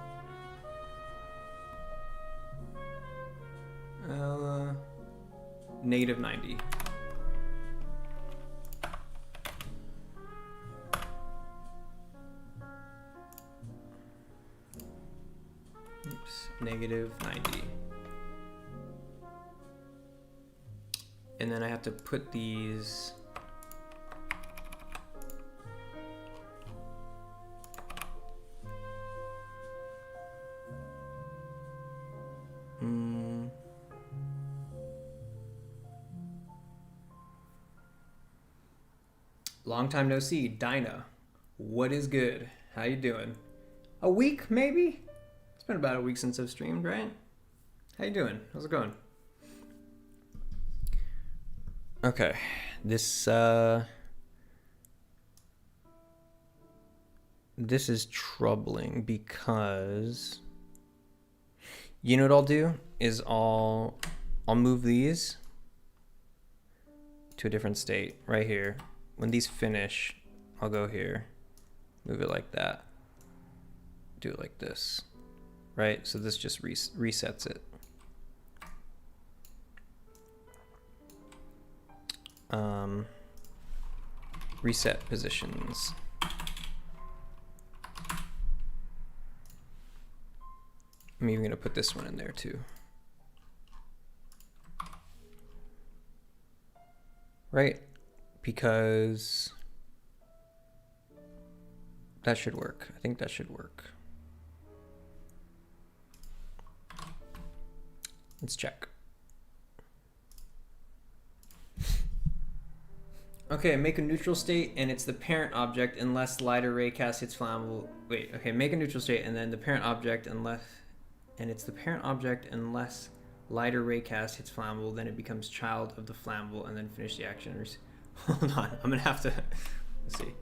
negative 90. Oops, negative 90. And then I have to put these long time no see, Dinah. What is good? How you doing? A week, maybe? It's been about a week since I've streamed, right? How you doing? How's it going? Okay, this is troubling because you know what I'll do is I'll move these to a different state right here. When these finish, I'll go here, move it like that, do it like this, right? So this just resets it. Reset positions. I'm even gonna put this one in there too. Right? Because that should work. I think that should work. Let's check. Okay, make a neutral state and it's the parent object unless lighter raycast hits flammable. Wait, okay, make a neutral state and then the parent object and it's the parent object unless lighter raycast hits flammable, then it becomes child of the flammable and then finish the action. Hold on, I'm gonna have to, let's see.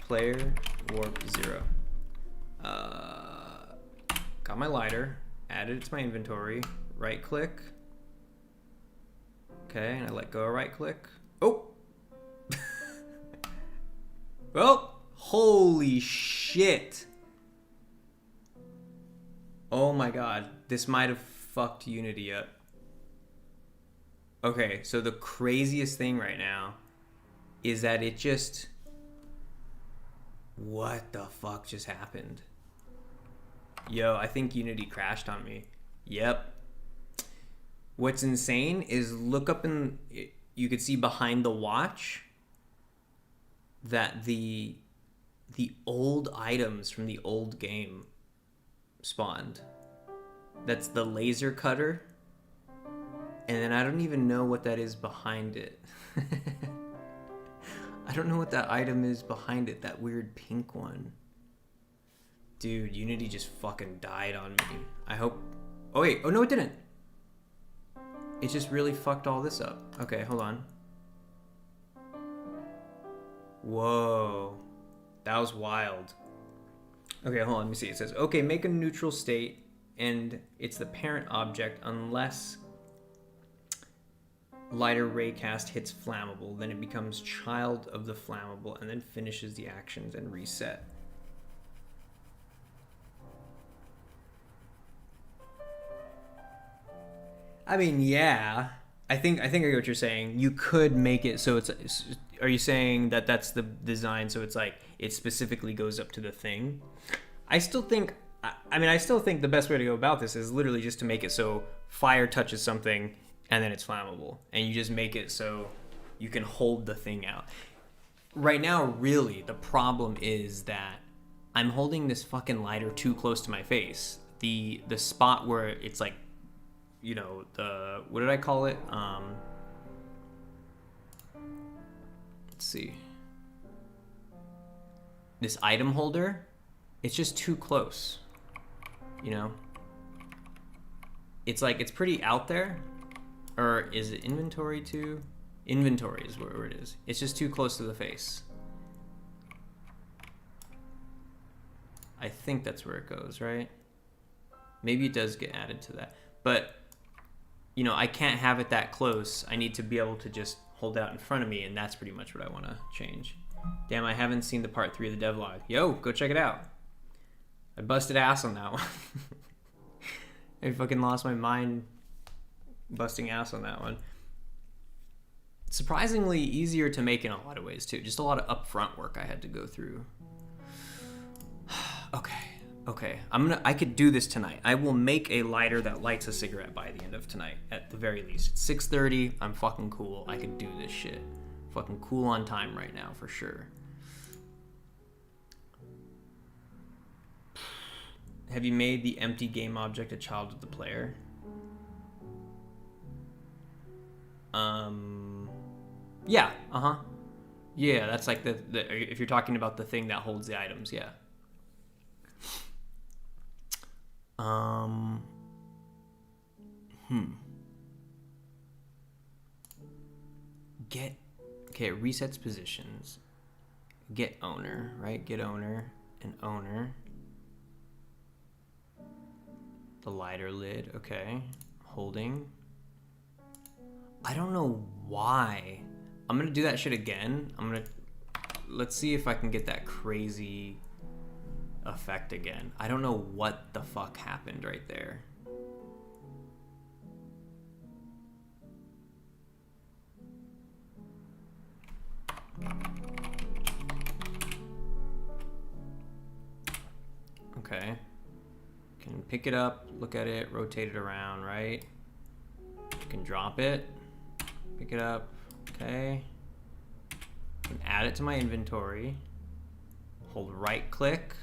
Player warp 0. Got my lighter, added it to my inventory, right click. Okay, and I let go of right click. Oh! Well, holy shit. Oh my god, this might have fucked Unity up. Okay, so the craziest thing right now is that it just... What the fuck just happened? Yo, I think Unity crashed on me. Yep. What's insane is look up in... You could see behind the watch that the old items from the old game spawned. That's the laser cutter. And then I don't even know what that is behind it. I don't know what that item is behind it, that weird pink one. Dude, Unity just fucking died on me. I hope... Oh wait, oh no it didn't. It just really fucked all this up. Okay, hold on. Whoa. That was wild. Okay, hold on, let me see. It says, okay, make a neutral state, and it's the parent object unless lighter raycast hits flammable. Then it becomes child of the flammable, and then finishes the actions and reset. I mean, yeah. I think I get what you're saying. You could make it so it's are you saying that that's the design, so it's like it specifically goes up to the thing? I still think the best way to go about this is literally just to make it so fire touches something and then it's flammable, and you just make it so you can hold the thing out. Right now, really, the problem is that I'm holding this fucking lighter too close to my face. The spot where it's like, you know, the, what did I call it? Let's see. This item holder, it's just too close, you know? It's like, it's pretty out there. Or is it inventory too? Inventory is where it is. It's just too close to the face. I think that's where it goes, right? Maybe it does get added to that. But, you know, I can't have it that close. I need to be able to just hold it out in front of me, and that's pretty much what I want to change. Damn, I haven't seen the part 3 of the devlog. Yo, go check it out. I busted ass on that one. I fucking lost my mind busting ass on that one. Surprisingly easier to make in a lot of ways too. Just a lot of upfront work I had to go through. Okay. I could do this tonight. I will make a lighter that lights a cigarette by the end of tonight, at the very least. It's 6:30. I'm fucking cool. I could do this shit. Fucking cool on time right now for sure. Have you made the empty game object a child of the player? Yeah, yeah, that's like the if you're talking about the thing that holds the items, yeah. It resets positions. Get owner, right? Get owner and owner. The lighter lid, okay. Holding. I don't know why. I'm gonna do that shit again. Let's see if I can get that crazy effect again. I don't know what the fuck happened right there. Okay. Can pick it up, look at it, rotate it around, right? You can drop it, pick it up, okay. Can add it to my inventory. Hold right click,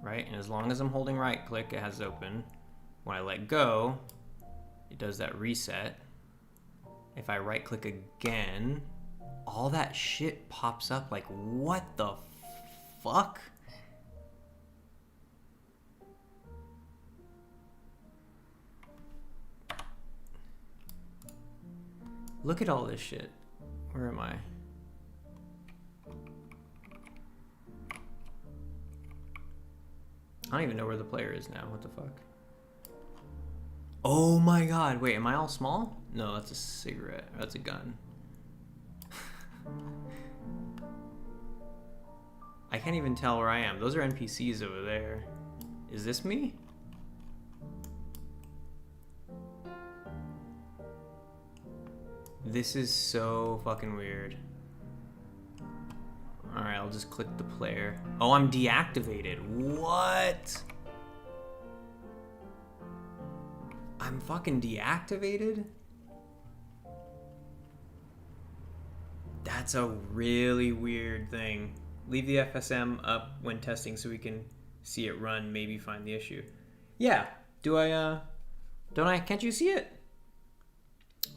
right? And as long as I'm holding right click, it has open. When I let go, it does that reset. If I right click again, all that shit pops up. Like, what the fuck? Look at all this shit. Where am I? I don't even know where the player is now. What the fuck? Oh my god. Wait, am I all small? No, that's a cigarette. That's a gun. I can't even tell where I am. Those are NPCs over there. Is this me? This is so fucking weird. Alright, I'll just click the player. Oh, I'm deactivated. What? I'm fucking deactivated? That's a really weird thing. Leave the FSM up when testing so we can see it run, maybe find the issue. Yeah. Can't you see it?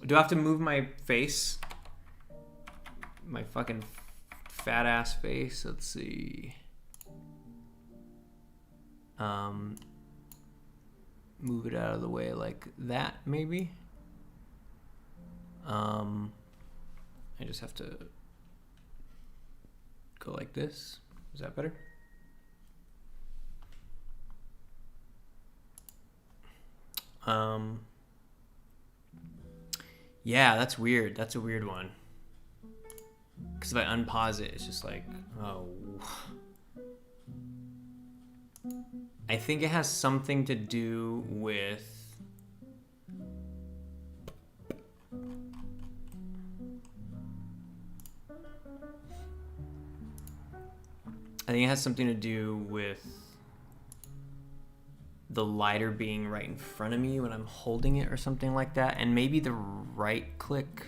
Do I have to move my face? My fucking fat ass face. Let's see. Move it out of the way like that, maybe. I just have to go like this. Is that better? Yeah, that's weird. That's a weird one. Because if I unpause it, it's just like, oh. I think it has something to do with... I think it has something to do with the lighter being right in front of me when I'm holding it or something like that. And maybe the right click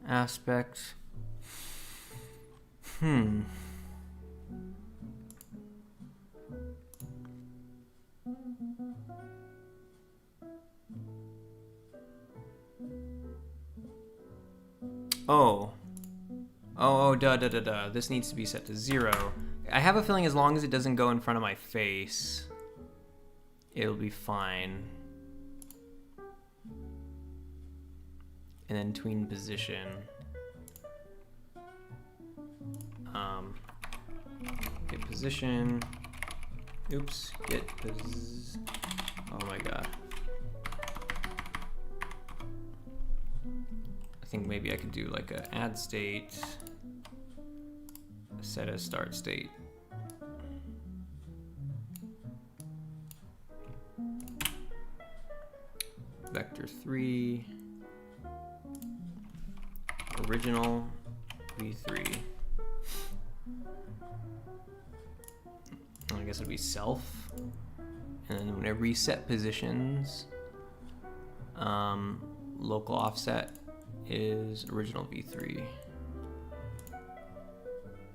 aspect. Duh. This needs to be set to 0. I have a feeling as long as it doesn't go in front of my face, it'll be fine. And then tween position. Get position. Oops, oh my god. I think maybe I could do like a add state, set as start state. Vector 3, original v3. I guess it'd be self. And then when I reset positions, local offset is original v3.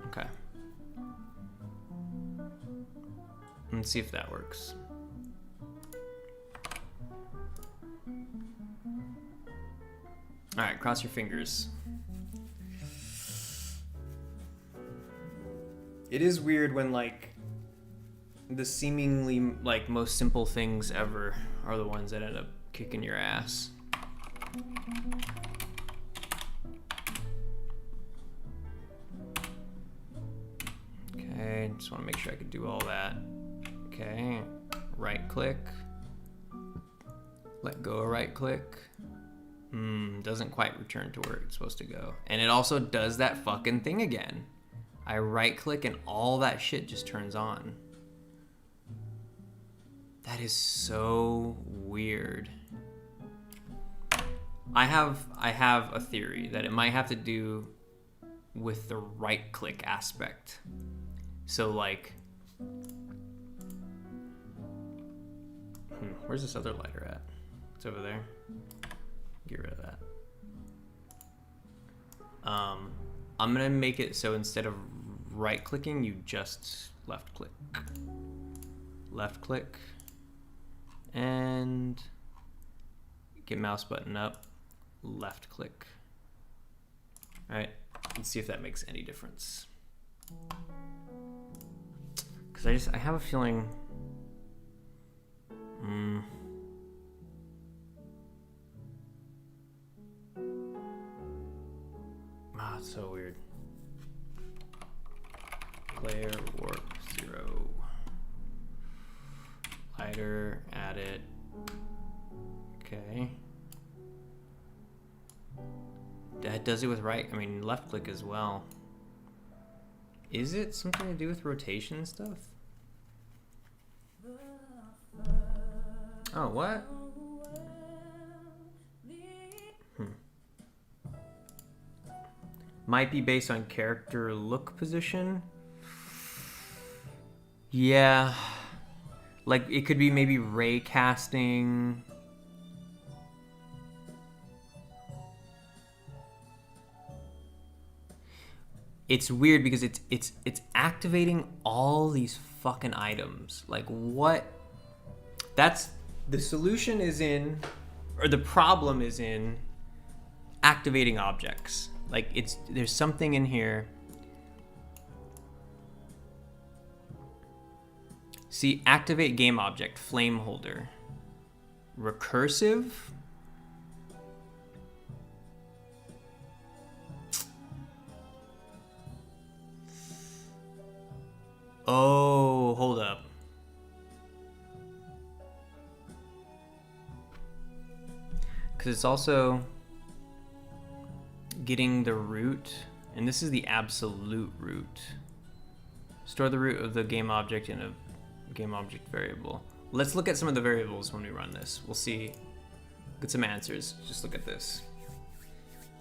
Okay. Let's see if that works. All right, cross your fingers. It is weird when like the seemingly like most simple things ever are the ones that end up kicking your ass. Okay, just want to make sure I can do all that. Okay, right click. Let go of right click. Doesn't quite return to where it's supposed to go. And it also does that fucking thing again. I right click and all that shit just turns on. That is so weird. I have a theory that it might have to do with the right click aspect. So like, where's this other lighter at? It's over there. Get rid of that. I'm gonna make it so instead of right clicking, you just left click. Left click. And get mouse button up, left click. All right, let's see if that makes any difference. Because I have a feeling, it's so weird. Player warp 0. Lighter, add it. Okay. That does it with right, left click as well. Is it something to do with rotation and stuff? Oh, what? Might be based on character look position. Yeah. Like, it could be maybe ray casting. It's weird because it's activating all these fucking items. Like, what? That's the solution is in, or the problem is in activating objects. Like, there's something in here. See, activate game object, flame holder. Recursive? Oh, hold up. Because it's also getting the root, and this is the absolute root. Store the root of the game object in a game object variable. Let's look at some of the variables when we run this. We'll see, get some answers. Just look at this.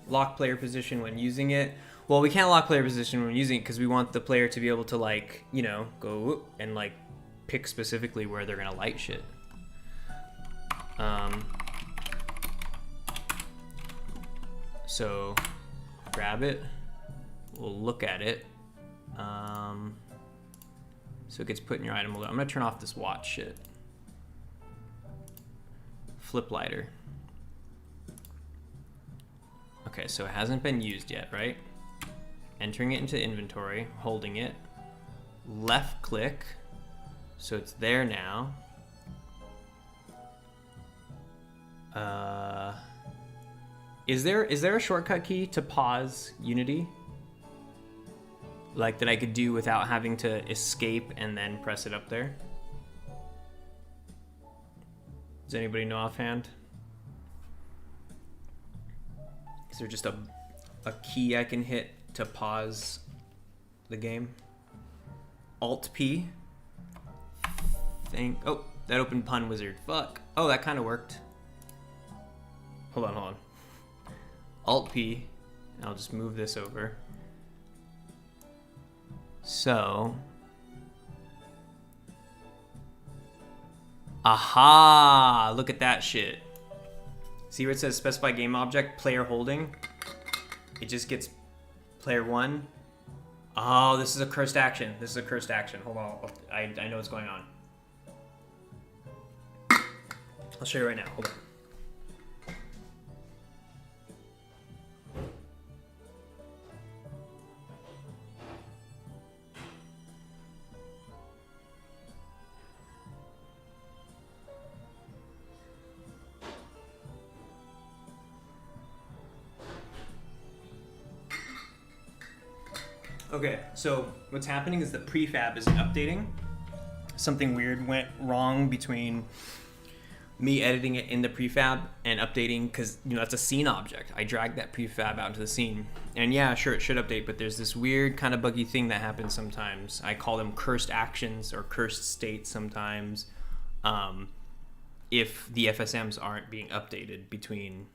Lock player position when using it. Well, we can't lock player position when using it because we want the player to be able to, like, you know, go and, like, pick specifically where they're gonna light shit. So grab it, we'll look at it. So it gets put in your item holder. I'm gonna turn off this watch shit. Flip lighter. Okay, so it hasn't been used yet, right? Entering it into inventory, holding it, left click, so it's there now. Is there a shortcut key to pause Unity? Like that I could do without having to escape and then press it up there? Does anybody know offhand? Is there just a key I can hit to pause the game? Alt P. Oh, that opened Pun Wizard. Fuck. Oh, that kind of worked. Hold on. Alt P. And I'll just move this over. So. Aha! Look at that shit. See where it says specify game object, player holding? It just gets player 1. Oh, this is a cursed action. Hold on. I know what's going on. I'll show you right now. Hold on. Okay, so what's happening is the prefab isn't updating. Something weird went wrong between me editing it in the prefab and updating, because, you know, that's a scene object. I dragged that prefab out into the scene. And yeah, sure, it should update, but there's this weird kind of buggy thing that happens sometimes. I call them cursed actions or cursed states sometimes, if the FSMs aren't being updated between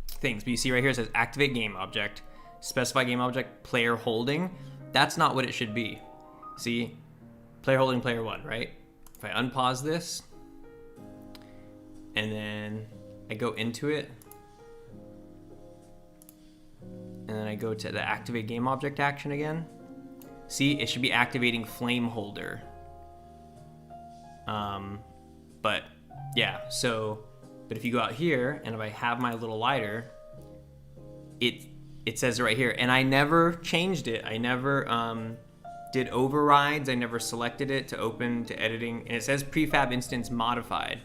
things. But you see right here, it says activate game object, specify game object, player holding. That's not what it should be. See, player holding, player 1, right? If I unpause this, and then I go into it, and then I go to the activate game object action again. See, it should be activating flame holder. But yeah, but if you go out here, and if I have my little lighter, it says right here, and I never changed it. I never did overrides. I never selected it to open to editing, and it says prefab instance modified,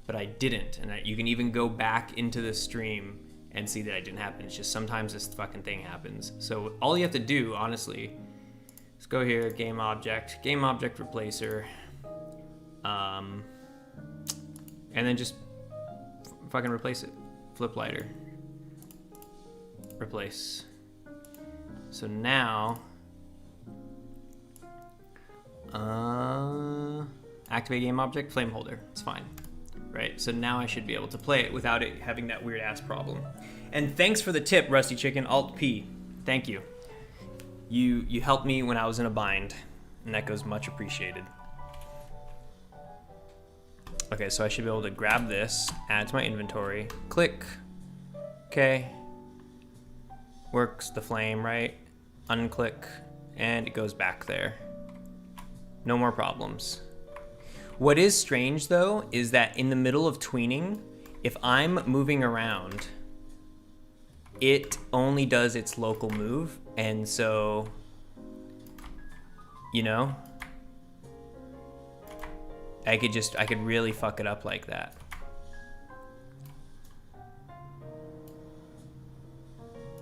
but I didn't. And you can even go back into the stream and see that I didn't happen. It's just sometimes this fucking thing happens. So all you have to do, honestly, is go here, game object replacer, and then just fucking replace it. Flip lighter. Replace. So now, activate game object, flame holder. It's fine. Right, so now I should be able to play it without it having that weird ass problem. And thanks for the tip, Rusty Chicken. Alt P. Thank you. You helped me when I was in a bind, and that goes much appreciated. Okay, so I should be able to grab this, add it to my inventory, click, okay, works the flame, right? Unclick, and it goes back there. No more problems. What is strange though, is that in the middle of tweening, if I'm moving around, it only does its local move, and so, you know, I could really fuck it up like that.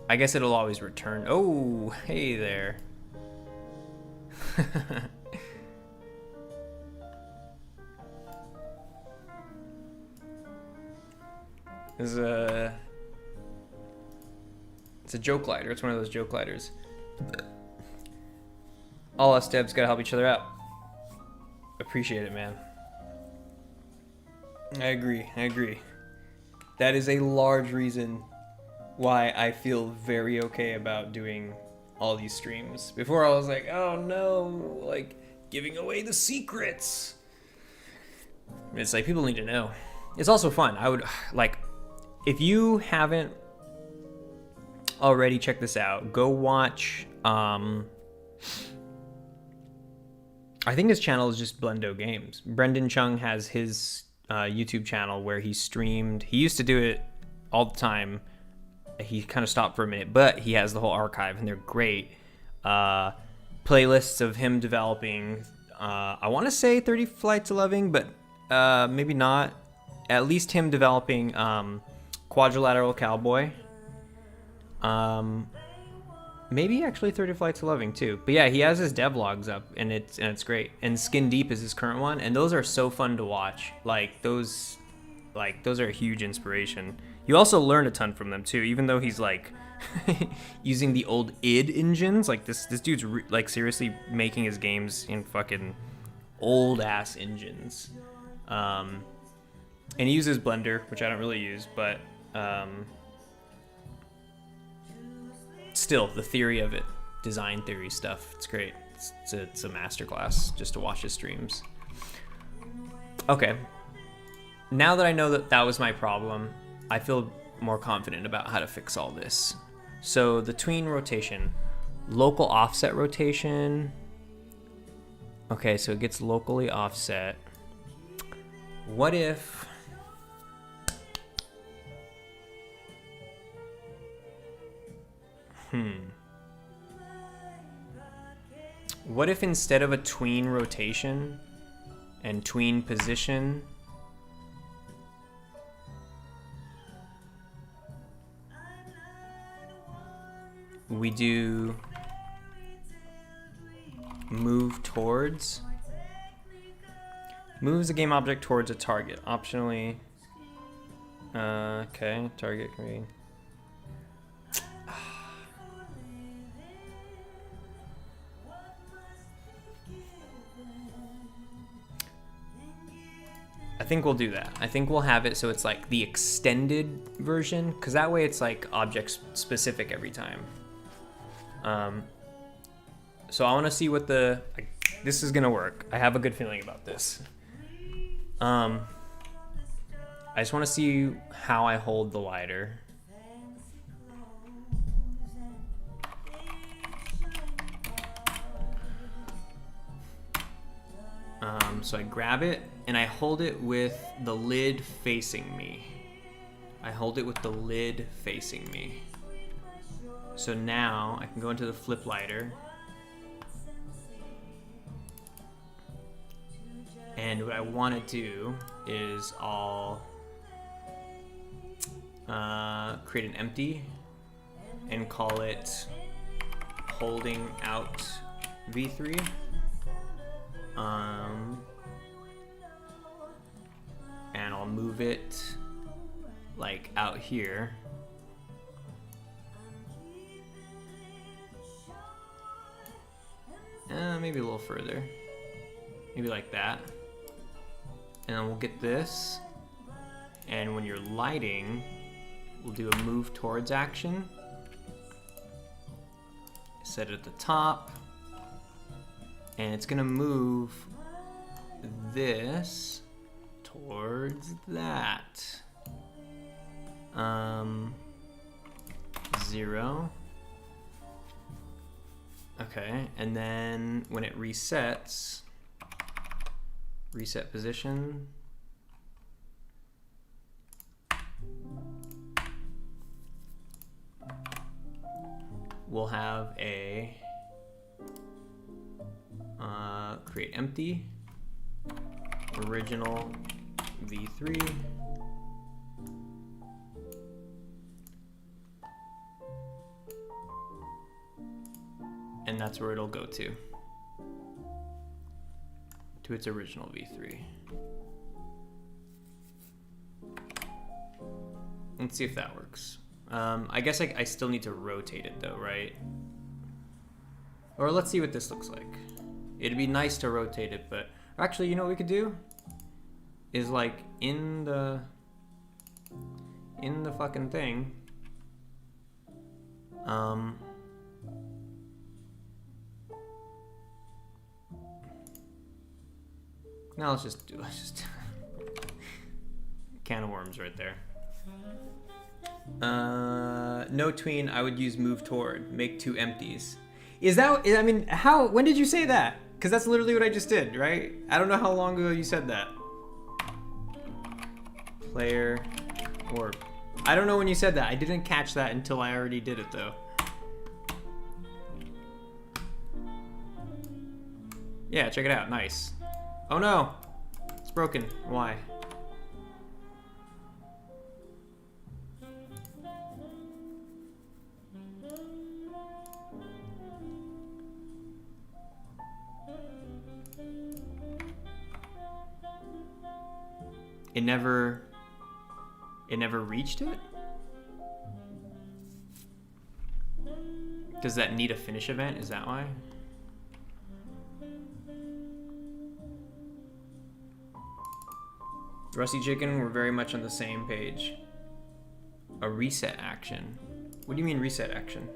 I guess it'll always return. Oh, hey there. It's a joke lighter. It's one of those joke lighters. All us devs gotta help each other out. Appreciate it, man. I agree. That is a large reason why I feel very okay about doing all these streams. Before I was like, oh no, like giving away the secrets. It's like people need to know. It's also fun. I would like, if you haven't already checked this out, go watch. I think his channel is just Blendo Games. Brendan Chung has his YouTube channel where he streamed. He used to do it all the time. He kind of stopped for a minute, but he has the whole archive, and they're great. Playlists of him developing, I want to say 30 Flights of Loving, but maybe not. At least him developing Quadrilateral Cowboy. Maybe actually 30 Flights of Loving too. But yeah, he has his devlogs up, and it's great. And Skin Deep is his current one, and those are so fun to watch. Those are a huge inspiration. You also learn a ton from them too, even though he's like using the old id engines. Like this dude's like seriously making his games in fucking old ass engines. And he uses Blender, which I don't really use, but still, the theory of it, design theory stuff, it's great. It's a masterclass just to watch his streams. Okay, now that I know that was my problem, I feel more confident about how to fix all this. So the tween rotation, local offset rotation. Okay, so it gets locally offset. What if... What if instead of a tween rotation and tween position, we do move towards? Moves a game object towards a target. Optionally, okay, target can be... I think we'll do that. I think we'll have it so it's like the extended version, because that way it's like object specific every time. So I want to see what this is gonna work. I have a good feeling about this. I just want to see how I hold the lighter. So I grab it and I hold it with the lid facing me. So now I can go into the flip lighter. And what I want to do is I'll create an empty and call it holding out v3. And I'll move it like out here. Maybe a little further. Maybe like that. And then we'll get this. And when you're lighting, we'll do a move towards action. Set it at the top. And it's gonna move this towards that. 0. Okay, and then when it resets, reset position. We'll have a create empty, original v3, and that's where it'll go to its original v3. Let's see if that works. I guess I still need to rotate it though, right? Or let's see what this looks like. It'd be nice to rotate it, but actually, you know what we could do? Is like in the fucking thing, Um, no, let's just can of worms right there. No tween, I would use move toward, make 2 empties. Is that, I mean, how, when did you say that? Because that's literally what I just did, right? I don't know how long ago you said that. Player warp. I don't know when you said that. I didn't catch that until I already did it though. Yeah, check it out, nice. Oh no, it's broken, why? It never reached it? Does that need a finish event? Is that why? Rusty Chicken, we're very much on the same page. A reset action. What do you mean reset action?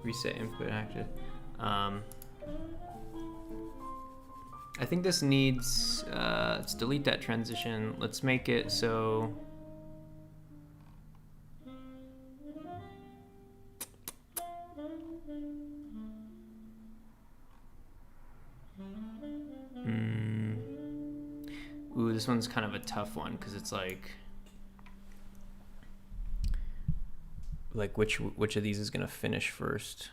Reset input action. I think this needs, let's delete that transition. Let's make it so, ooh, this one's kind of a tough one because it's like which of these is gonna finish first?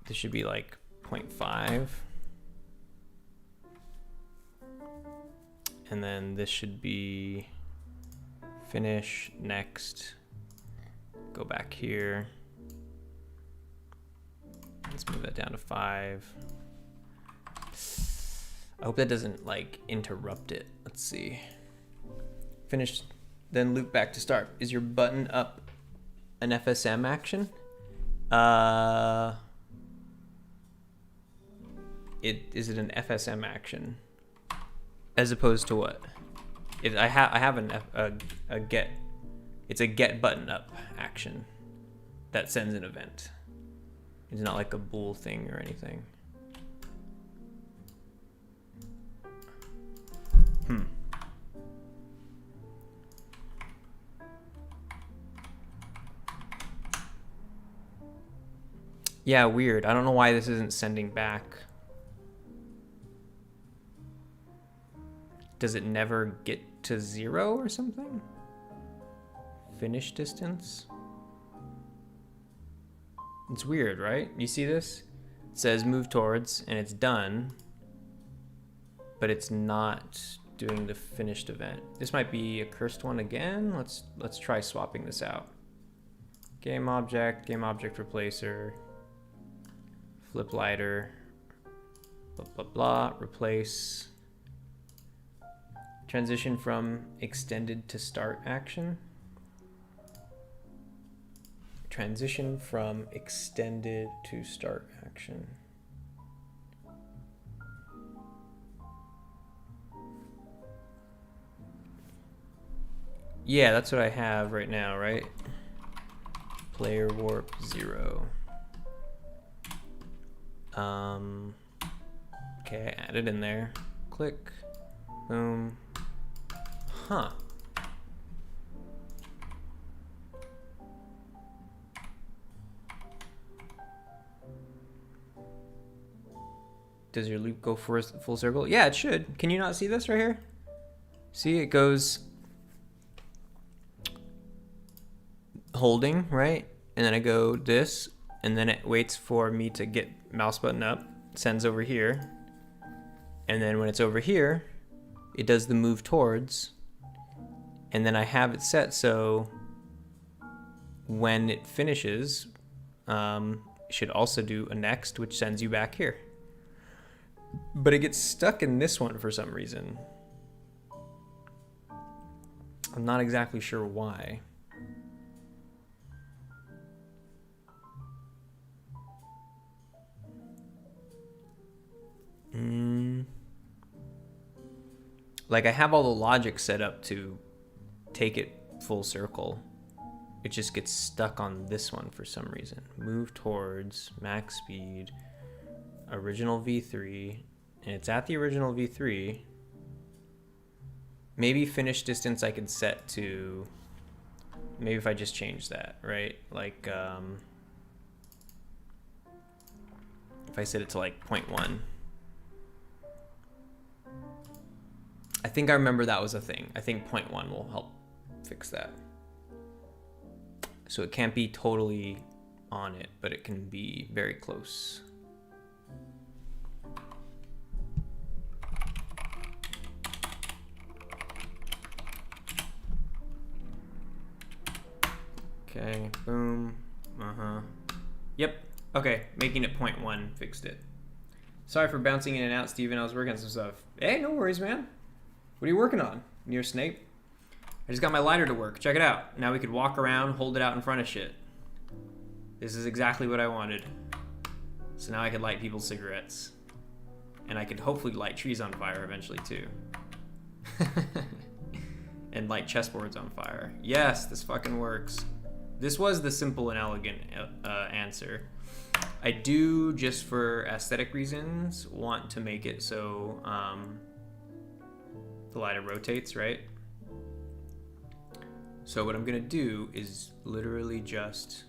This should be like 0.5. And then this should be finish, next, go back here. Let's move that down to 5. I hope that doesn't like interrupt it. Let's see. Finish, then loop back to start. Is your button up an FSM action? Is it an FSM action? As opposed to what? If I have a get, it's a get button up action that sends an event. It's not like a bool thing or anything. Yeah, weird. I don't know why this isn't sending back. Does it never get to 0 or something? Finish distance? It's weird, right? You see this? It says move towards and it's done, but it's not doing the finished event. This might be a cursed one again. Let's try swapping this out. Game object replacer, flip lighter, blah, blah, blah, replace. Transition from extended to start action. Transition from extended to start action. Yeah, that's what I have right now, right? Player warp 0. Okay, I added in there. Click. Boom. Huh. Does your loop go for a full circle? Yeah, it should. Can you not see this right here? See, it goes holding, right? And then I go this, and then it waits for me to get mouse button up, sends over here. And then when it's over here, it does the move towards, and then I have it set so when it finishes, it should also do a next, which sends you back here. But it gets stuck in this one for some reason. I'm not exactly sure why. Like I have all the logic set up to take it full circle. It just gets stuck on this one for some reason. Move towards max speed, original V3, and it's at the original V3. Maybe finish distance I could set to, maybe if I just change that, right? Like, if I set it to like 0.1. I think I remember that was a thing. I think 0.1 will help fix that. So it can't be totally on it, but it can be very close. Okay, boom, Yep, okay, making it 0.1 fixed it. Sorry for bouncing in and out, Steven. I was working on some stuff. Hey, no worries, man. What are you working on? Near Snape? I just got my lighter to work. Check it out. Now we could walk around, hold it out in front of shit. This is exactly what I wanted. So now I could light people's cigarettes. And I could hopefully light trees on fire eventually too. And light chessboards on fire. Yes, this fucking works. This was the simple and elegant answer. I do, just for aesthetic reasons, want to make it so the lighter rotates, right? So what I'm gonna do is literally just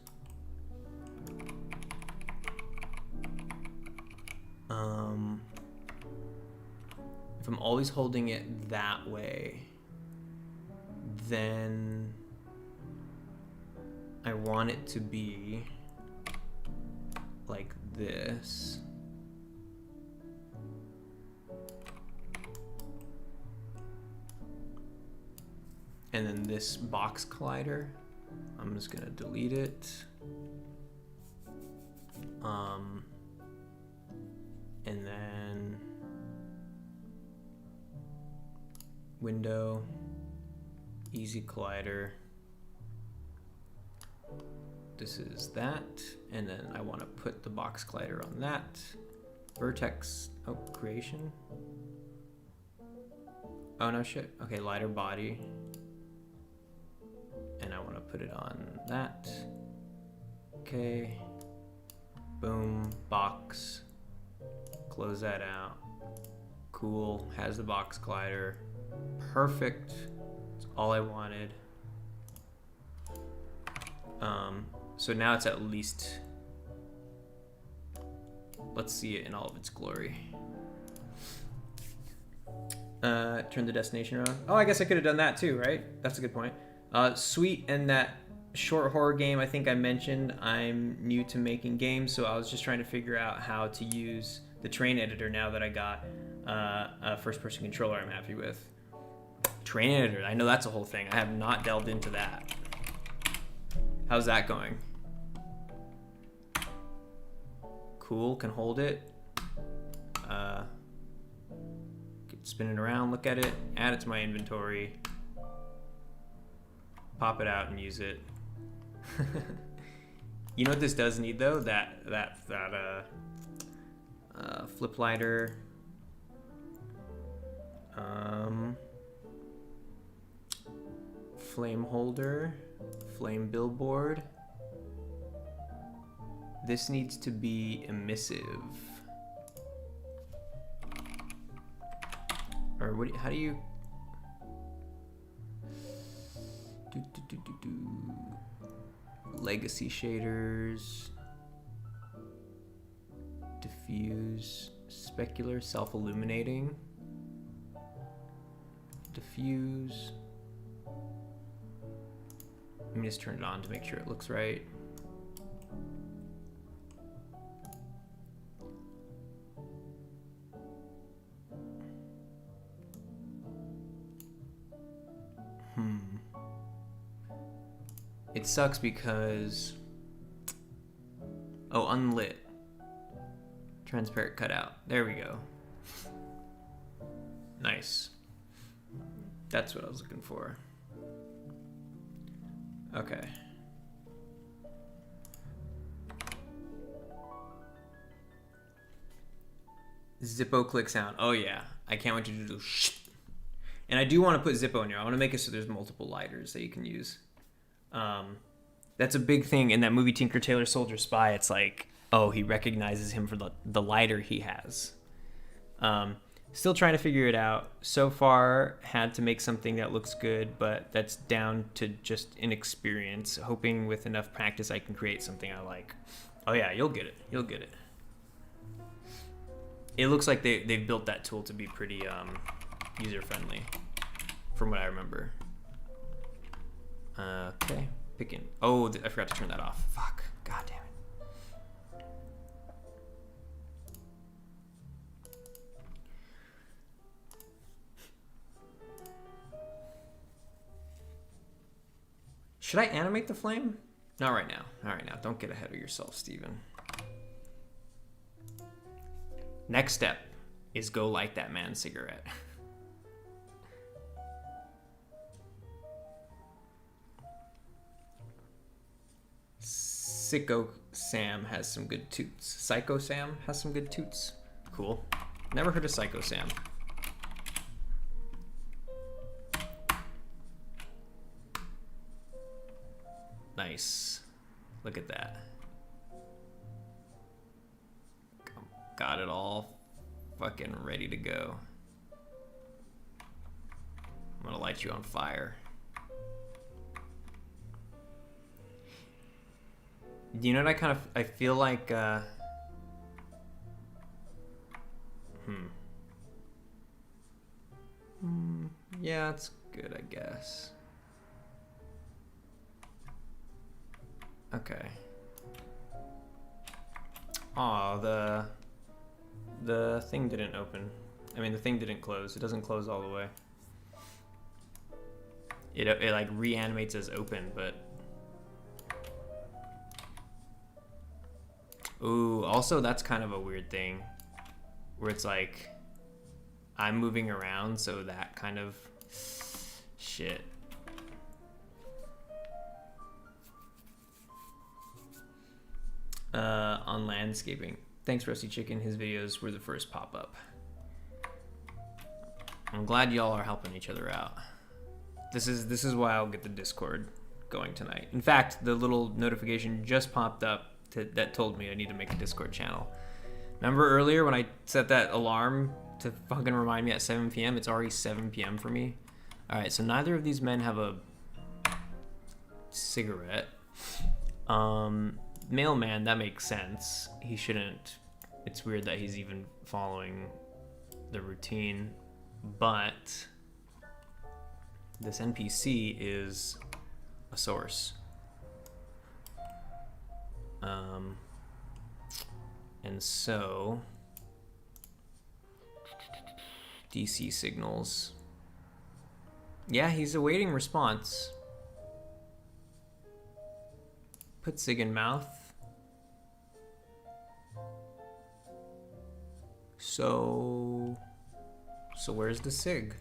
if I'm always holding it that way, then I want it to be like this. And then this box collider, I'm just gonna delete it. And then window, easy collider. This is that, and then I want to put the box collider on that. Vertex, oh, creation. Oh no shit, okay, lighter body. And I want to put it on that. Okay, boom, box, close that out. Cool, has the box collider. Perfect, that's all I wanted. So now it's at least, let's see it in all of its glory. Turn the destination around. Oh, I guess I could have done that too, right? That's a good point. Sweet, and that short horror game I think I mentioned, I'm new to making games, so I was just trying to figure out how to use the terrain editor now that I got a first-person controller I'm happy with. Terrain editor, I know that's a whole thing. I have not delved into that. How's that going? Cool, can hold it. Spin it around, look at it, add it to my inventory, pop it out and use it. You know what this does need though? That flip lighter. Flame holder, flame billboard. This needs to be emissive. Or what? How do you? Legacy shaders. Diffuse, specular, self-illuminating. Diffuse. Let me just turn it on to make sure it looks right. It sucks because, oh, unlit. Transparent cutout. There we go. Nice. That's what I was looking for. Okay. Zippo click sound. Oh yeah. I can't wait to do shh. And I do want to put Zippo in here. I want to make it so there's multiple lighters that you can use. That's a big thing in that movie Tinker Tailor Soldier Spy. It's like, oh, he recognizes him for the lighter he has. Still trying to figure it out. So far, had to make something that looks good, but that's down to just inexperience. Hoping with enough practice I can create something I like. Oh yeah, you'll get it. You'll get it. It looks like they've built that tool to be pretty user-friendly, from what I remember. Okay, picking. Oh, I forgot to turn that off. Fuck. God damn it. Should I animate the flame? Not right now. Not right now. Don't get ahead of yourself, Steven. Next step is go light that man's cigarette. Sicko Sam has some good toots. Psycho Sam has some good toots. Cool. Never heard of Psycho Sam. Nice. Look at that. Got it all fucking ready to go. I'm gonna light you on fire. You know what I feel like, yeah, it's good, I guess. Okay. Aw, the thing didn't open. I mean, the thing didn't close. It doesn't close all the way. It like reanimates as open, but... Ooh, also that's kind of a weird thing. Where it's like, I'm moving around, so that kind of... Shit. On landscaping. Thanks, Rusty Chicken. His videos were the first pop-up. I'm glad y'all are helping each other out. This is why I'll get the Discord going tonight. In fact, the little notification just popped up that told me I need to make a Discord channel. Remember earlier when I set that alarm to fucking remind me at 7 p.m.? It's already 7 p.m. for me. All right, so neither of these men have a cigarette. Mailman, that makes sense. He shouldn't. It's weird that he's even following the routine, but this NPC is a source. And so DC signals. Yeah, he's awaiting response. Put Sig in mouth. So where's the Sig?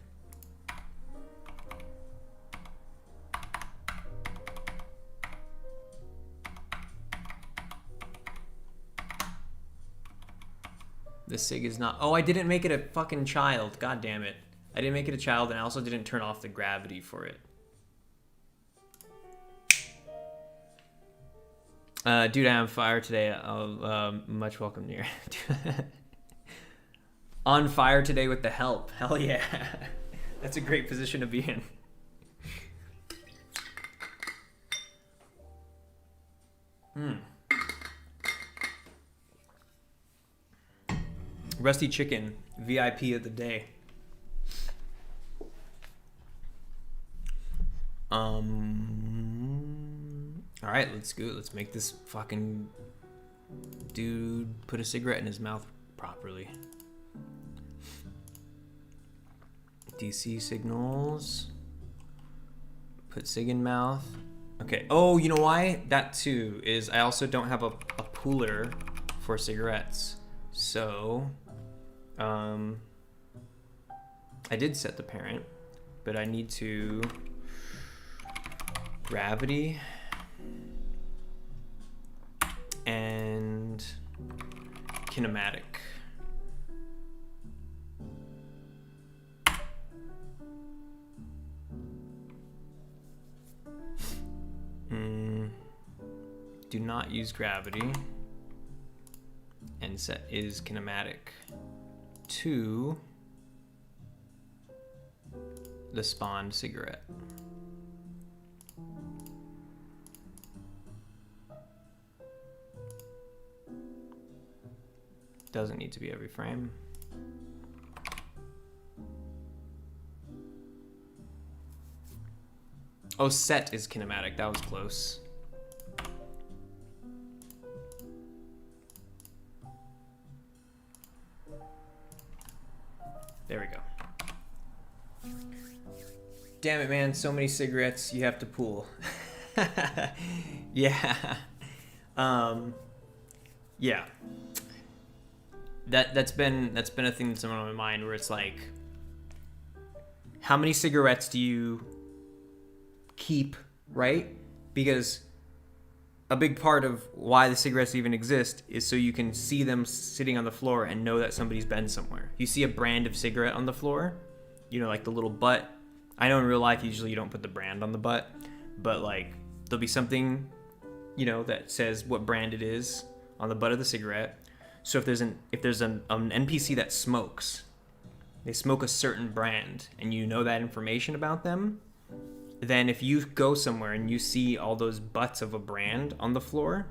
The Sig is not... Oh, I didn't make it a fucking child. God damn it. I didn't make it a child, and I also didn't turn off the gravity for it. Dude, I'm on fire today. Much welcome, Near. On fire today with the help. Hell yeah. That's a great position to be in. Rusty Chicken, VIP of the day. All right, let's go. Let's make this fucking dude put a cigarette in his mouth properly. DC signals. Put Sig in mouth. Okay. Oh, you know why? That too is I also don't have a pooler for cigarettes. So, I did set the parent, but I need to gravity and kinematic. Do not use gravity. And set is kinematic. 2, the spawned cigarette. Doesn't need to be every frame. Oh, set is kinematic. That was close. There we go. Damn it, man. So many cigarettes you have to pool. Yeah. Yeah. That's been a thing that's on my mind where it's like, how many cigarettes do you keep, right? Because a big part of why the cigarettes even exist is so you can see them sitting on the floor and know that somebody's been somewhere. You see a brand of cigarette on the floor, you know, like the little butt. I know in real life usually you don't put the brand on the butt, but like there'll be something, you know, that says what brand it is on the butt of the cigarette. So if there's an NPC that smokes, they smoke a certain brand, and you know that information about them, then if you go somewhere and you see all those butts of a brand on the floor,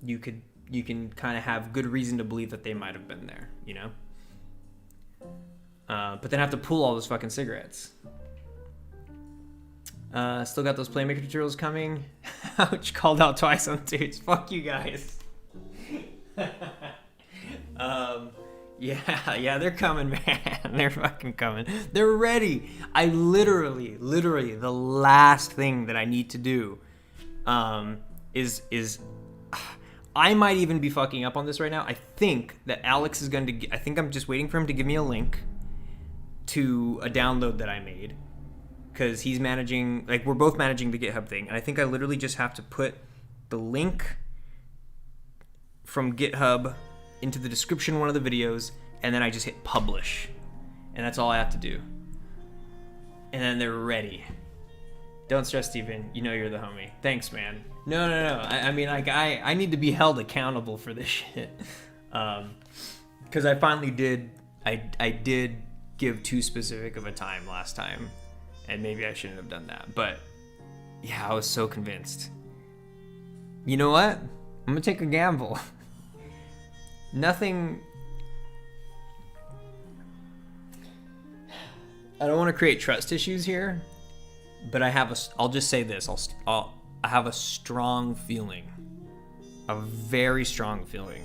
you can kind of have good reason to believe that they might have been there, you know? But then have to pull all those fucking cigarettes. Still got those Playmaker tutorials coming. Ouch, called out twice on dudes. Fuck you guys. Yeah, they're coming, man. They're fucking coming. They're ready. I literally, the last thing that I need to do, is I might even be fucking up on this right now. I think that Alex is going to, I think I'm just waiting for him to give me a link to a download that I made. Because he's managing, like, we're both managing the GitHub thing. And I think I literally just have to put the link from GitHub into the description of one of the videos, and then I just hit publish. And that's all I have to do. And then they're ready. Don't stress, Steven. You know you're the homie. Thanks, man. No. I mean, like, I need to be held accountable for this shit. Because I finally did, I did give too specific of a time last time. And maybe I shouldn't have done that. But, yeah, I was so convinced. You know what? I'm going to take a gamble. Nothing... I don't want to create trust issues here, but I'll just say this. I have a strong feeling, a very strong feeling,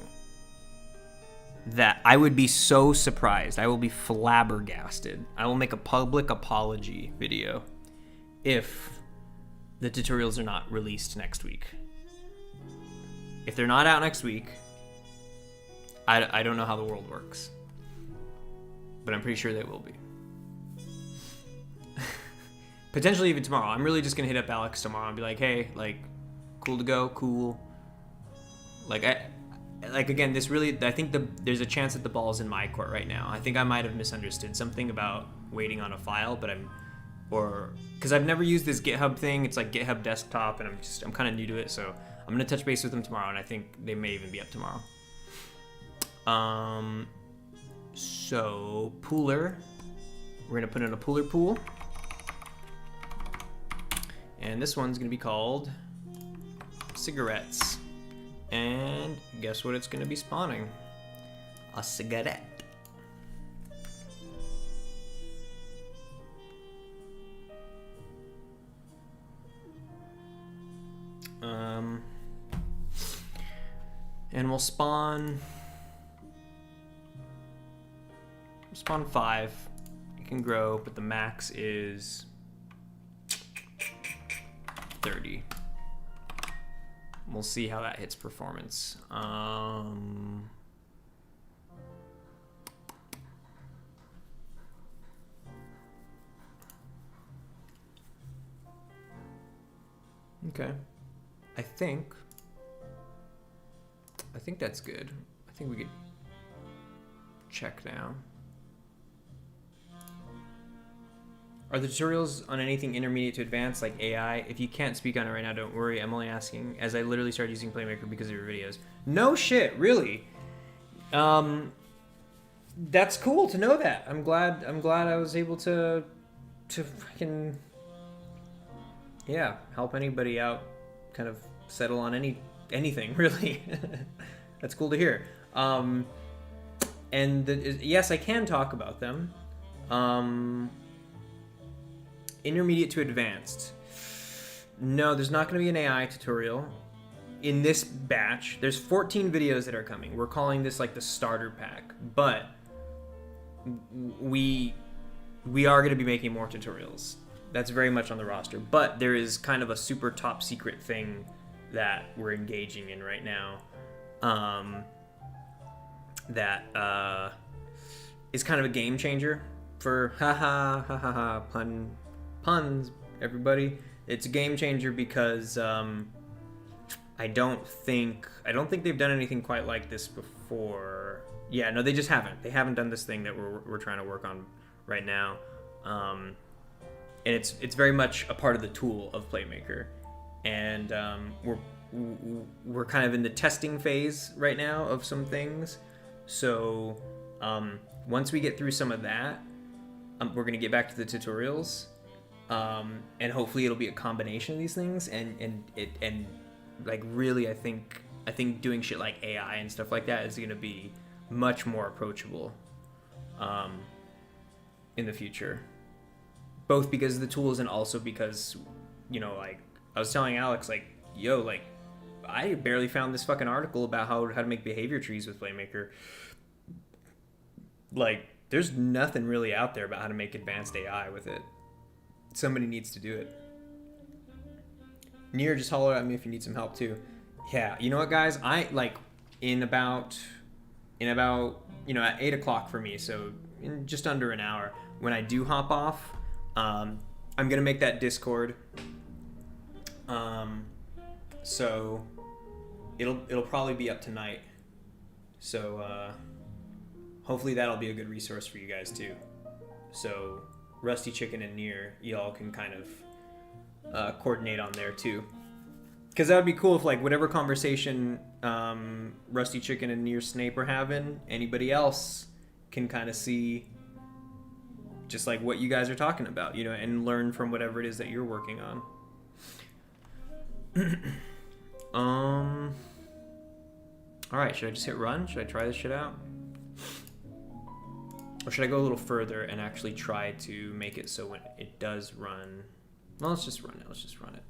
that I would be so surprised. I will be flabbergasted. I will make a public apology video if the tutorials are not released next week. If they're not out next week, I don't know how the world works, but I'm pretty sure they will be. Potentially even tomorrow. I'm really just gonna hit up Alex tomorrow and be like, hey, like, cool to go, cool. Like, again, this really, I think there's a chance that the ball's in my court right now. I think I might have misunderstood something about waiting on a file, but because I've never used this GitHub thing. It's like GitHub desktop, and I'm kind of new to it, so I'm gonna touch base with them tomorrow, and I think they may even be up tomorrow. So pooler, we're gonna put in a pooler pool, and this one's gonna be called cigarettes. And guess what it's gonna be spawning? A cigarette. And we'll spawn 5. It can grow, but the max is 30. We'll see how that hits performance. Okay. I think that's good. I think we could check now. Are the tutorials on anything intermediate to advanced, like AI? If you can't speak on it right now, don't worry. I'm only asking, as I literally started using Playmaker because of your videos. No shit, really. That's cool to know that. I'm glad I was able to freaking, yeah, help anybody out, kind of settle on anything really. That's cool to hear. Yes, I can talk about them. Intermediate to advanced. No, there's not going to be an AI tutorial in this batch. There's 14 videos that are coming. We're calling this like the starter pack, but we are going to be making more tutorials. That's very much on the roster, but there is kind of a super top secret thing that we're engaging in right now. That is kind of a game changer for puns, everybody. It's a game changer because I don't think they've done anything quite like this before. Yeah, no, they just haven't. They haven't done this thing that we're trying to work on right now, and it's very much a part of the tool of Playmaker, and we're kind of in the testing phase right now of some things. So once we get through some of that, we're gonna get back to the tutorials, and hopefully it'll be a combination of these things, and like really I think doing shit like AI and stuff like that is gonna be much more approachable in the future, both because of the tools and also because, you know, like I was telling Alex, like, yo, like I barely found this fucking article about how to make behavior trees with Playmaker. Like, there's nothing really out there about how to make advanced AI with it. Somebody needs to do it. Near, just holler at me if you need some help too. Yeah, you know what, guys? I like in about you know, at 8 o'clock for me, so in just under an hour, when I do hop off, I'm gonna make that Discord. So it'll probably be up tonight. So hopefully that'll be a good resource for you guys too. So Rusty Chicken and Near, y'all can kind of coordinate on there too. Because that would be cool if, like, whatever conversation Rusty Chicken and Near Snape are having, anybody else can kind of see just like what you guys are talking about, you know, and learn from whatever it is that you're working on. All right, should I just hit run? Should I try this shit out? Or should I go a little further and actually try to make it so when it does run... Well, let's just run it. Let's just run it.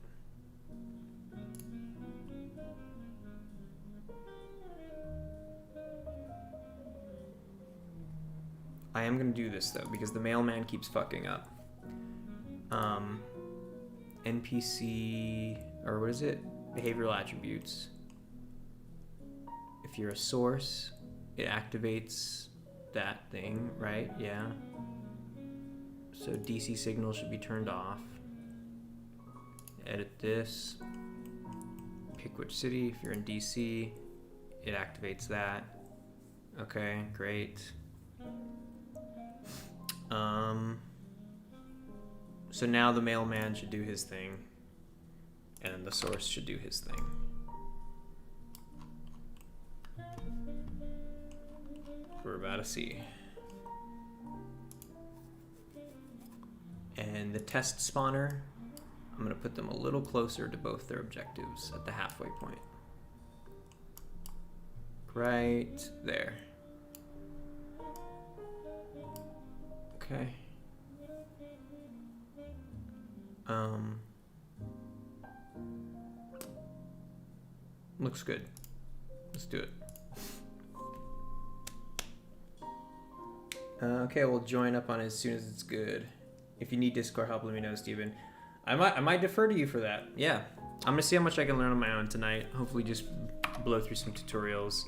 I am going to do this, though, because the mailman keeps fucking up. NPC... Or what is it? Behavioral attributes. If you're a source, it activates that thing, right? Yeah. So DC signal should be turned off. Edit this. Pick which city. If you're in DC, it activates that. Okay, great. So now the mailman should do his thing, and the source should do his thing. We're about to see. And the test spawner, I'm going to put them a little closer to both their objectives at the halfway point. Right there. Okay. Looks good. Let's do it. Okay, we'll join up on it as soon as it's good. If you need Discord help, let me know, Steven. I might defer to you for that. Yeah. I'm gonna see how much I can learn on my own tonight. Hopefully just blow through some tutorials.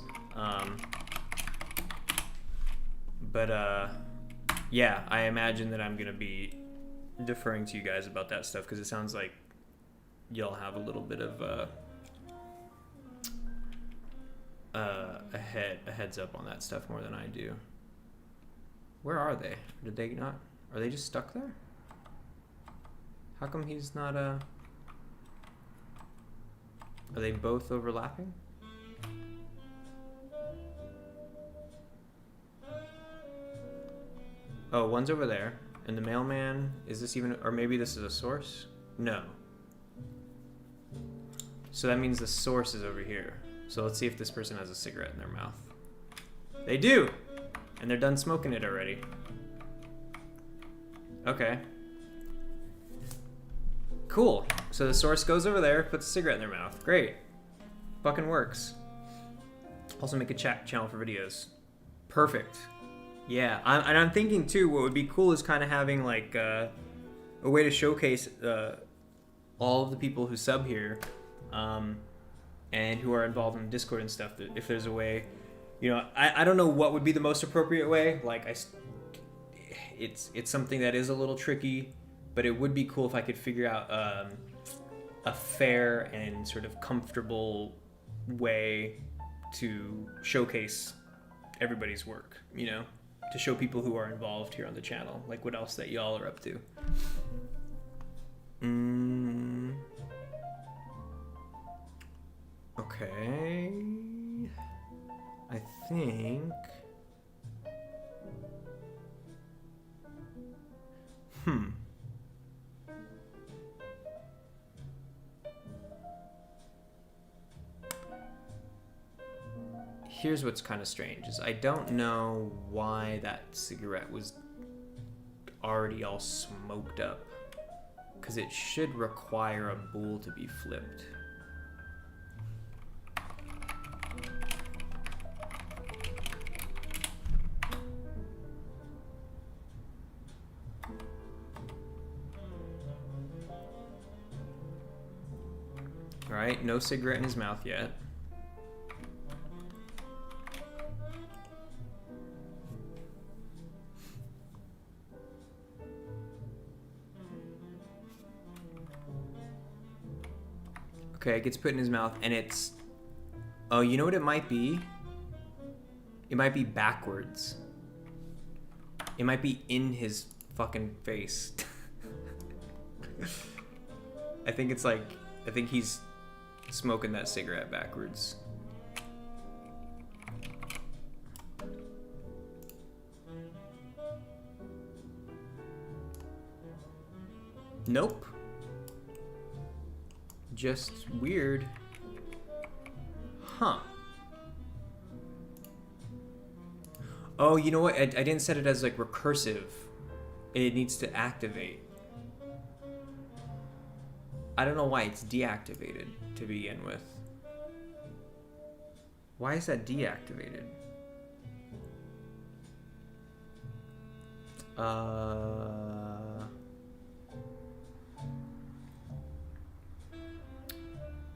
Yeah, I imagine that I'm gonna be deferring to you guys about that stuff because it sounds like y'all have a little bit of a heads up on that stuff more than I do. Where are they? Did they not? Are they just stuck there? How come he's not Are they both overlapping? Oh, one's over there. And the mailman, is this even, or maybe this is a source? No. So that means the source is over here. So let's see if this person has a cigarette in their mouth. They do! And they're done smoking it already. Okay. Cool. So the source goes over there, puts a cigarette in their mouth. Great. Fucking works. Also make a chat channel for videos. Perfect. Yeah, I'm thinking too, what would be cool is kind of having like a way to showcase all of the people who sub here and who are involved in Discord and stuff. If there's a way, you know, I don't know what would be the most appropriate way. Like it's something that is a little tricky, but it would be cool if I could figure out a fair and sort of comfortable way to showcase everybody's work, you know? To show people who are involved here on the channel, like what else that y'all are up to. Okay. I think... Here's what's kind of strange, is I don't know why that cigarette was already all smoked up. Because it should require a bowl to be flipped. Alright, no cigarette in his mouth yet. Okay, it gets put in his mouth, and it's... Oh, you know what it might be? It might be backwards. It might be in his fucking face. I think it's like... I think he's smoking that cigarette backwards. Nope. Just weird. Huh. Oh, you know what? I didn't set it as like recursive. It needs to activate. I don't know why it's deactivated to begin with. Why is that deactivated?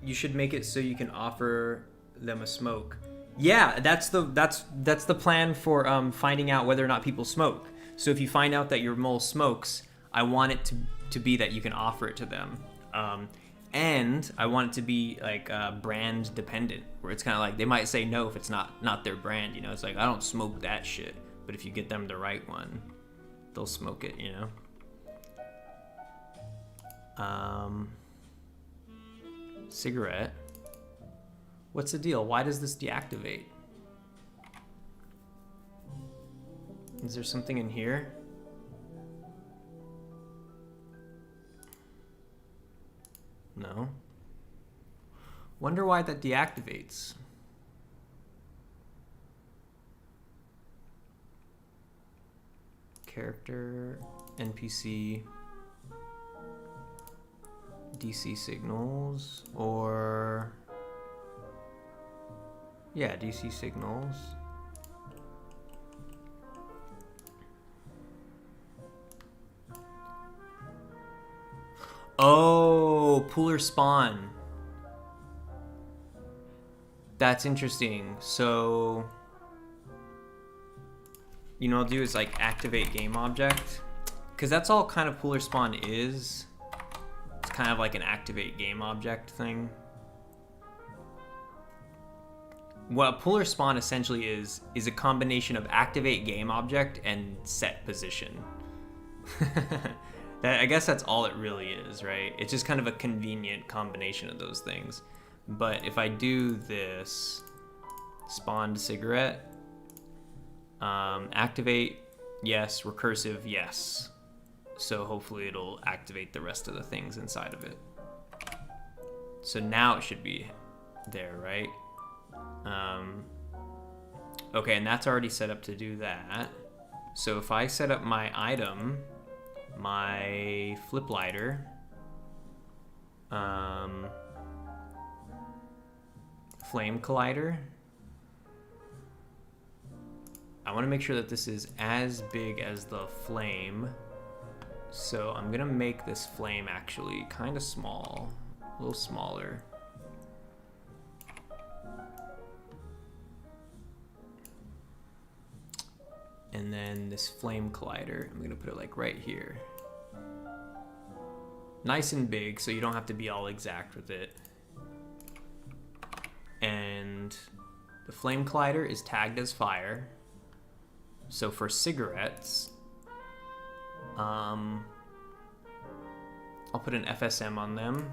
You should make it so you can offer them a smoke. Yeah, that's the plan for finding out whether or not people smoke. So if you find out that your mole smokes, I want it to be that you can offer it to them. And I want it to be like brand dependent, where it's kind of like they might say no if it's not their brand, you know. It's like, I don't smoke that shit, but if you get them the right one, they'll smoke it, you know. Cigarette. What's the deal? Why does this deactivate? Is there something in here? No. Wonder why that deactivates. Character, NPC, DC signals, or yeah, DC signals. Oh, pooler spawn. That's interesting. So, you know what I'll do is like activate game object, because that's all kind of pooler spawn is. It's kind of like an activate game object thing. What a pooler spawn essentially is a combination of activate game object and set position. I guess that's all it really is, right? It's just kind of a convenient combination of those things. But if I do this, spawned cigarette, activate, yes, recursive, yes. So hopefully it'll activate the rest of the things inside of it. So now it should be there, right? Okay, and that's already set up to do that. So if I set up my item, my flip lighter, flame collider, I want to make sure that this is as big as the flame. So I'm gonna make this flame actually kind of small, a little smaller. And then this flame collider, I'm gonna put it like right here. Nice and big, so you don't have to be all exact with it. And the flame collider is tagged as fire. So for cigarettes, I'll put an FSM on them.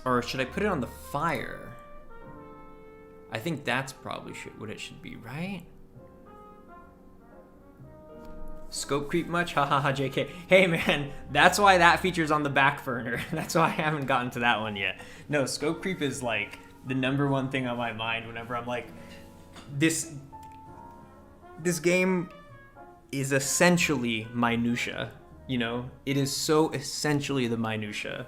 Or should I put it on the fire? I think that's probably what it should be, right? Scope creep much? Hahaha, JK. Hey man, that's why that feature's on the back burner. That's why I haven't gotten to that one yet. No, scope creep is like the #1 thing on my mind whenever I'm like, this game is essentially minutia, you know? It is so essentially the minutia.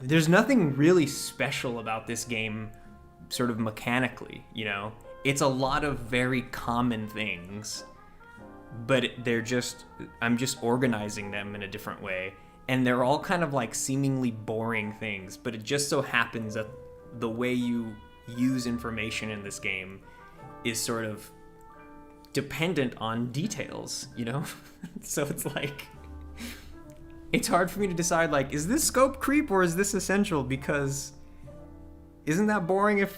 There's nothing really special about this game sort of mechanically, you know? It's a lot of very common things, but I'm just organizing them in a different way. And they're all kind of like seemingly boring things, but it just so happens that the way you use information in this game is sort of dependent on details, you know? So it's like, it's hard for me to decide, like, is this scope creep or is this essential? Because isn't that boring if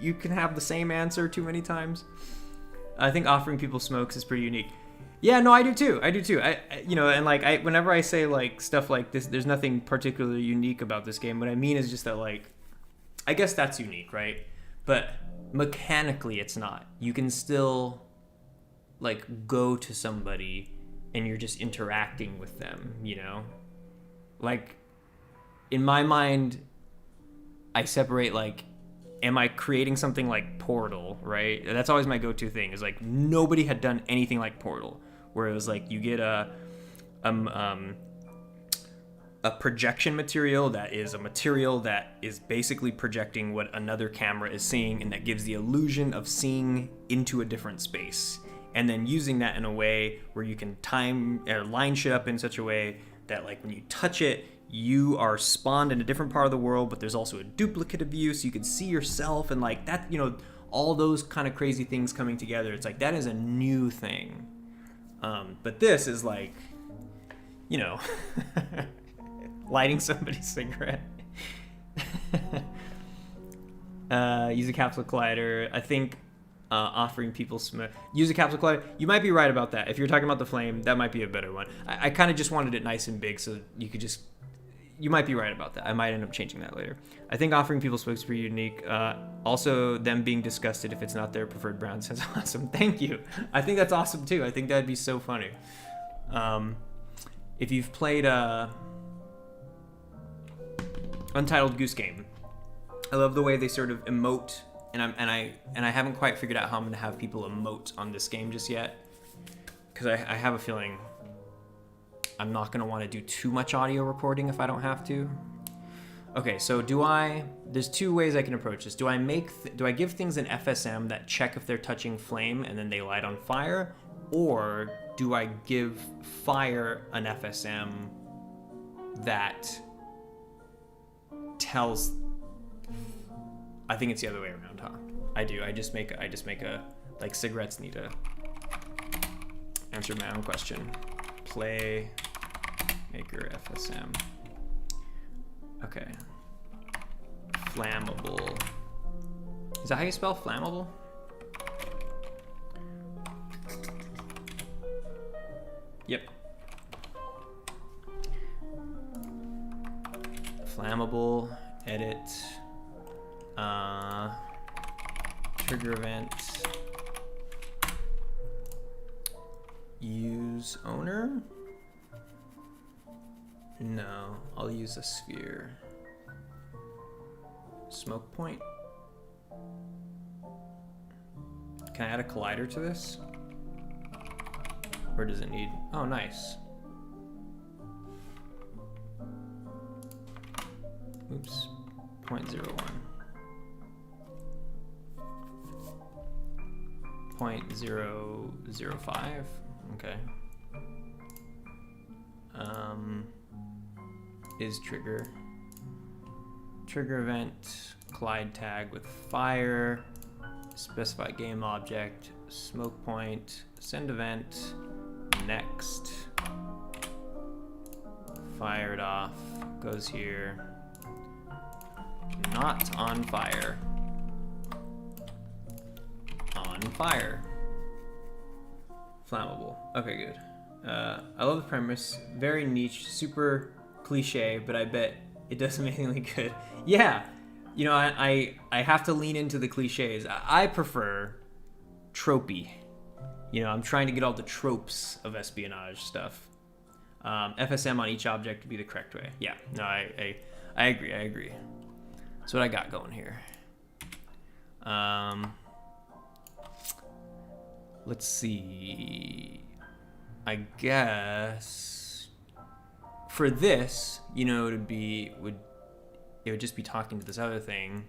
you can have the same answer too many times? I think offering people smokes is pretty unique. Yeah, no, I do too. I you know, and like, whenever I say like stuff like this, there's nothing particularly unique about this game. What I mean is just that, like, I guess that's unique, right? But mechanically, it's not. You can still like go to somebody and you're just interacting with them, you know? Like, in my mind, I separate, like, am I creating something like Portal, right? That's always my go-to thing, is like, nobody had done anything like Portal, where it was like, you get a projection material that is a material that is basically projecting what another camera is seeing, and that gives the illusion of seeing into a different space. And then using that in a way where you can time or line shit up in such a way that, like, when you touch it, you are spawned in a different part of the world, but there's also a duplicate of you, so you can see yourself, and like that, you know, all those kind of crazy things coming together. It's like, that is a new thing. But this is like, you know, lighting somebody's cigarette. Use a capsule collider. I think offering people smoke. Use a capsule collider. You might be right about that. If you're talking about the flame, that might be a better one. I kind of just wanted it nice and big so you could just... You might be right about that. I might end up changing that later. I think offering people smokes is pretty unique. Also, them being disgusted if it's not their preferred brown sounds awesome. Thank you. I think that's awesome too. I think that'd be so funny. If you've played Untitled Goose Game, I love the way they sort of emote, and I haven't quite figured out how I'm gonna have people emote on this game just yet, because I have a feeling I'm not gonna want to do too much audio recording if I don't have to. Okay, so there's two ways I can approach this. Do I give things an FSM that check if they're touching flame and then they light on fire? Or do I give fire an FSM that tells... I think it's the other way around, huh? I do. I just make a like, cigarettes need to answer my own question. Playmaker FSM. Okay. Flammable. Is that how you spell flammable? Yep. Flammable, edit, trigger event, use owner. No, I'll use a sphere. Smoke point. Can I add a collider to this? Or does it need? Oh, nice. Oops, 0.01. 0.005, okay. Is trigger. Trigger event, collide tag with fire, specify game object, smoke point, send event, next. Fired off, goes here. Not on fire. On fire. Flammable. Okay, good. I love the premise. Very niche, super cliche, but I bet it does amazingly good. Yeah, you know, I have to lean into the cliches. I prefer tropey. You know, I'm trying to get all the tropes of espionage stuff. FSM on each object would be the correct way. Yeah, no, I agree. That's what I got going here. Let's see. I guess for this, you know, it would just be talking to this other thing.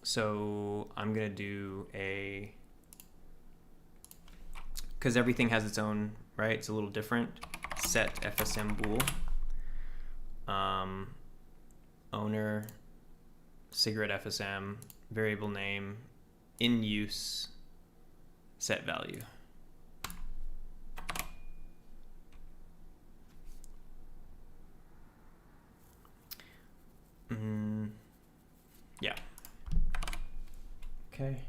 So I'm gonna do because everything has its own, right? It's a little different. Set FSM bool. Owner, cigarette FSM, variable name, in use, set value. Yeah. Okay.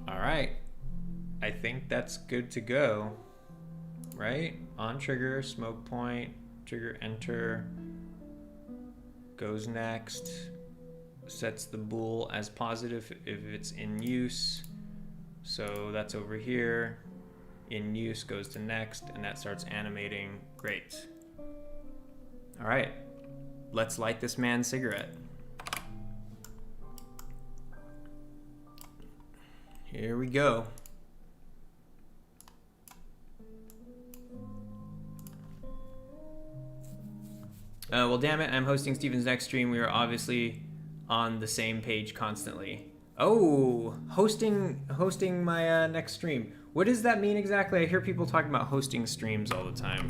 All right. I think that's good to go. Right? On trigger, smoke point, trigger enter, goes next, sets the bool as positive if it's in use. So that's over here. In use goes to next, and that starts animating. Great. All right. Let's light this man's cigarette. Here we go. Well, damn it, I'm hosting Steven's next stream. We are obviously on the same page constantly. Oh, hosting my next stream. What does that mean exactly? I hear people talking about hosting streams all the time.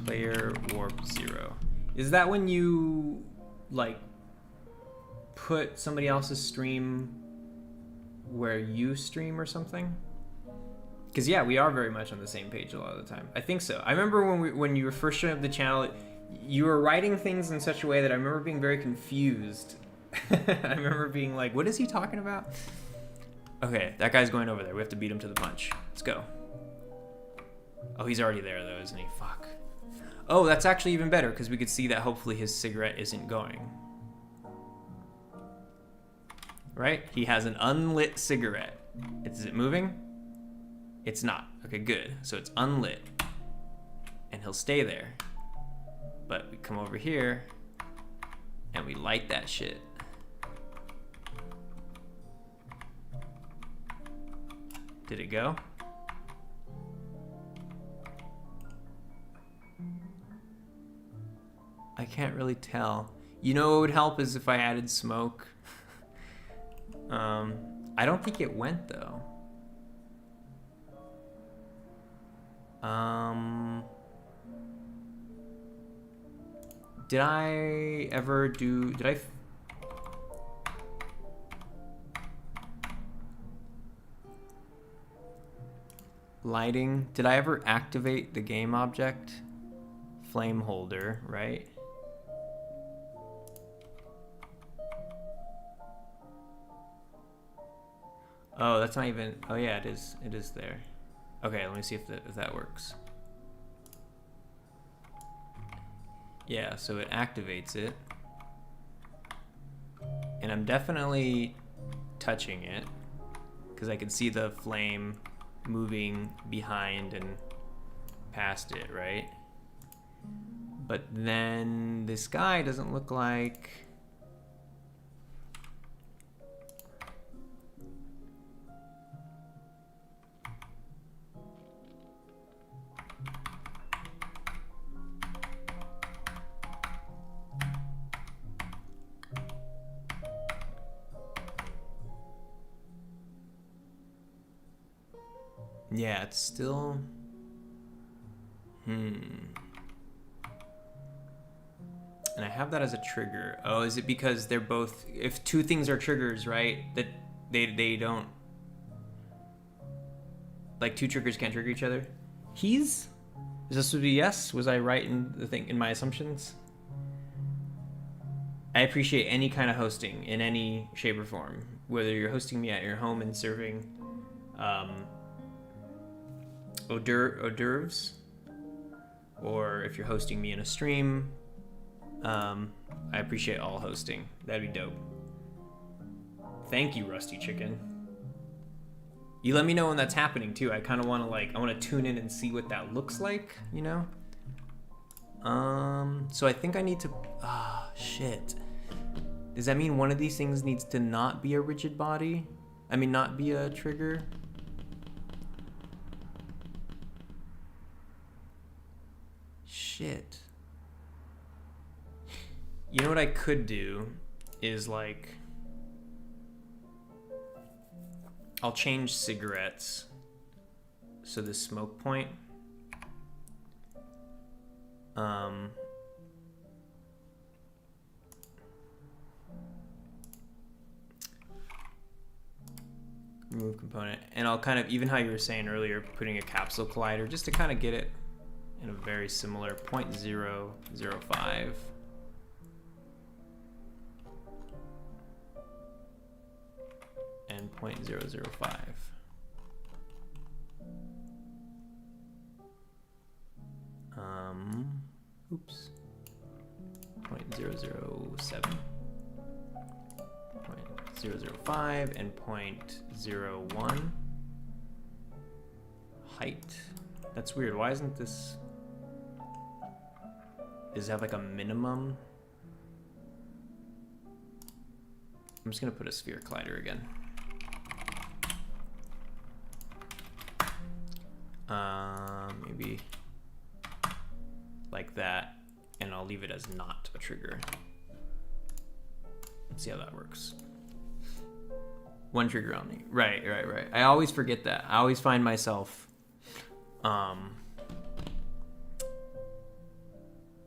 Player warp 0. Is that when you, like, put somebody else's stream where you stream or something? Because yeah, we are very much on the same page a lot of the time. I think so. I remember when you were first showing up the channel, you were writing things in such a way that I remember being very confused. I remember being like, what is he talking about? Okay, that guy's going over there. We have to beat him to the punch. Let's go. Oh, he's already there though, isn't he? Fuck. Oh, that's actually even better because we could see that hopefully his cigarette isn't going. Right? He has an unlit cigarette. Is it moving? It's not. Okay, good. So it's unlit. And he'll stay there. But we come over here and we light that shit. Did it go? I can't really tell. You know what would help is if I added smoke. I don't think it went though. Did I ever do, lighting, did I ever activate the game object? Flame holder, right? Oh, that's not even, oh yeah, it is there. Okay, let me see if that works. Yeah, so it activates it. And I'm definitely touching it because I can see the flame moving behind and past it, right? But then this guy doesn't look like... Yeah, it's still... And I have that as a trigger. Oh, is it because they're both... If two things are triggers, right? That they don't... Like, two triggers can't trigger each other? Is this would be yes? Was I right in the thing, in my assumptions? I appreciate any kind of hosting in any shape or form. Whether you're hosting me at your home and serving... hors d'oeuvres, or if you're hosting me in a stream, I appreciate all hosting. That'd be dope. Thank you, Rusty Chicken. You let me know when that's happening too. I kind of want to I want to tune in and see what that looks like, you know? So I think I need to, shit. Does that mean one of these things needs to not be a rigid body? I mean, not be a trigger? Shit. You know what I could do is I'll change cigarettes so the smoke point remove component, and I'll kind of, even how you were saying earlier, putting a capsule collider just to kind of get it in a very similar 0.005. And 0.005. Oops. 0.007. 0.005 and 0.01. Height. That's weird. Why isn't this... Does it have like a minimum? I'm just gonna put a sphere collider again. Maybe like that, and I'll leave it as not a trigger. Let's see how that works. One trigger only. Right. I always forget that. I always find myself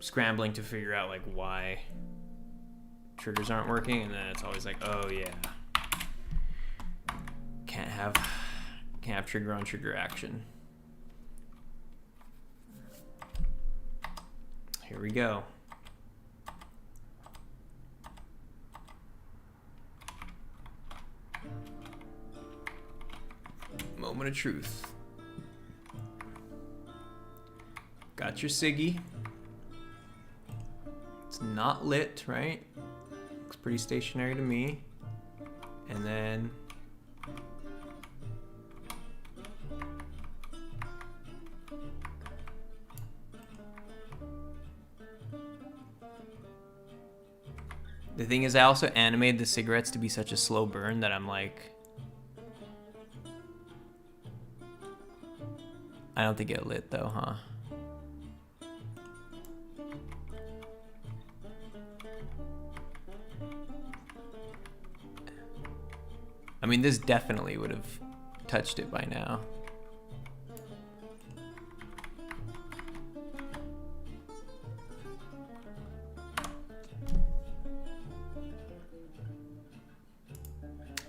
scrambling to figure out like why triggers aren't working, and then it's always like, oh yeah, can't have trigger on trigger action. Here we go. Moment of truth. Got your Siggy. It's not lit, right? Looks pretty stationary to me. And then the thing is, I also animated the cigarettes to be such a slow burn that I'm like, I don't think it lit though, huh? I mean, this definitely would have touched it by now.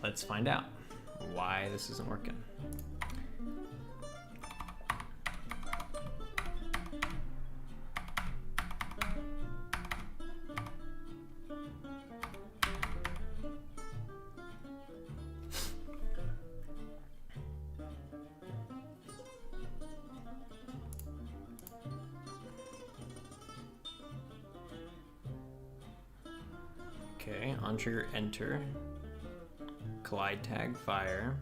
Let's find out why this isn't working. Okay, on trigger, enter. Collide tag, fire.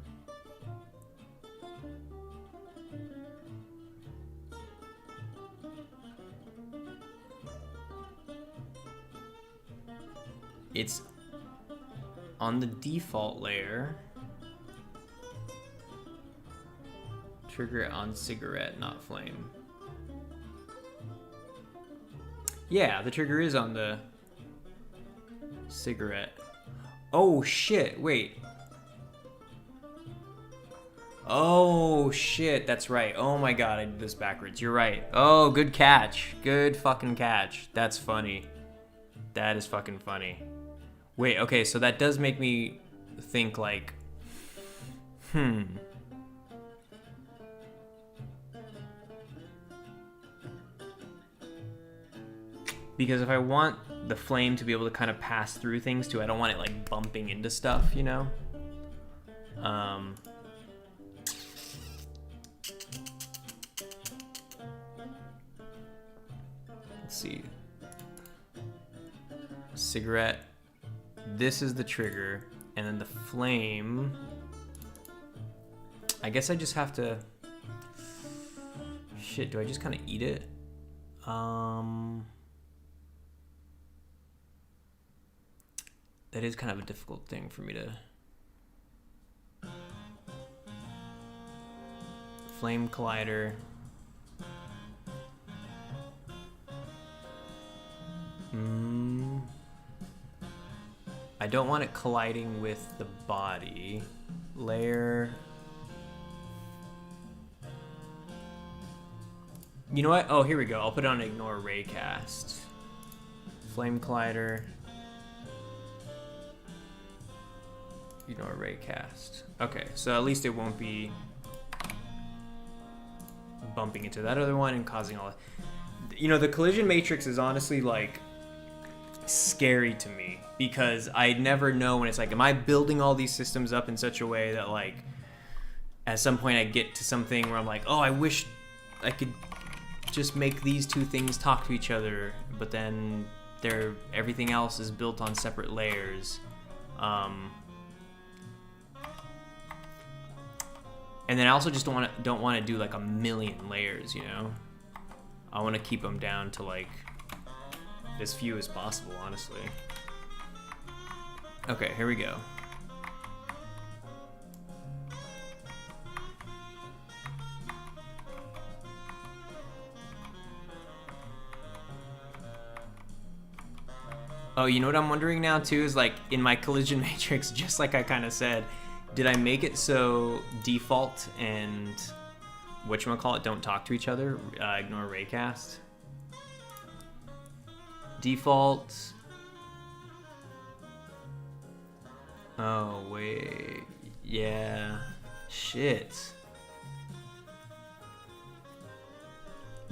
It's on the default layer. Trigger on cigarette, not flame. Yeah, the trigger is on the cigarette. Oh shit, wait. Oh shit, that's right. Oh my god, I did this backwards. You're right. Oh, good catch. Good fucking catch. That's funny. That is fucking funny. Wait, okay, so that does make me think like, because if I want the flame to be able to kind of pass through things too, I don't want it like bumping into stuff, you know? Let's see. Cigarette. This is the trigger, and then the flame. I guess I just have to. Shit, do I just kind of eat it? That is kind of a difficult thing for me to. Flame collider. I don't want it colliding with the body. Layer. You know what? Oh, here we go. I'll put it on ignore raycast. Flame collider. Ignore raycast. Okay, so at least it won't be bumping into that other one and causing all that. You know, the collision matrix is honestly like scary to me because I never know when it's like, am I building all these systems up in such a way that like at some point I get to something where I'm like, oh, I wish I could just make these two things talk to each other, but then everything else is built on separate layers. And then I also just don't want to do like a million layers, you know? I want to keep them down to like as few as possible, honestly. Okay, here we go. Oh, you know what I'm wondering now too is like in my collision matrix, just like I kind of said, did I make it so default and whatchamacallit don't talk to each other? Ignore raycast. Default. Oh, wait. Yeah. Shit.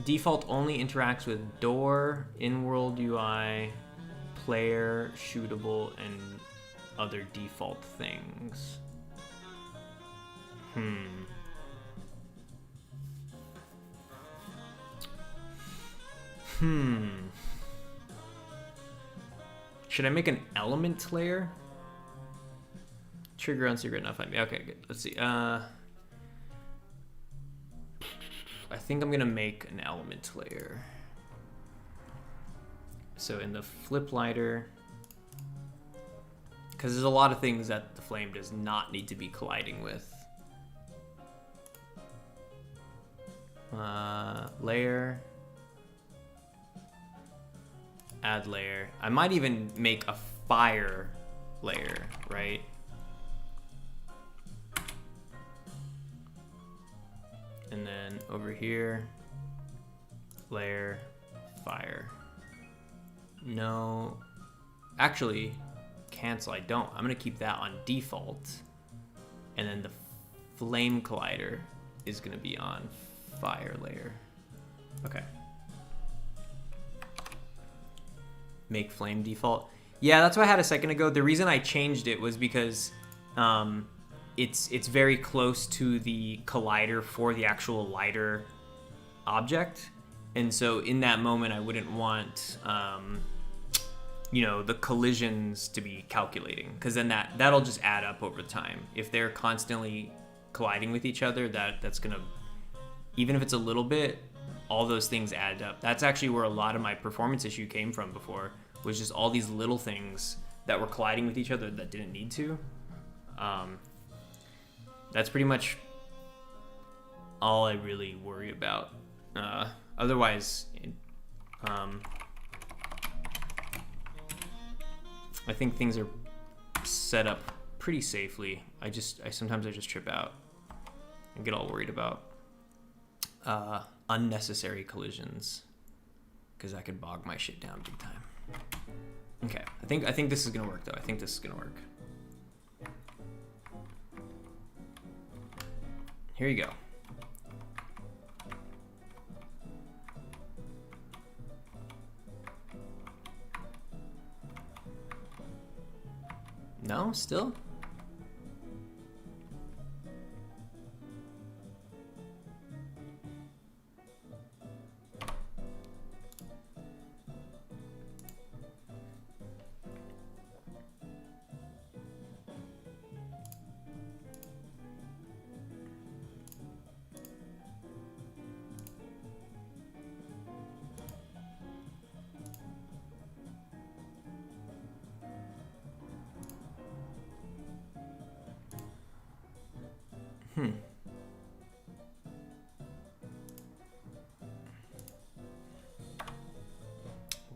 Default only interacts with door, in-world UI, player, shootable, and other default things. Should I make an element layer? Trigger on secret, not find me. Okay, good. Let's see. I think I'm gonna make an element layer. So in the flip lighter, because there's a lot of things that the flame does not need to be colliding with. Layer. Add layer. I might even make a fire layer, right? And then over here, layer, fire. No, actually, cancel, I don't. I'm gonna keep that on default. And then the flame collider is gonna be on fire layer. Okay. Make flame default. Yeah, that's what I had a second ago. The reason I changed it was because it's very close to the collider for the actual lighter object. And so in that moment, I wouldn't want you know, the collisions to be calculating, because then that'll just add up over time. If they're constantly colliding with each other, that's gonna, even if it's a little bit, all those things add up. That's actually where a lot of my performance issue came from before, was just all these little things that were colliding with each other that didn't need to. That's pretty much all I really worry about. Otherwise, I think things are set up pretty safely. Sometimes I just trip out and get all worried about unnecessary collisions, because that could bog my shit down big time. Okay, I think this is gonna work though. I think this is gonna work. Here you go. No, still?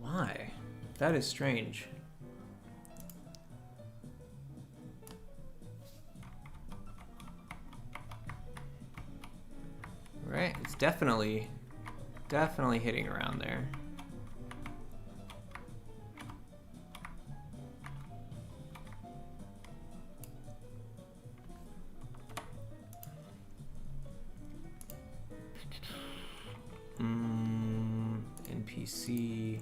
Why? That is strange. Right, it's definitely hitting around there. NPC.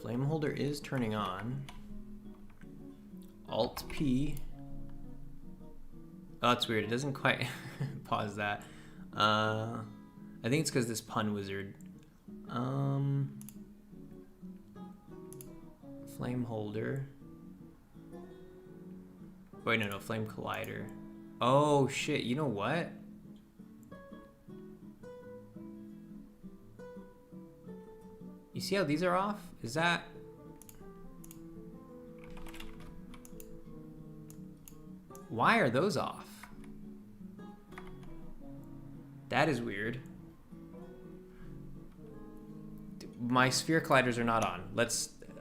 Flame holder is turning on. Alt P. Oh, that's weird. It doesn't quite pause that. I think it's because this pun wizard. Flame holder. Wait, no, flame collider. Oh shit! You know what? You see how these are off? Is that... Why are those off? That is weird. My sphere colliders are not on.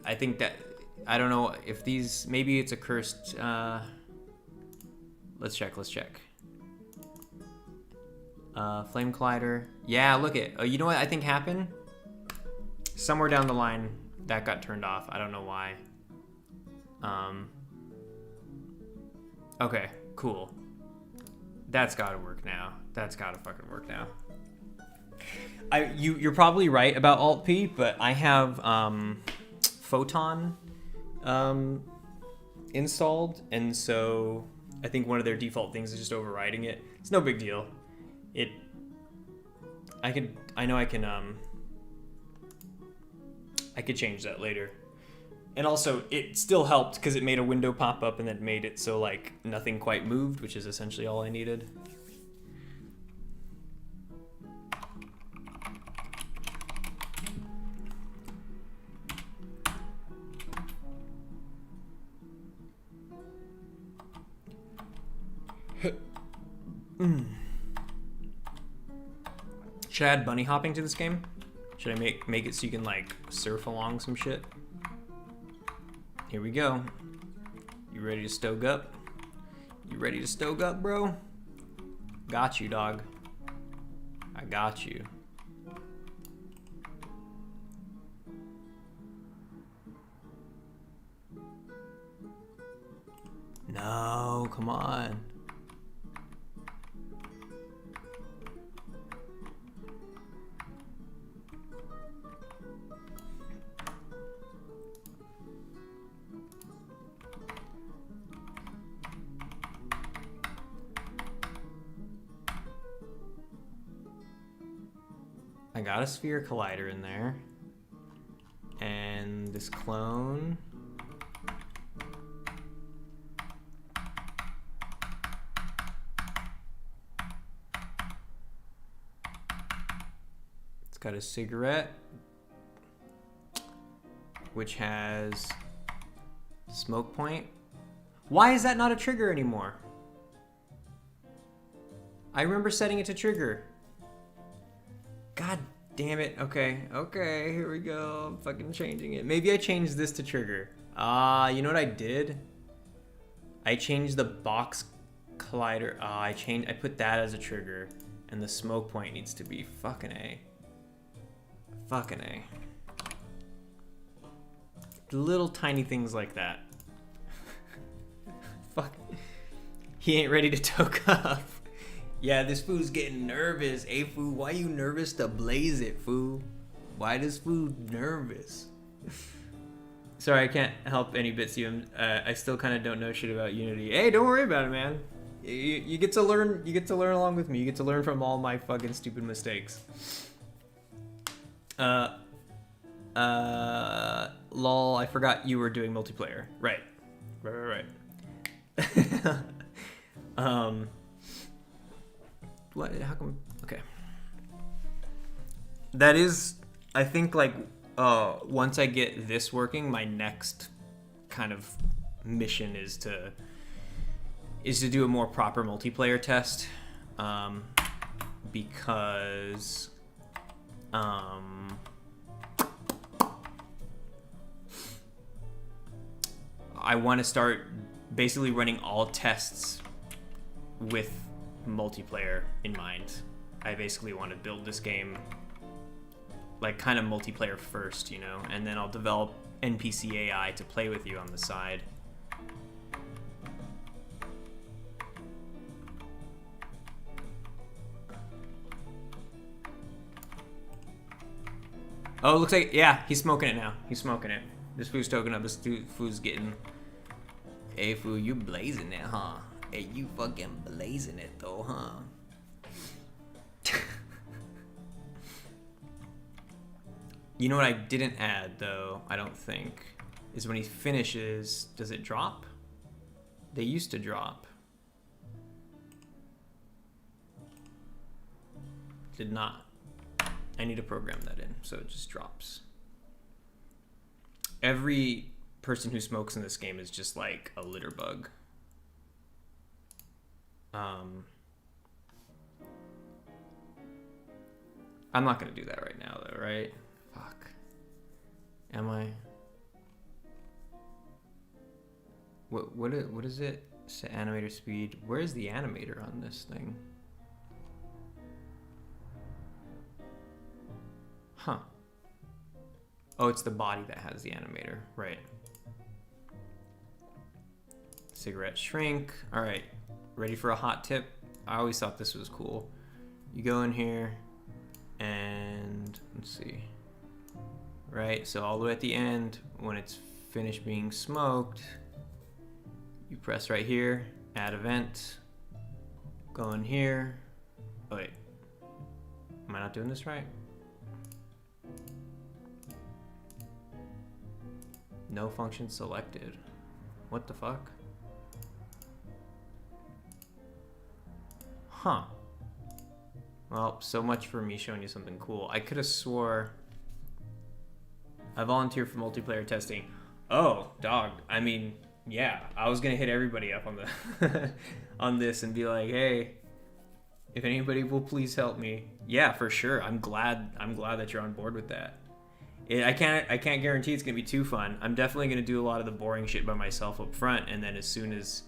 I think that, I don't know if these, maybe it's a cursed, let's check. Flame collider. Yeah, look it. Oh, you know what I think happened? Somewhere down the line, that got turned off. I don't know why. Okay, cool. That's gotta work now. That's gotta fucking work now. You're probably right about Alt P, but I have Photon installed, and so I think one of their default things is just overriding it. It's no big deal. I could change that later. And also, it still helped because it made a window pop up and then made it so like nothing quite moved, which is essentially all I needed. Should I add bunny hopping to this game? Should I make it so you can like surf along some shit? Here we go. You ready to stoke up? You ready to stoke up, bro? Got you, dog. I got you. No, come on. I got a sphere collider in there. And this clone. It's got a cigarette, which has smoke point. Why is that not a trigger anymore? I remember setting it to trigger. God damn it. Okay, here we go. I'm fucking changing it. Maybe I changed this to trigger. You know what I did? I changed the box collider. I put that as a trigger, and the smoke point needs to be fucking A. Fucking A. Little tiny things like that. Fuck. He ain't ready to toke up. Yeah, this fool's getting nervous. Hey, fool, why you nervous to blaze it, fool? Why this fool nervous? Sorry, I can't help any bits you. I still kind of don't know shit about Unity. Hey, don't worry about it, man. You get to learn. You get to learn along with me. You get to learn from all my fucking stupid mistakes. Lol, I forgot you were doing multiplayer. Right. What? How come? Okay. That is, I think, like, once I get this working, my next kind of mission is to do a more proper multiplayer test, because I want to start basically running all tests with multiplayer in mind. I basically want to build this game like kind of multiplayer first, you know, and then I'll develop NPC AI to play with you on the side. Oh, it looks like, yeah, he's smoking it now. He's smoking it. This food's toking up. This food's getting... Hey, food, you blazing it, huh? Hey, you fucking blazing it, though, huh? You know what I didn't add, though, I don't think, is when he finishes, does it drop? They used to drop. Did not. I need to program that in, so it just drops. Every person who smokes in this game is just like a litter bug. I'm not gonna do that right now, though, right? Fuck. Am I? What is it? Set animator speed. Where's the animator on this thing? Huh. Oh, it's the body that has the animator, right? Cigarette shrink. All right, ready for a hot tip? I always thought this was cool. You go in here and let's see. Right, so all the way at the end, when it's finished being smoked, you press right here, add event, go in here. Oh wait, am I not doing this right? No function selected. What the fuck? Huh. Well, so much for me showing you something cool. I could have swore I volunteer for multiplayer testing. Oh, dog. I mean, yeah, I was gonna hit everybody up on the on this and be like, hey, If anybody will please help me. Yeah, for sure. I'm glad that you're on board with that. I can't guarantee it's gonna be too fun. I'm definitely gonna do a lot of the boring shit by myself up front, and then as soon as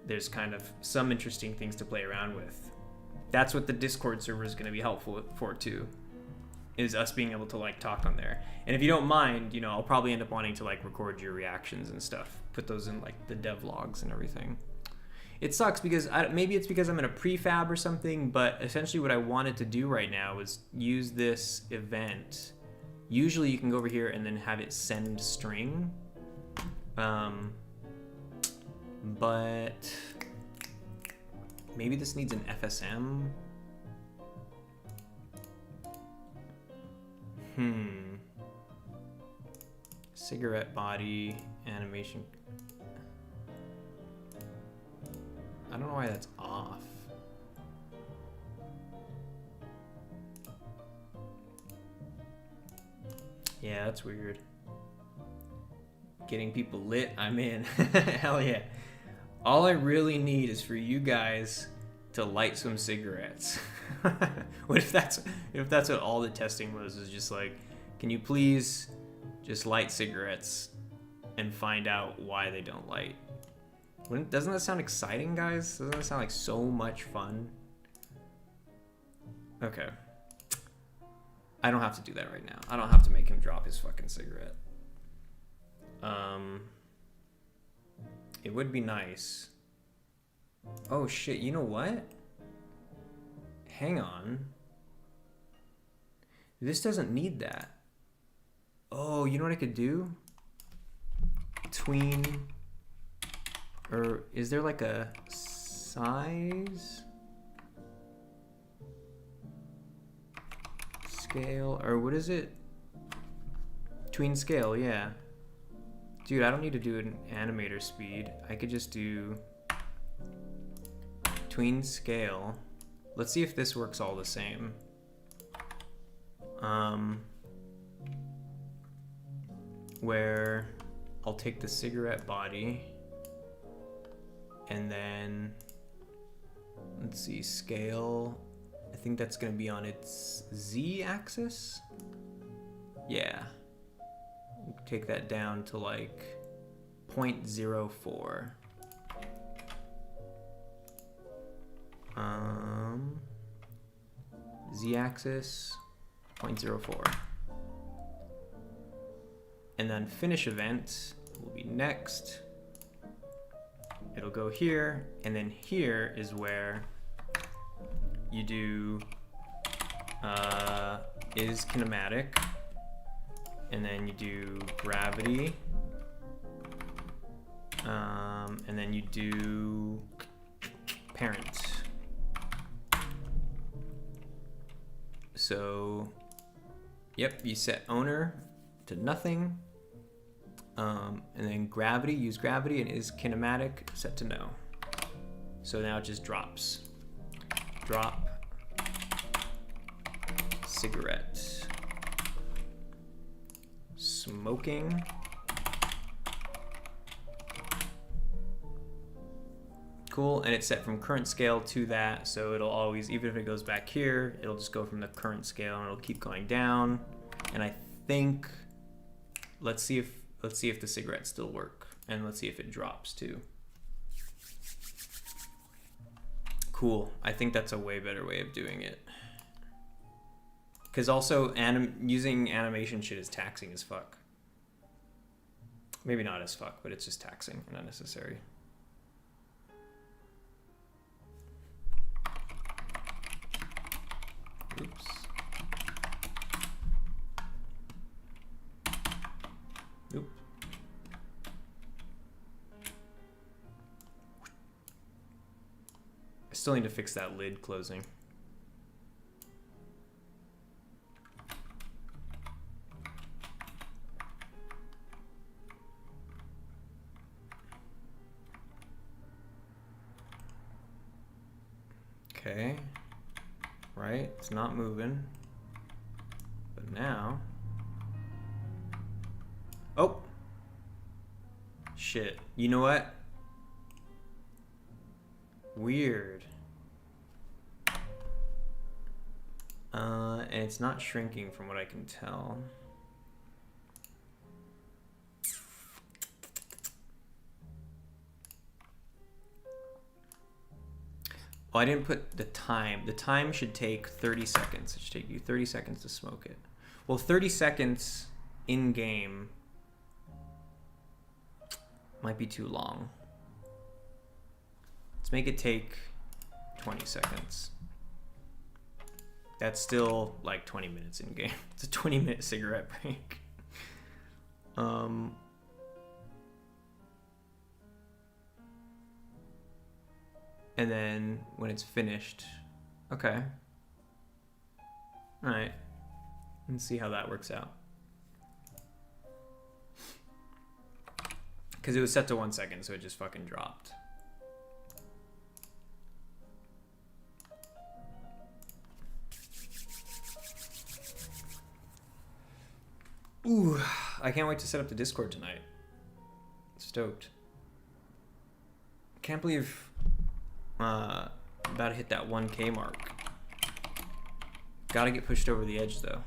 there's kind of some interesting things to play around with, that's what the Discord server is gonna be helpful for too. Is us being able to like talk on there. And if you don't mind, you know, I'll probably end up wanting to like record your reactions and stuff, put those in like the DevLogs and everything. It sucks because maybe it's because I'm in a prefab or something, but essentially what I wanted to do right now is use this event. Usually you can go over here and then have it send string, but maybe this needs an FSM. Cigarette body animation. I don't know why that's off. Yeah, that's weird. Getting people lit, I'm in. Hell yeah. All I really need is for you guys to light some cigarettes. What if that's what all the testing was, is just like, can you please just light cigarettes and find out why they don't light? Doesn't that sound exciting, guys? Doesn't that sound like so much fun? Okay. I don't have to do that right now. I don't have to make him drop his fucking cigarette. It would be nice. Oh shit, you know what? Hang on. This doesn't need that. Oh, you know what I could do? Tween, or is there like a size? Scale, or what is it? Tween scale, yeah. Dude, I don't need to do an animator speed. I could just do tween scale. Let's see if this works all the same. Where I'll take the cigarette body and then let's see, scale. I think that's gonna be on its Z axis. Yeah. Take that down to like 0.04. Z axis 0.04. And then finish event will be next. It'll go here, and then here is where you do is kinematic, and then you do gravity, and then you do parent. So, yep, you set owner to nothing, and then gravity, use gravity, and is kinematic set to no. So now it just drops. Drop cigarette. Smoking. Cool, and it's set from current scale to that, so it'll always, even if it goes back here, it'll just go from the current scale and it'll keep going down. And I think, let's see if the cigarettes still work, and let's see if it drops too. Cool. I think that's a way better way of doing it. Because also using animation shit is taxing as fuck. Maybe not as fuck, but it's just taxing and unnecessary. Oops. Oop. I still need to fix that lid closing. Okay. Right, it's not moving. But now... Oh! Shit. You know what? Weird. And it's not shrinking from what I can tell. Oh, I didn't put the time. The time should take 30 seconds. It should take you 30 seconds to smoke it. Well, 30 seconds in game might be too long. Let's make it take 20 seconds. That's still like 20 minutes in game. It's a 20-minute cigarette break. And then when it's finished, okay. All right, let's see how that works out. Because it was set to 1 second, so it just fucking dropped. Ooh, I can't wait to set up the Discord tonight. Stoked. Can't believe about to hit that 1K mark. Gotta get pushed over the edge though.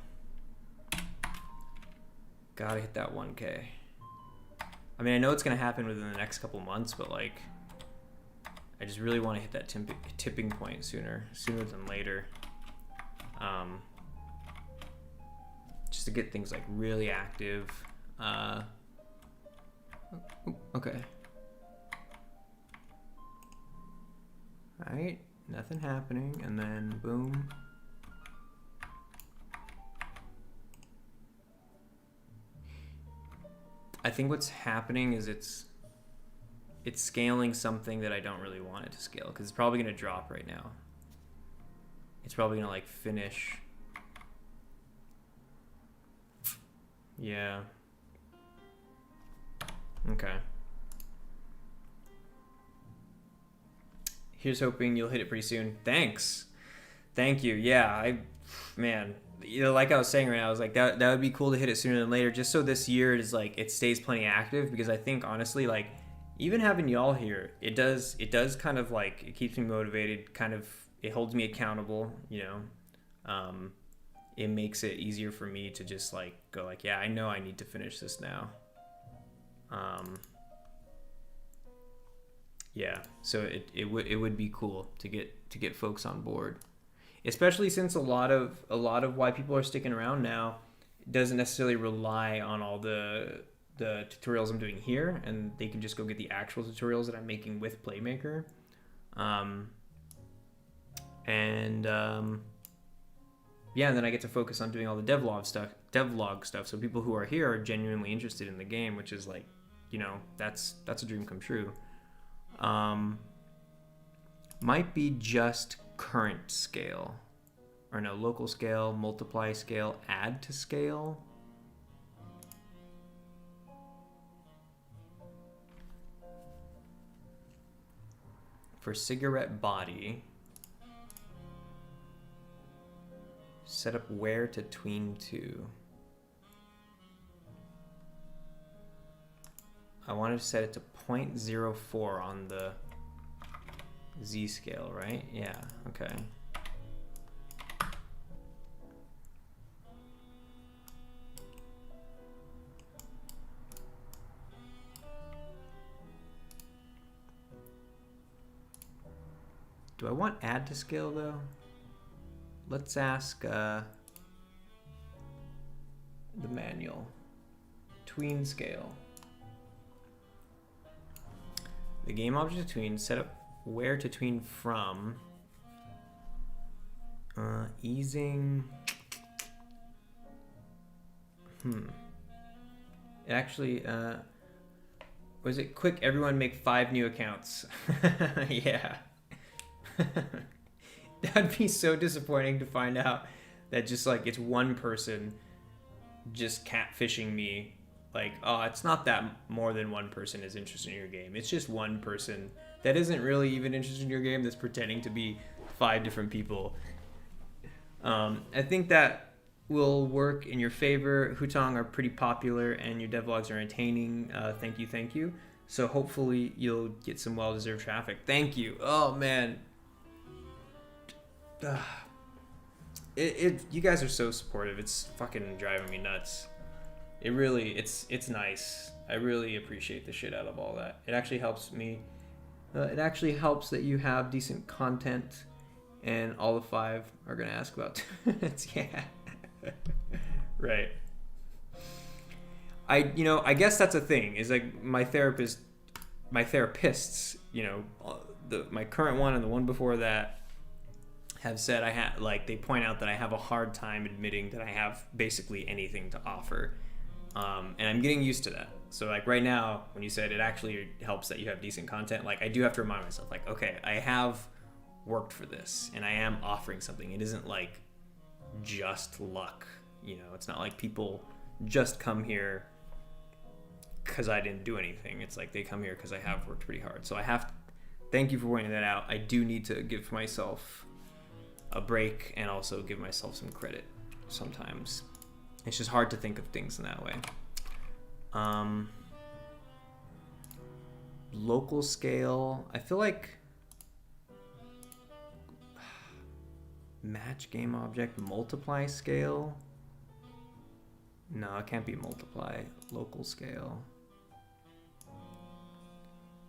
Gotta hit that 1K. I mean, I know it's gonna happen within the next couple months, but like, I just really want to hit that tipping point sooner than later. Just to get things like really active. Okay. All right, nothing happening, and then boom. I think what's happening is it's scaling something that I don't really want it to scale, because it's probably gonna drop right now. It's probably gonna like finish. Yeah. Okay. Here's hoping you'll hit it pretty soon. Thanks. Thank you. Yeah, man, you know, like I was saying right now, I was like, that would be cool to hit it sooner than later, just so this year it is like, it stays plenty active, because I think honestly, like, even having y'all here, it does kind of like, it keeps me motivated, kind of, it holds me accountable, you know. It makes it easier for me to just like go like, yeah, I know I need to finish this now. Yeah, so it would be cool to get folks on board, especially since a lot of why people are sticking around now doesn't necessarily rely on all the tutorials I'm doing here, and they can just go get the actual tutorials that I'm making with Playmaker. Yeah, and then I get to focus on doing all the devlog stuff. So people who are here are genuinely interested in the game, which is like, you know, that's a dream come true. Might be just current scale, or no, local scale, multiply scale, add to scale. For cigarette body, set up where to tween to. I wanted to set it to 0.04 on the Z scale, right? Yeah, okay. Do I want add to scale though? Let's ask the manual. Tween scale. The game object to tween, set up where to tween from. Easing. It actually, was it quick? Everyone make 5 new accounts. Yeah. That'd be so disappointing to find out that just like it's one person just catfishing me. Like, oh, it's not that more than one person is interested in your game. It's just one person that isn't really even interested in your game that's pretending to be 5 different people. I think that will work in your favor. Hutong are pretty popular and your devlogs are entertaining. Thank you. So hopefully you'll get some well-deserved traffic. Thank you. Oh, man. You guys are so supportive. It's fucking driving me nuts. It really, it's nice. I really appreciate the shit out of all that. It actually helps me. It actually helps that you have decent content, and all the 5 are gonna ask about it. Yeah. Right. I guess that's a thing. Is like my therapists, my current one and the one before that, have said they point out that I have a hard time admitting that I have basically anything to offer, and I'm getting used to that. So like right now, when you said it actually helps that you have decent content, like I do have to remind myself, like, okay, I have worked for this and I am offering something. It isn't like just luck, it's not like people just come here because I didn't do anything. It's like they come here because I have worked pretty hard. So thank you for pointing that out. I do need to give myself a break and also give myself some credit sometimes. It's just hard to think of things in that way. Local scale, I feel like match game object, multiply scale. No, it can't be multiply. Local scale.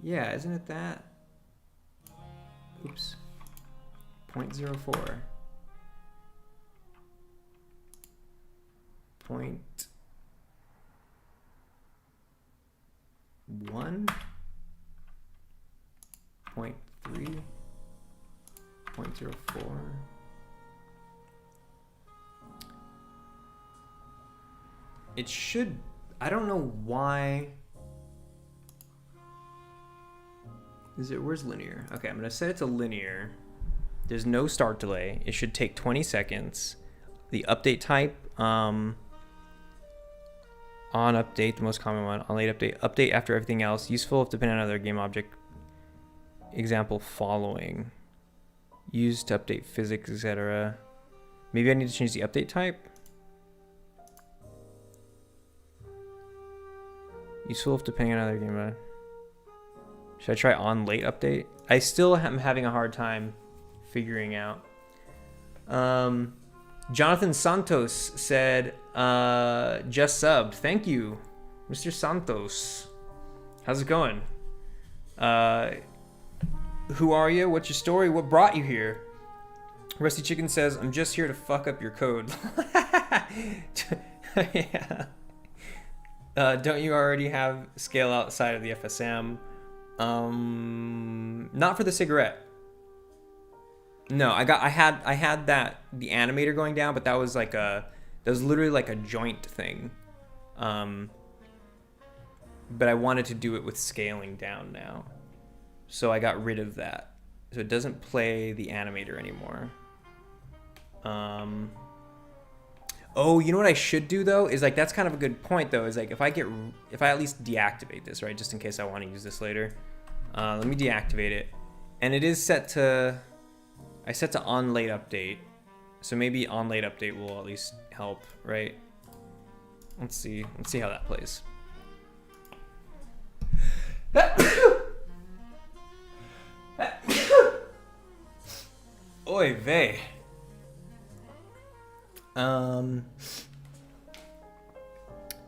Yeah, isn't it that? Oops. 0.04. 0.1. 0.3. 0.04. It should. I don't know why. Where's linear? Okay, I'm gonna set it to linear. There's no start delay. It should take 20 seconds. The update type, on update, the most common one. On late update, update after everything else. Useful if depending on another game object. Example following. Used to update physics, etc. Maybe I need to change the update type. Useful if depending on another game. Should I try on late update? I still am having a hard time figuring out. Jonathan Santos said, just subbed. Thank you, Mr. Santos. How's it going? Who are you? What's your story? What brought you here? Rusty Chicken says, I'm just here to fuck up your code. Yeah. Don't you already have scale outside of the FSM? Not for the cigarette. No, I had that, the animator going down, but that was literally like a joint thing. But I wanted to do it with scaling down now. So I got rid of that. So it doesn't play the animator anymore. Oh, you know what I should do though? Is like, that's kind of a good point though, is like if I at least deactivate this, right? Just in case I want to use this later. Let me deactivate it. And it is set to, I set to on late update. So maybe on late update will at least help, right? Let's see how that plays. Oy vey. The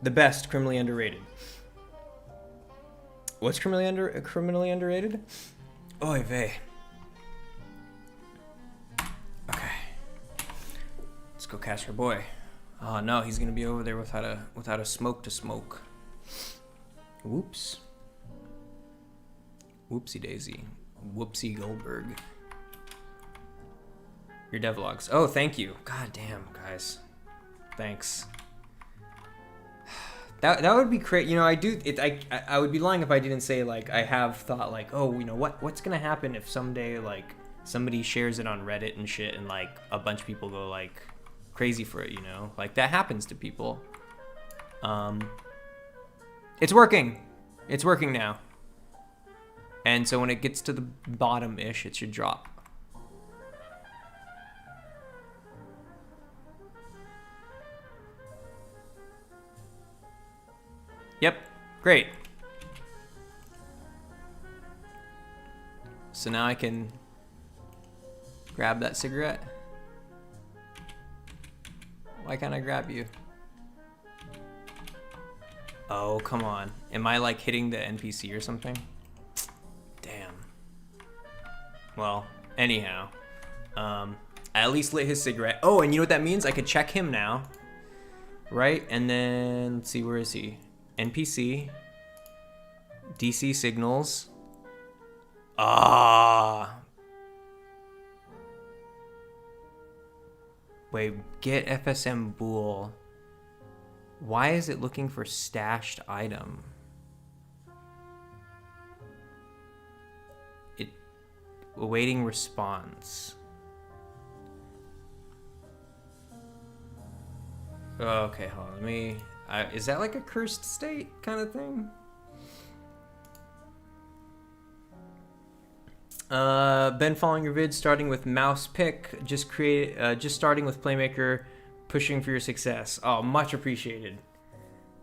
best, criminally underrated. What's criminally underrated? Oy vey. Okay. Let's go catch our boy. Oh no, he's gonna be over there without a smoke to smoke. Whoops. Whoopsie daisy. Whoopsie Goldberg. Your devlogs. Oh, thank you. God damn, guys. Thanks. That would be great. You know, I would be lying if I didn't say like I have thought like, oh, you know what's gonna happen if someday like somebody shares it on Reddit and shit and like a bunch of people go like crazy for it, you know? Like that happens to people. It's working. It's working now. And so when it gets to the bottom-ish, it should drop. Yep, great. So now I can grab that cigarette. Why can't I grab you? Oh, come on. Am I like hitting the NPC or something? Damn. Well, anyhow. I at least lit his cigarette. Oh, and you know what that means? I could check him now. Right? And then, let's see, where is he? NPC. DC signals. Ah. Wait, get FSM Bool. Why is it looking for stashed item? It awaiting response. Okay, hold on. Let me. Is that like a cursed state kind of thing? Been following your vids, starting with mouse pick. Just starting with Playmaker, pushing for your success. Oh, much appreciated,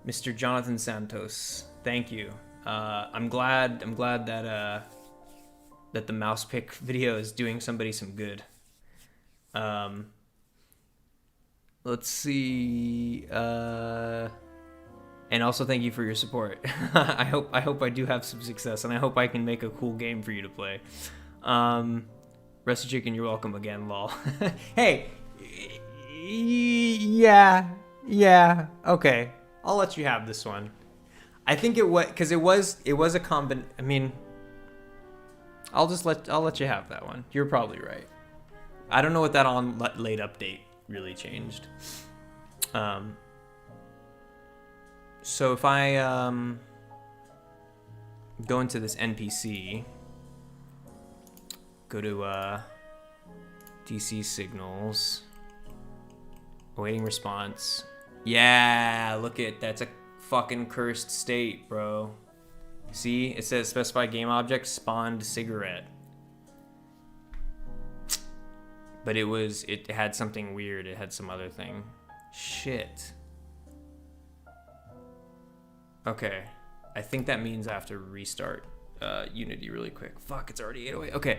Mr. Jonathan Santos. Thank you. I'm glad that that the mouse pick video is doing somebody some good. Let's see. And also thank you for your support. I hope I do have some success, and I hope I can make a cool game for you to play. Rusty Chicken, you're welcome again, lol. Hey, yeah, okay. I'll let you have this one. I think it was because it was a combin. I mean, I'll let you have that one. You're probably right. I don't know what that on late update really changed. So if I go into this NPC, go to DC signals, awaiting response. Yeah, look at that's a fucking cursed state, bro. See, it says specify game object spawned cigarette. But it had something weird. It had some other thing. Shit. Okay. I think that means I have to restart Unity really quick. Fuck, it's already 8:08. Okay.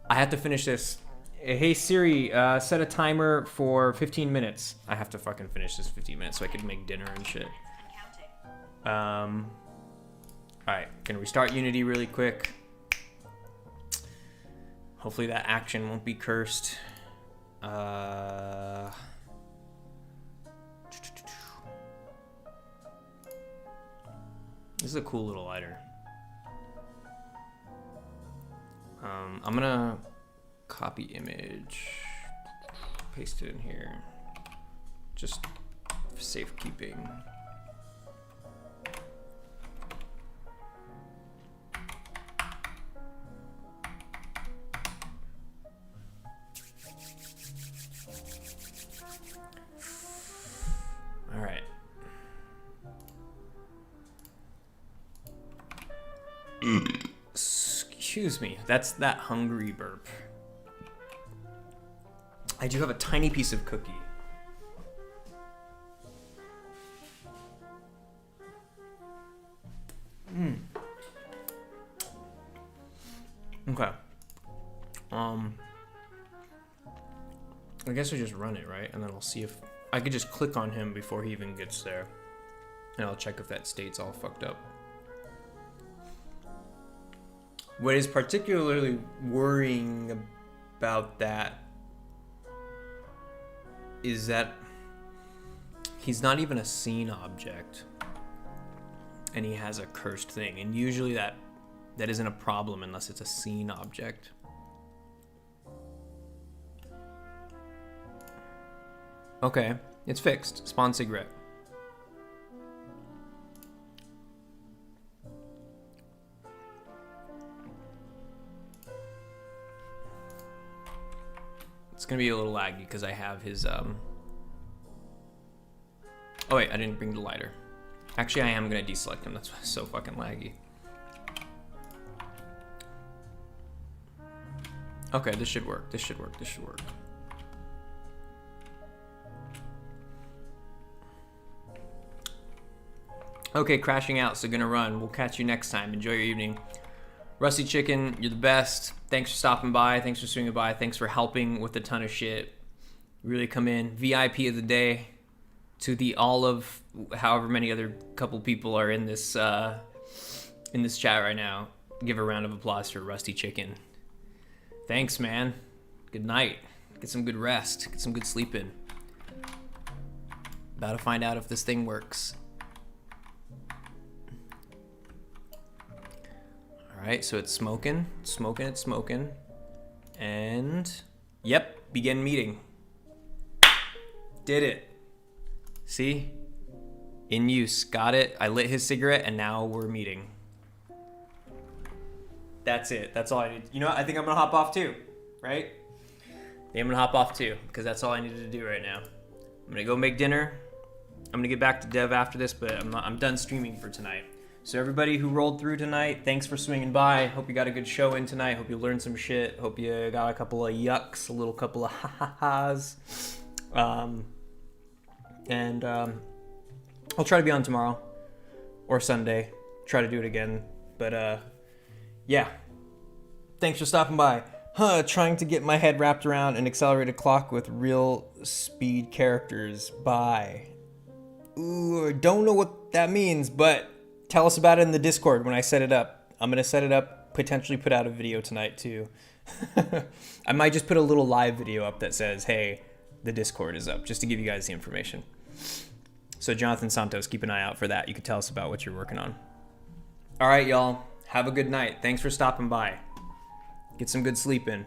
I have to finish this. Hey Siri, set a timer for 15 minutes. I have to fucking finish this 15 minutes so I can make dinner and shit. Alright, gonna restart Unity really quick. Hopefully that action won't be cursed. This is a cool little lighter. I'm gonna copy image, paste it in here, just for safekeeping. All right. Excuse me, that's that hungry burp. I do have a tiny piece of cookie. Okay. I guess I just run it, right? And then I'll see if I could just click on him before he even gets there. And I'll check if that state's all fucked up. What is particularly worrying about that is that he's not even a scene object and he has a cursed thing, and usually that isn't a problem unless it's a scene object. Okay, it's fixed. Spawn cigarette. It's gonna be a little laggy because I have his Oh wait, I didn't bring the lighter. Actually, I am gonna deselect him. That's why it's so fucking laggy. Okay, this should work. This should work. This should work. Okay, crashing out, so gonna run. We'll catch you next time. Enjoy your evening. Rusty Chicken, you're the best. Thanks for stopping by. Thanks for swinging by. Thanks for helping with a ton of shit. Really come in. VIP of the day. to the all of however many other couple people are in this chat right now, give a round of applause for Rusty Chicken. Thanks, man. Good night. Get some good rest. Get some good sleep in. About to find out if this thing works. All right, so it's smoking. It's smoking. And, yep, begin meeting. Did it. See? In use. Got it. I lit his cigarette, and now we're meeting. That's it. That's all I need. You know what? I think I'm going to hop off too, right? I think I'm going to hop off too, because that's all I needed to do right now. I'm going to go make dinner. I'm going to get back to Dev after this, but I'm done streaming for tonight. So everybody who rolled through tonight, thanks for swinging by. Hope you got a good show in tonight. Hope you learned some shit. Hope you got a couple of yucks, a little couple of ha-ha-has. I'll try to be on tomorrow or Sunday. Try to do it again. But, yeah. Thanks for stopping by. Trying to get my head wrapped around an accelerated clock with real speed characters. Bye. Ooh, I don't know what that means, but tell us about it in the Discord when I set it up. I'm going to set it up, potentially put out a video tonight too. I might just put a little live video up that says, hey, the Discord is up, just to give you guys the information. So Jonathan Santos, keep an eye out for that. You can tell us about what you're working on. All right, y'all. Have a good night. Thanks for stopping by. Get some good sleep in.